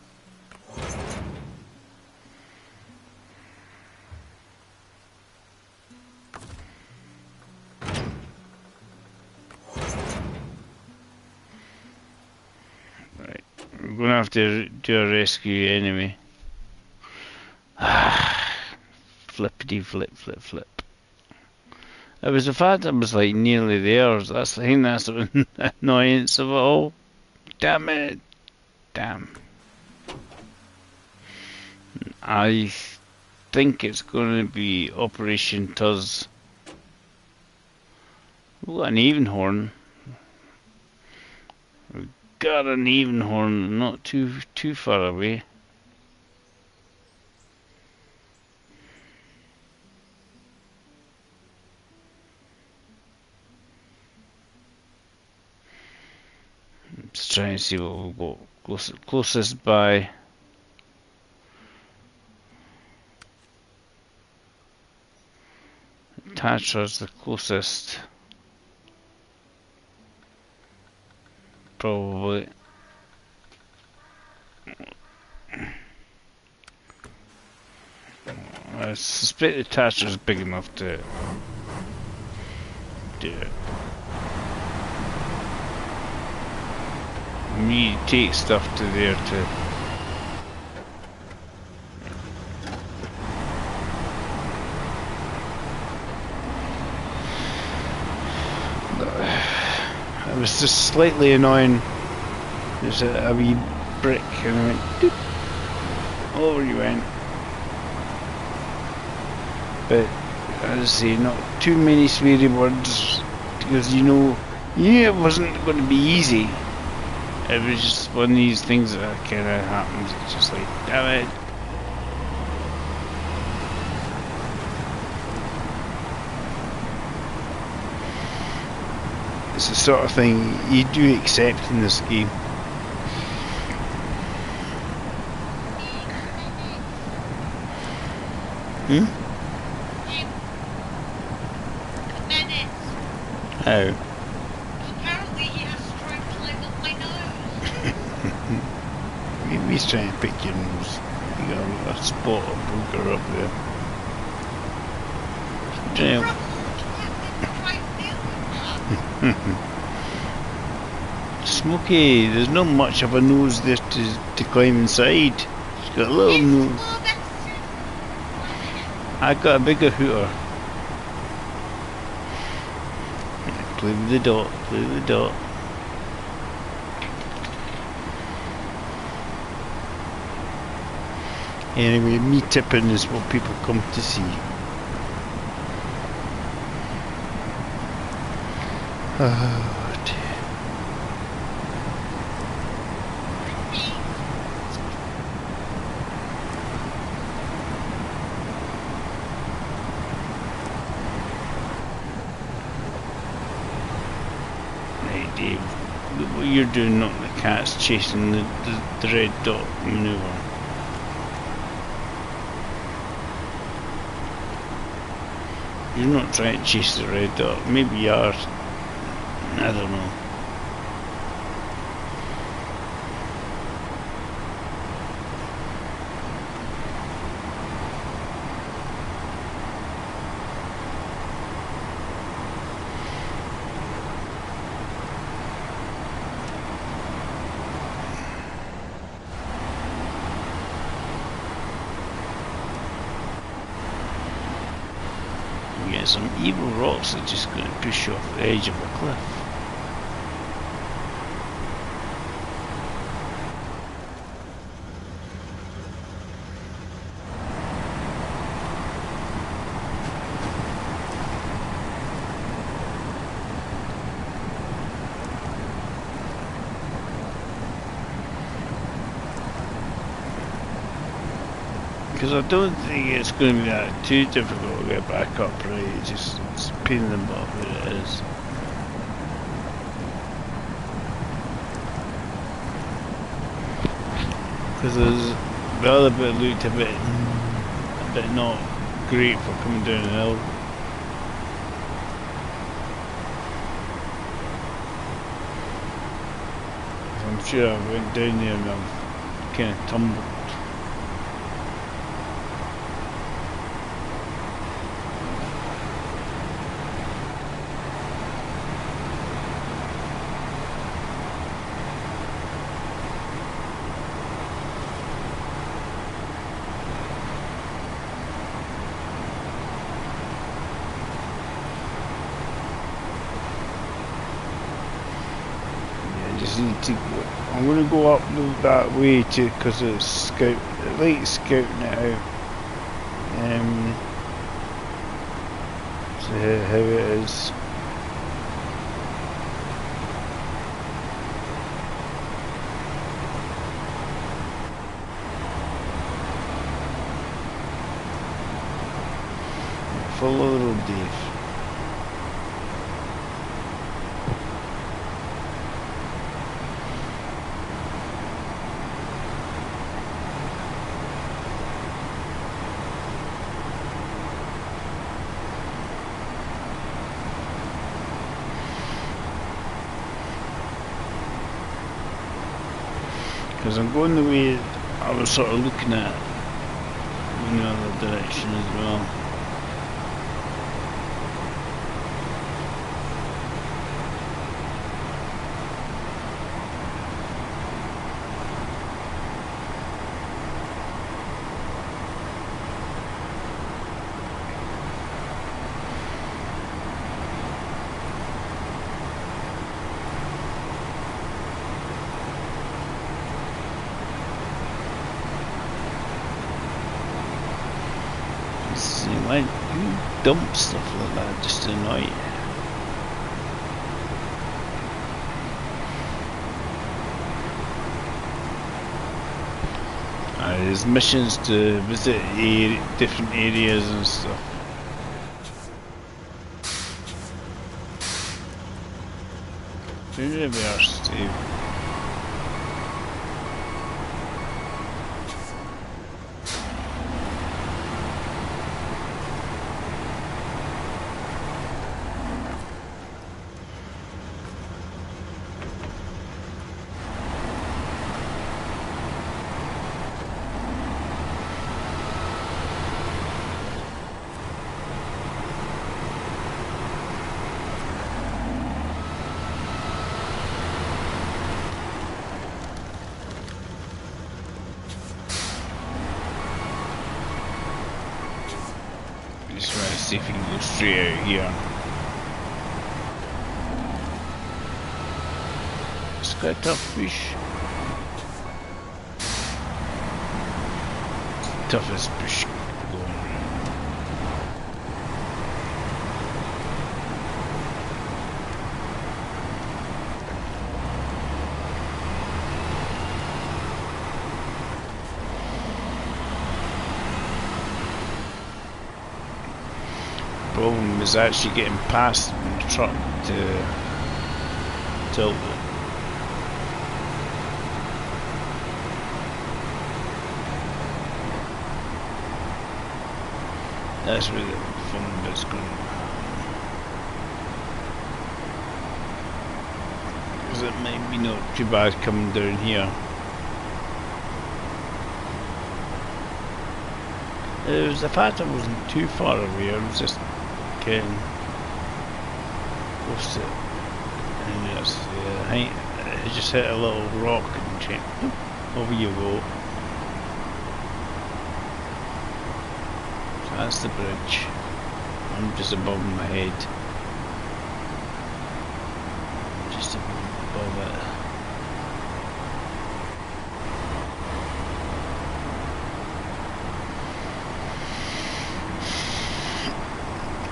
Right, we're gonna have to do a rescue anyway. Flippity flip flip flip. It was the fact I was like nearly there. That's the thing. That's the annoyance of it all. Damn it! Damn. I think it's going to be Operation Tuz. We've got an even horn. We've got an even horn, not too far away. Just trying to see what we've got closest by. Tatra's the closest. Probably. I suspect the Tatra's big enough to do it. Me take stuff to there to it was just slightly annoying. There's a wee brick and I went doop, over you went. But as I say, not too many sweary words because you knew it wasn't going to be easy. It was just one of these things that kind of happens. It's just like, damn it. It's the sort of thing you do accept in this game. How? Apparently he has stripes like up my nose. Maybe he's trying to pick your nose. You got a spot of booger up there. Smokey, there's not much of a nose there to climb inside. She's got a little nose. I got a bigger hooter. Play with the dot, play with the dot. Anyway, me tipping is what people come to see. Oh dear. Hey Dave, look what you're doing, not the cat's chasing the red dot maneuver. You're not trying to chase the red dot, maybe you are. I don't know. We get some evil rocks that just going to push you off the edge of a cliff. Because I don't think it's going to be that too difficult to get back up, right? It's a pain in the butt where it is. Because the other bit looked a bit not great for coming down the hill. I'm sure I went down there and I've kind of tumbled. I'm going to go up that way too because it's I like scouting it out. See how it is. Follow the road, Dave. Because I'm going the way I was sort of looking at in the other direction as well. Why you dump stuff like that just to annoy you? There's missions to visit different areas and stuff. Where we are, Steve? Just want to see if you can go straight out here. It's quite a tough fish. It's the toughest fish going around. Problem is actually getting past the truck to tilt it. That's where the fun bit's going. Because it might be not too bad coming down here. It was the fact I wasn't too far away, I was just getting close to it. And yes, I just hit a little rock and checked. Over you go. So that's the bridge. I'm just above my head. Just above it.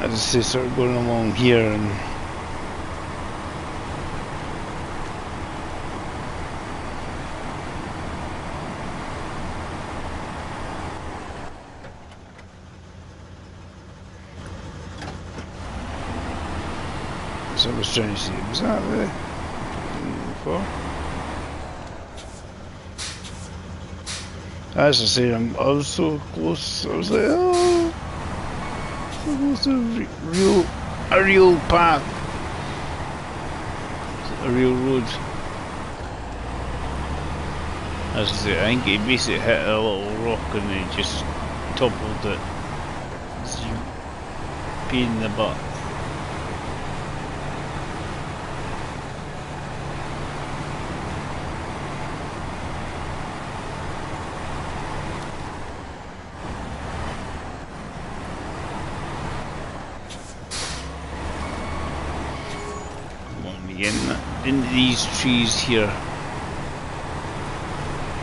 As I say, sort of going along here and so I was trying to see, was that the before? As I say, I was so close, I was like, oh, so close to a real path, a real road. As I say, I think he basically hit a little rock and he just toppled it. It's a pain in the butt. Into these trees here.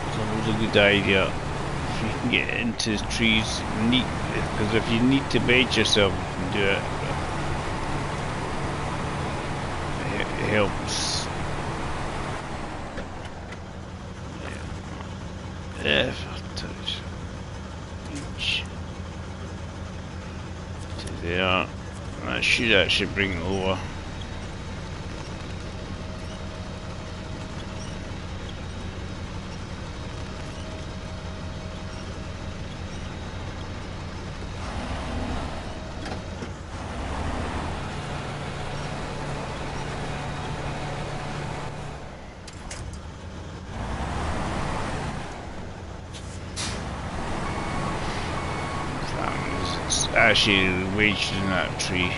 It's always a good idea if you can get into the trees neat, because if you need to bait yourself you can do it. It helps. Yeah, touch. Inch. So there. That should actually bring it over. Actually wedged in that tree.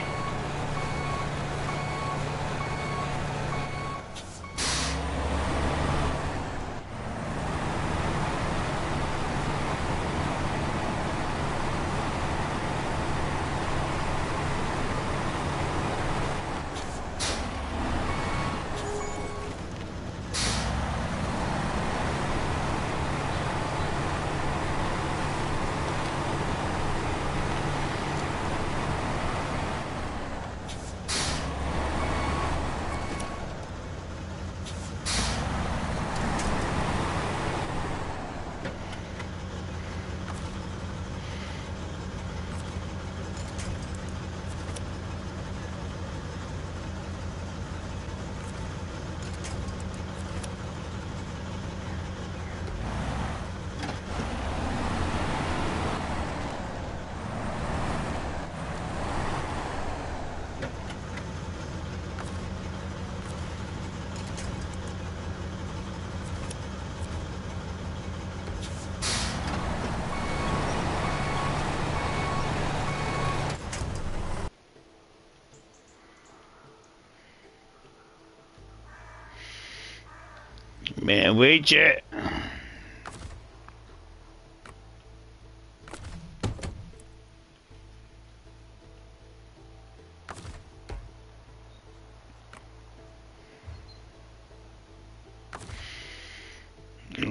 Man, wait yet.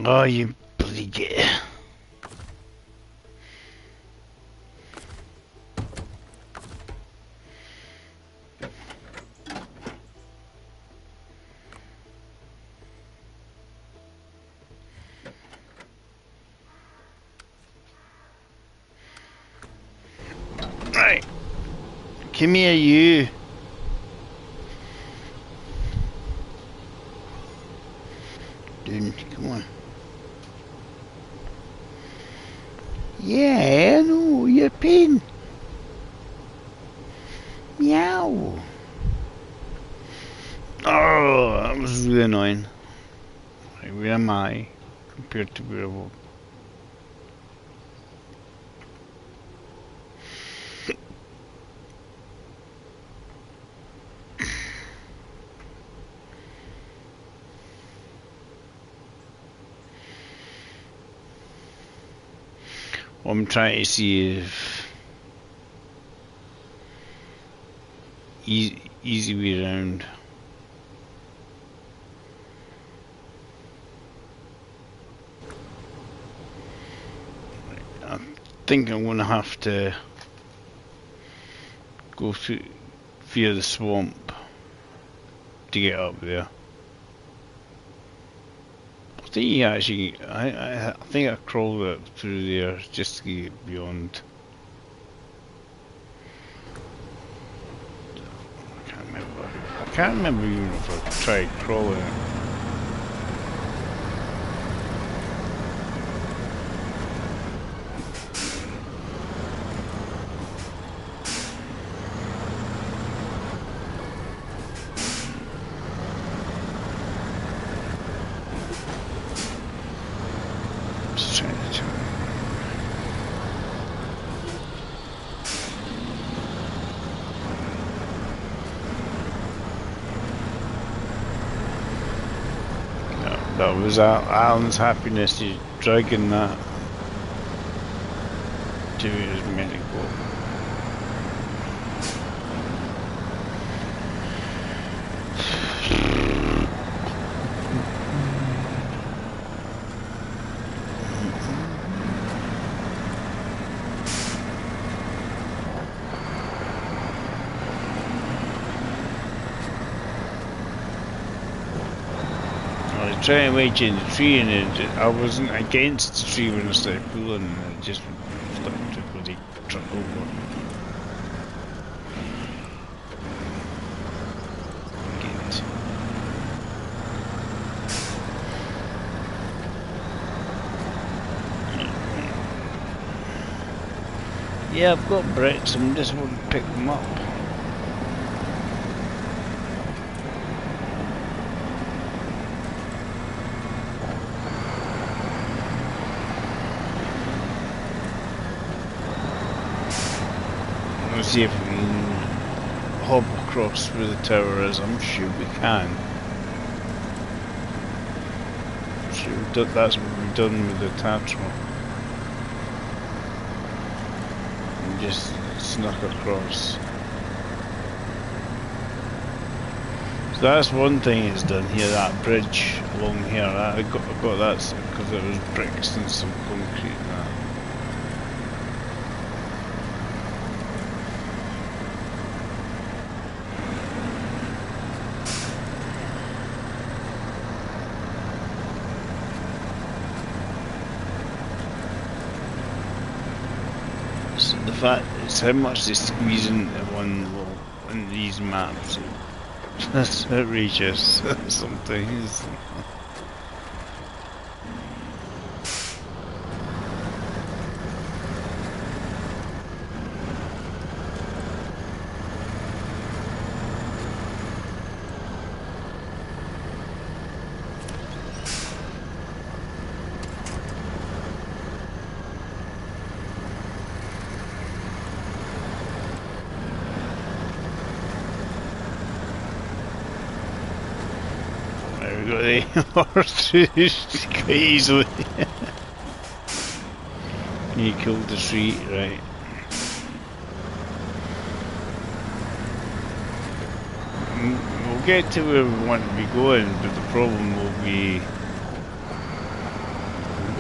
Oh, you bloody get. Right. Come here, you. Dude, come on. Yeah, no, you're a pain. Meow. Oh, that was really annoying. Like, where am I compared to where I was? I'm trying to see if easy way round. I think I'm gonna have to go through via the swamp to get up there. I think actually, I think I crawled it through there just to get beyond. I can't remember even if I tried crawling it. That was Alan's happiness. He's dragging that to his medical. Trying to wedge in the tree, and I wasn't against the tree when I started pulling, and it just flipped to bloody truck over. Get. Yeah, I've got bricks, I just want to pick them up. See if we can hop across where the tower is. I'm sure we can. I'm sure that's what we've done with the Tatra. And just snuck across. So that's one thing it's done here, that bridge along here. I got that because it was bricks and some concrete and that. The fact is how much they squeeze into one little in these maps. That's outrageous sometimes. Horse quite easily. He killed the tree, right? We'll get to where we want to be going, but the problem will be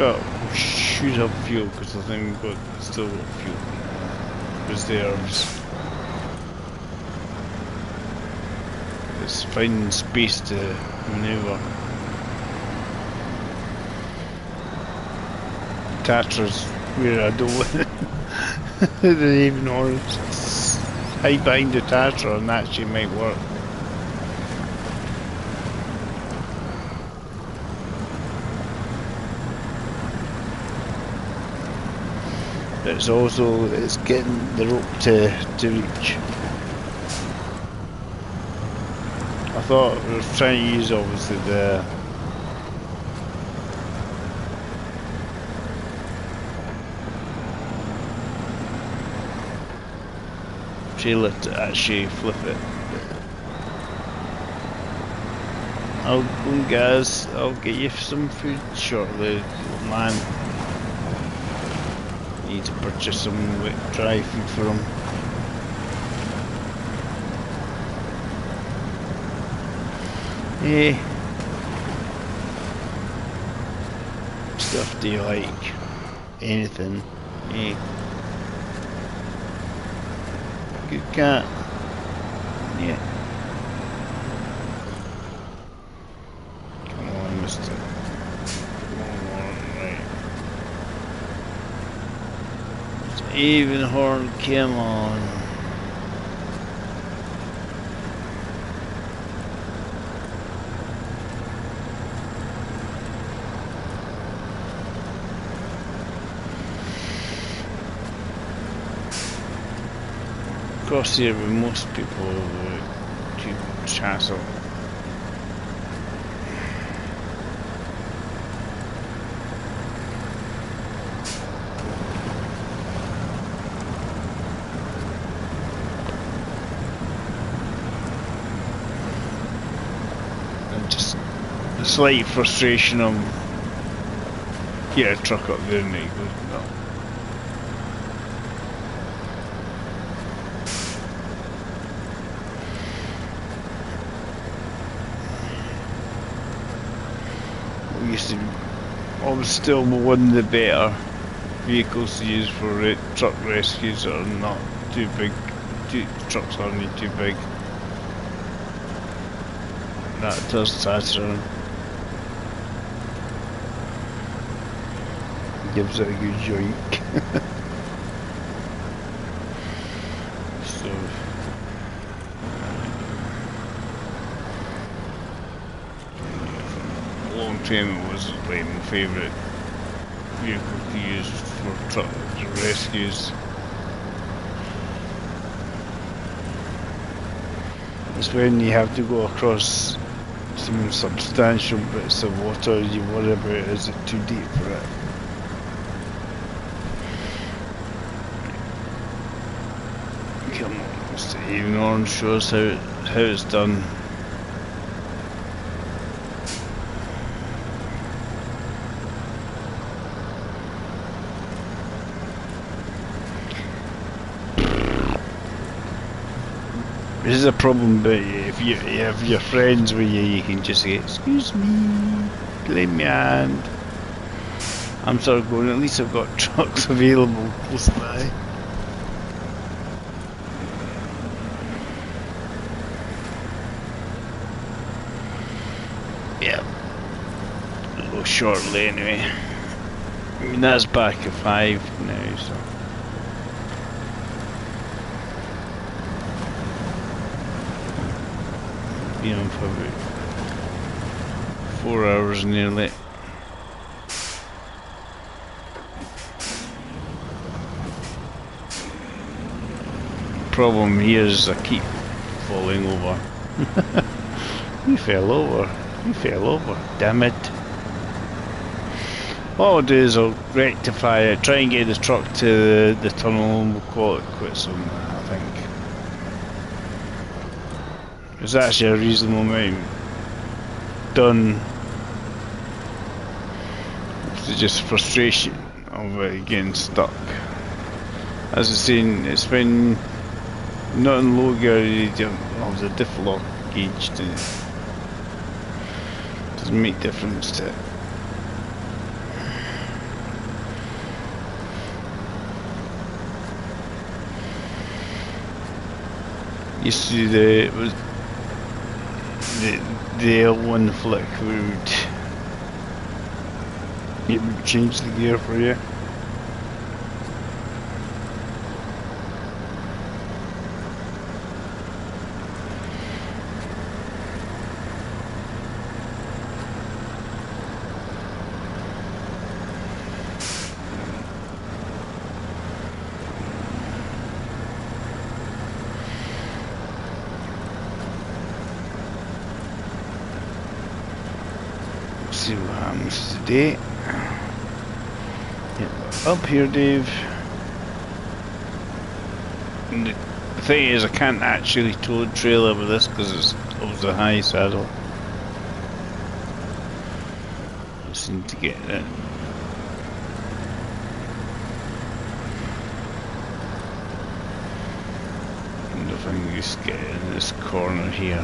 we should have fuel because I think we've still got fuel reserves. It's finding space to maneuver. Tatra's where I don't I don't even know. Hide behind the Tatra and that actually might work. It's getting the rope to reach. I thought I was trying to use obviously the trailer to actually flip it. I'll go and guys, I'll get you some food shortly, man. Need to purchase some dry food for him. Eh. Stuff do you like? Anything? Eh. Good cat. Yeah. Come on, mister. Come on, right. Even horn, come on. Across here with most people to Chassel. And just the slight frustration of get a truck up there and it goes no. Used to always still one of the better vehicles to use for truck rescues that are not too big. Trucks aren't too big. That does Saturn. Gives it a good joink. So. Long time it was like my favourite vehicle to use for truck rescues. It's when you have to go across some substantial bits of water you worry about is it too deep for it. Come on, Mr. Avon, show us how it's done. This is a problem, but if you have your friends with you, you can just say, "Excuse me, lend me a hand." I'm sort of going, at least I've got trucks available close by. Yeah, a little shortly anyway. I mean, that's back at 5 now, so. Been on for about 4 hours nearly. Problem here is I keep falling over. You fell over. You fell over. Damn it. What I'll do is I'll rectify it, try and get the truck to the tunnel and we'll call it quits on that, I think. It's actually a reasonable amount done. It's just frustration of getting stuck. As I was saying, it's when not in low gear you don't have the diff lock gauge to doesn't make difference to it. Used to do the L1 flick would it would change the gear for you. See what happens today. Yeah, up here, Dave. And the thing is, I can't actually tow the trailer with this because it's of the high saddle. Just need to get it. And if I can just get in this corner here.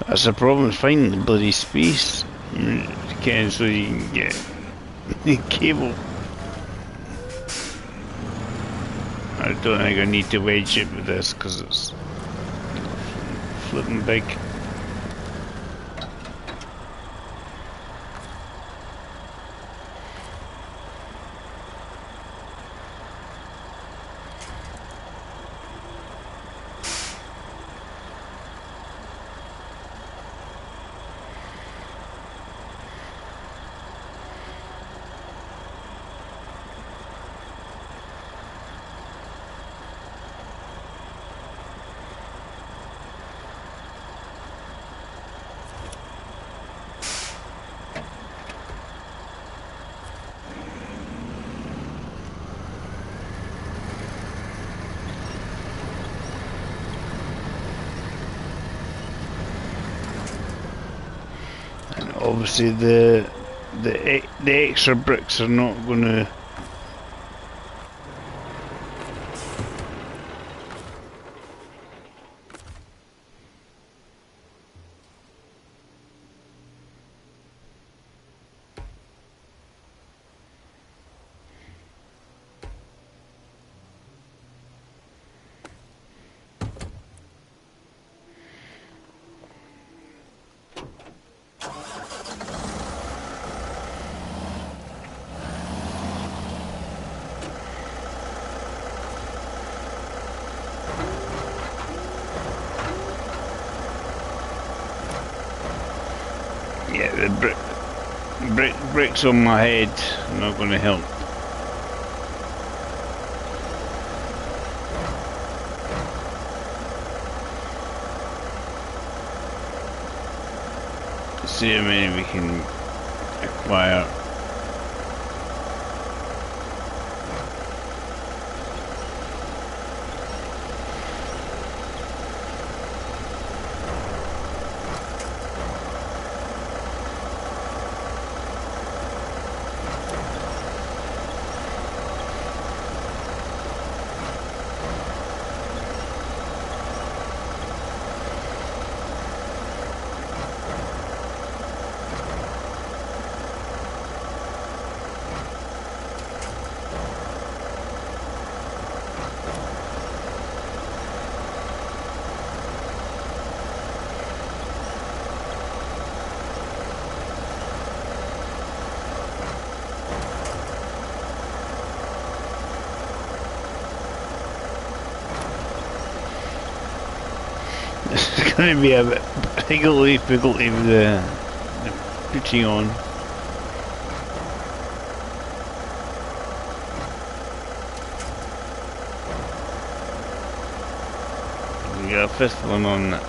That's the problem, is finding the bloody space. Okay, so you can get the cable. I don't think I need to wedge it with this because it's flipping big. Obviously the extra bricks are not going to. Yeah, the bricks on my head are not going to help. Let's see how many we can acquire. It's going to be a bit higgledy-piggledy with the putting on. We got a fifth one on that.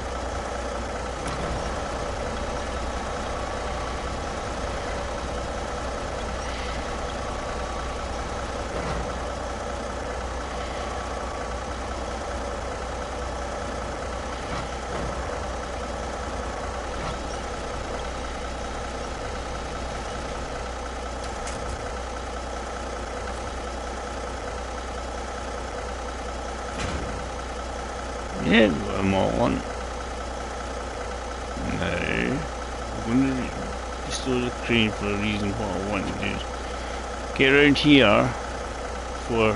Yeah, got them all on. Now, I'm going to restore the crane for a reason. What I want to do is get around here for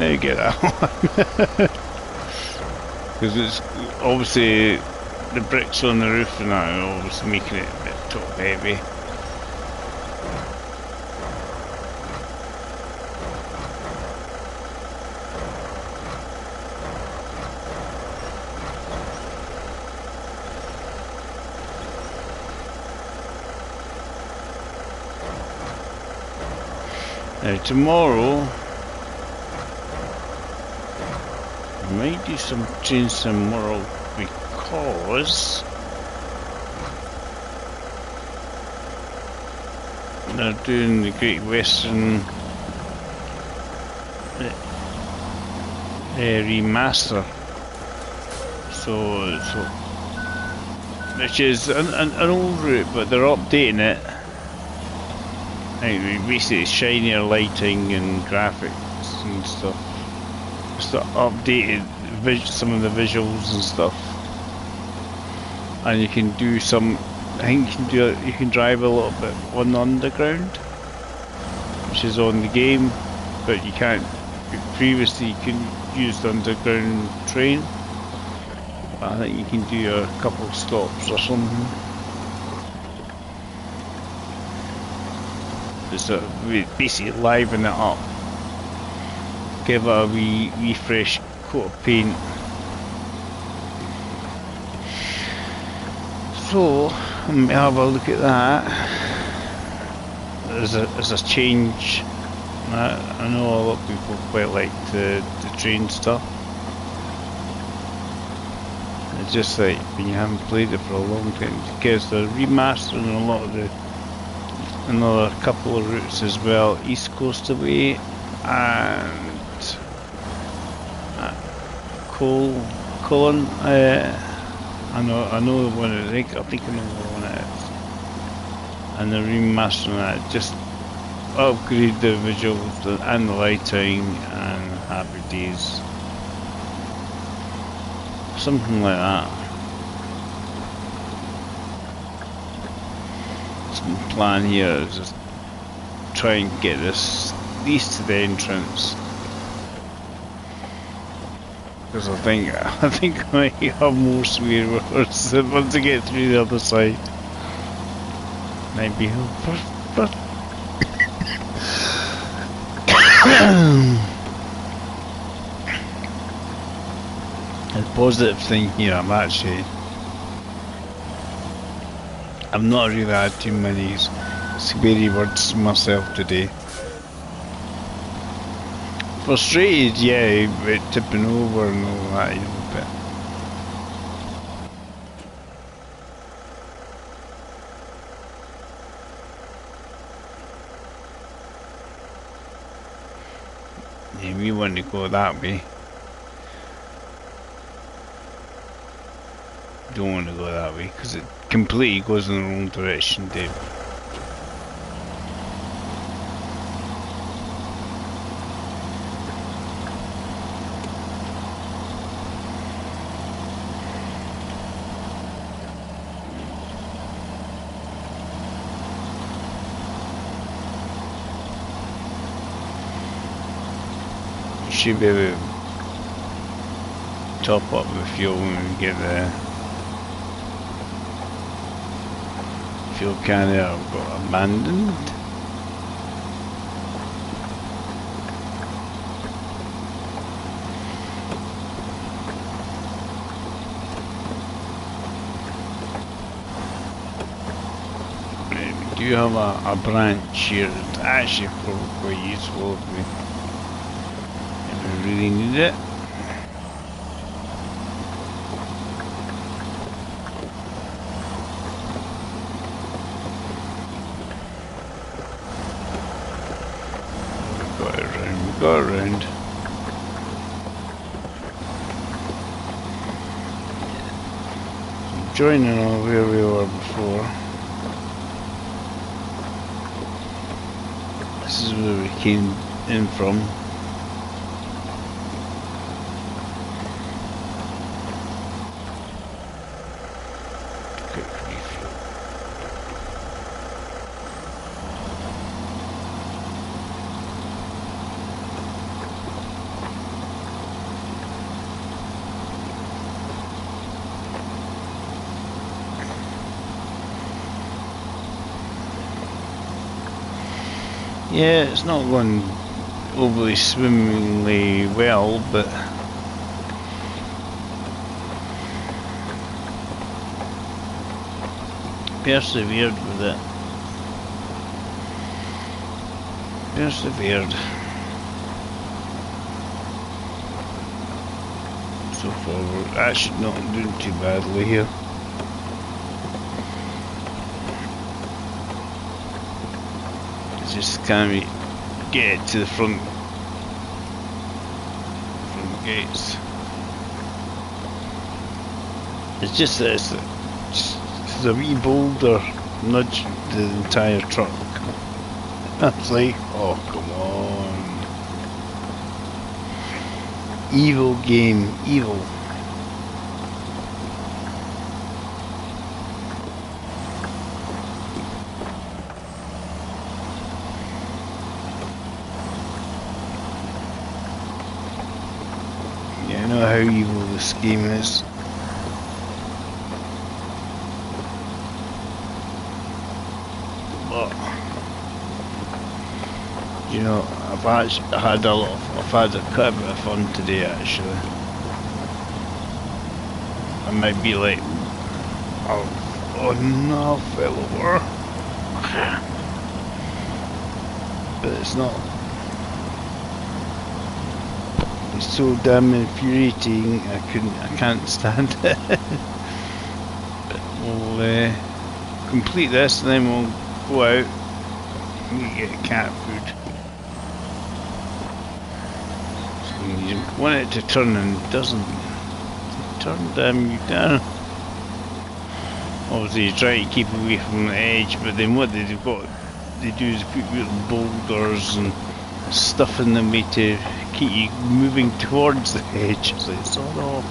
now get that one. Because it's obviously the bricks on the roof and that are obviously making it a bit top heavy. Now tomorrow might do some Train Sim World because they're doing the Great Western remaster. So which is an old route, but they're updating it. Like, basically shinier lighting and graphics and stuff. Just updated some of the visuals and stuff. And you can do some. I think you can drive a little bit on the underground, which is on the game, but you can't. Previously, you can use the underground train. I think you can do a couple stops or something. Just basically liven it up, give it a wee refresh coat of paint. So let me have a look at that. As a change. I know a lot of people quite like the train stuff. It's just like when you haven't played it for a long time, because they're remastering a lot of another couple of routes as well, East Coast away and Colin. I know the one. I think I know the one it is. And they're remastering that, just upgrade the visuals and the lighting and happy days. Something like that. Some plan here is just try and get at least to the entrance. Because I think I might have more swear words once I get through the other side. Might be but the positive thing here, I've not really had too many sweary words myself today. Frustrated, yeah, about tipping over and all that, but yeah, we want to go that way. Don't want to go that way because it completely goes in the wrong direction, Dave. You should be able to top up the fuel when we get there. Fuel can got abandoned. We do have a branch here that's actually probably quite useful if we really need it. Go around. So joining on where we were before. This is where we came in from. Quick refuel. Yeah, it's not going overly swimmingly well, but persevered with it. Persevered. So far we're actually not doing too badly here. Just kind of get it to the front gates. It's just that it's a wee boulder nudged the entire truck. That's like, oh come on. Evil game, evil. Yeah, I know how evil this game is. But you know, I've had quite a bit of fun today actually. I might be like, oh no, I fell over. But it's not. It's so damn infuriating. I can't stand it. But we'll complete this and then we'll go out and get cat food. So you want it to turn and it doesn't. Turn damn you down. Obviously you try to keep away from the edge, but then what they do is put little boulders and stuff in the way to keep you moving towards the edge. So it's all off.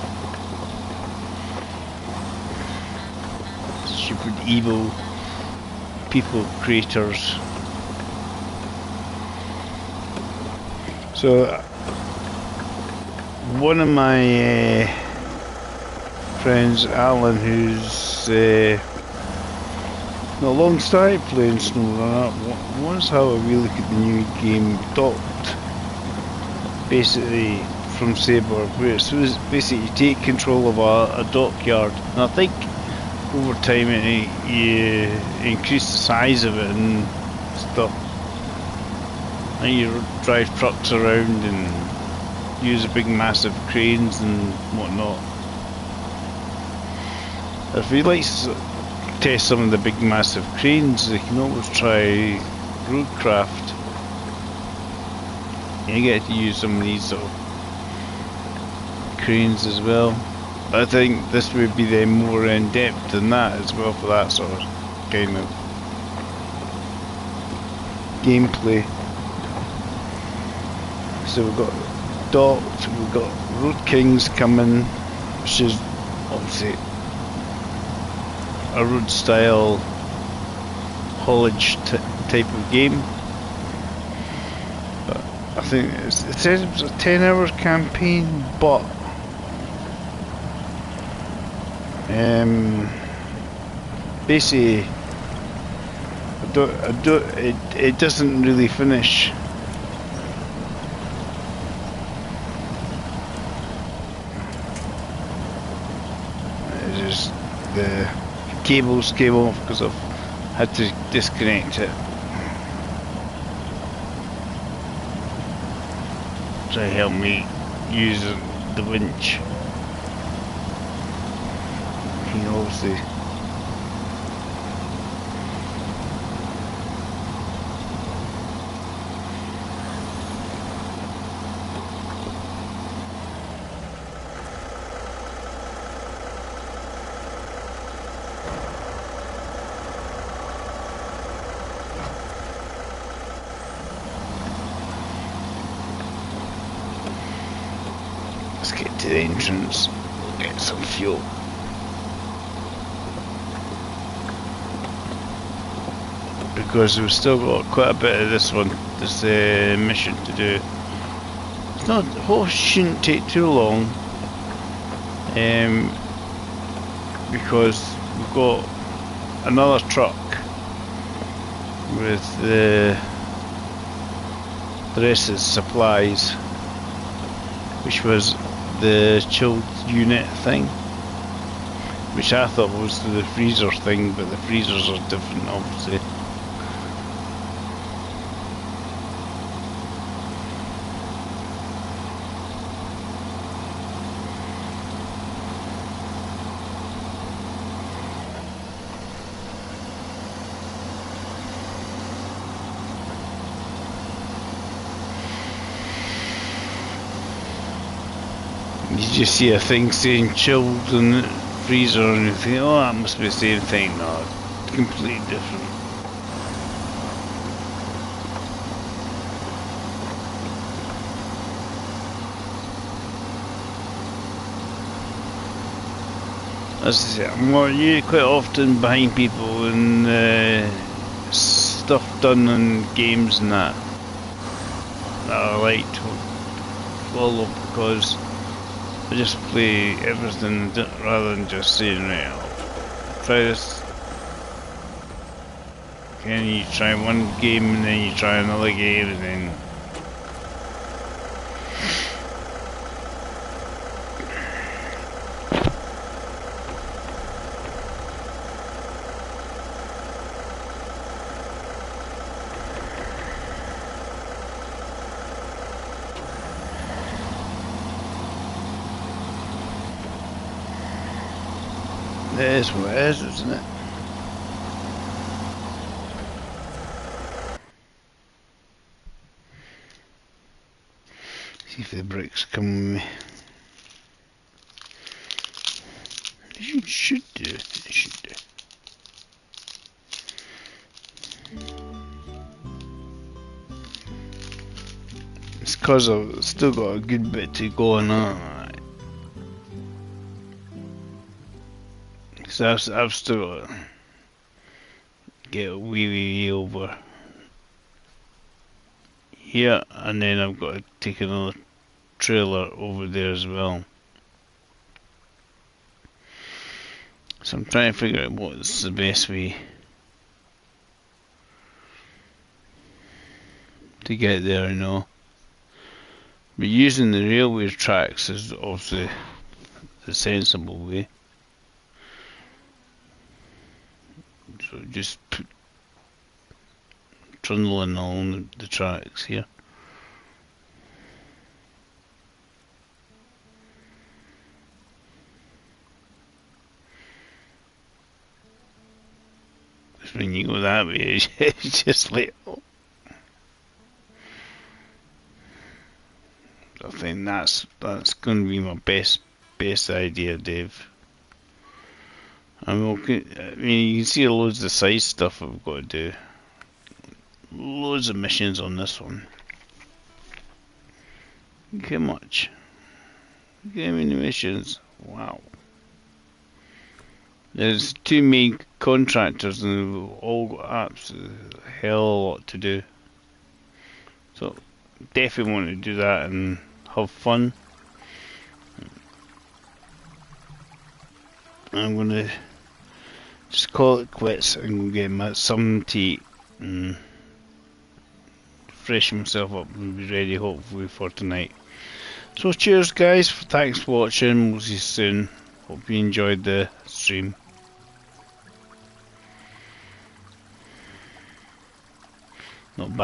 Stupid evil people creators. So one of my friends, Alan, who's not long started playing SnowRunner, wants to have a wee look at the new game Docked, basically from Sabre, where it's basically you take control of a dockyard, and I think over time you increase the size of it and stuff, and you drive trucks around and use big massive cranes and whatnot. If you'd like to test some of the big massive cranes, you can always try Roadcraft. You get to use some of these sort of cranes as well. I think this would be then more in depth than that as well for that sort of kind of gameplay. So we've got Docked, we've got Road Kings coming, which is obviously a road style haulage type of game. But I think it says it was a 10-hour campaign, but basically it doesn't really finish. It's just the cables came off because I've had to disconnect it. Try to help me use the winch. You can obviously to the entrance, we'll get some fuel. Because we've still got quite a bit of this mission to do. It's not, it shouldn't take too long, because we've got another truck with the rest of the supplies, which was the chilled unit thing, which I thought was the freezer thing, but the freezers are different obviously. You just see a thing saying chilled in the freezer and you think, oh, that must be the same thing. No, completely different. As I say, I'm usually quite often behind people and stuff done on games and that I like to follow because I just play everything rather than just saying, right, I'll try this. Can you try one game and then you try another game and then it is what it is, isn't it? See if the bricks come with me. You should do. You should do. It's because I've still got a good bit to go on. Because I've still got to get a wee over here, and then I've got to take another trailer over there as well. So I'm trying to figure out what's the best way to get there, you know. But using the railway tracks is obviously the sensible way. So just put trundling along the tracks here. Because when you go that way, it's just like, oh. I think that's going to be my best idea, Dave. I mean, you can see loads of side stuff I've got to do. Loads of missions on this one. Look how much. Look how many missions. Wow. There's two main contractors and they've all got absolutely hell of a lot to do. So definitely want to do that and have fun. I'm going to just call it quits and get something to eat and freshen myself up and be ready hopefully for tonight. So cheers guys, thanks for watching, we'll see you soon. Hope you enjoyed the stream. Not bad.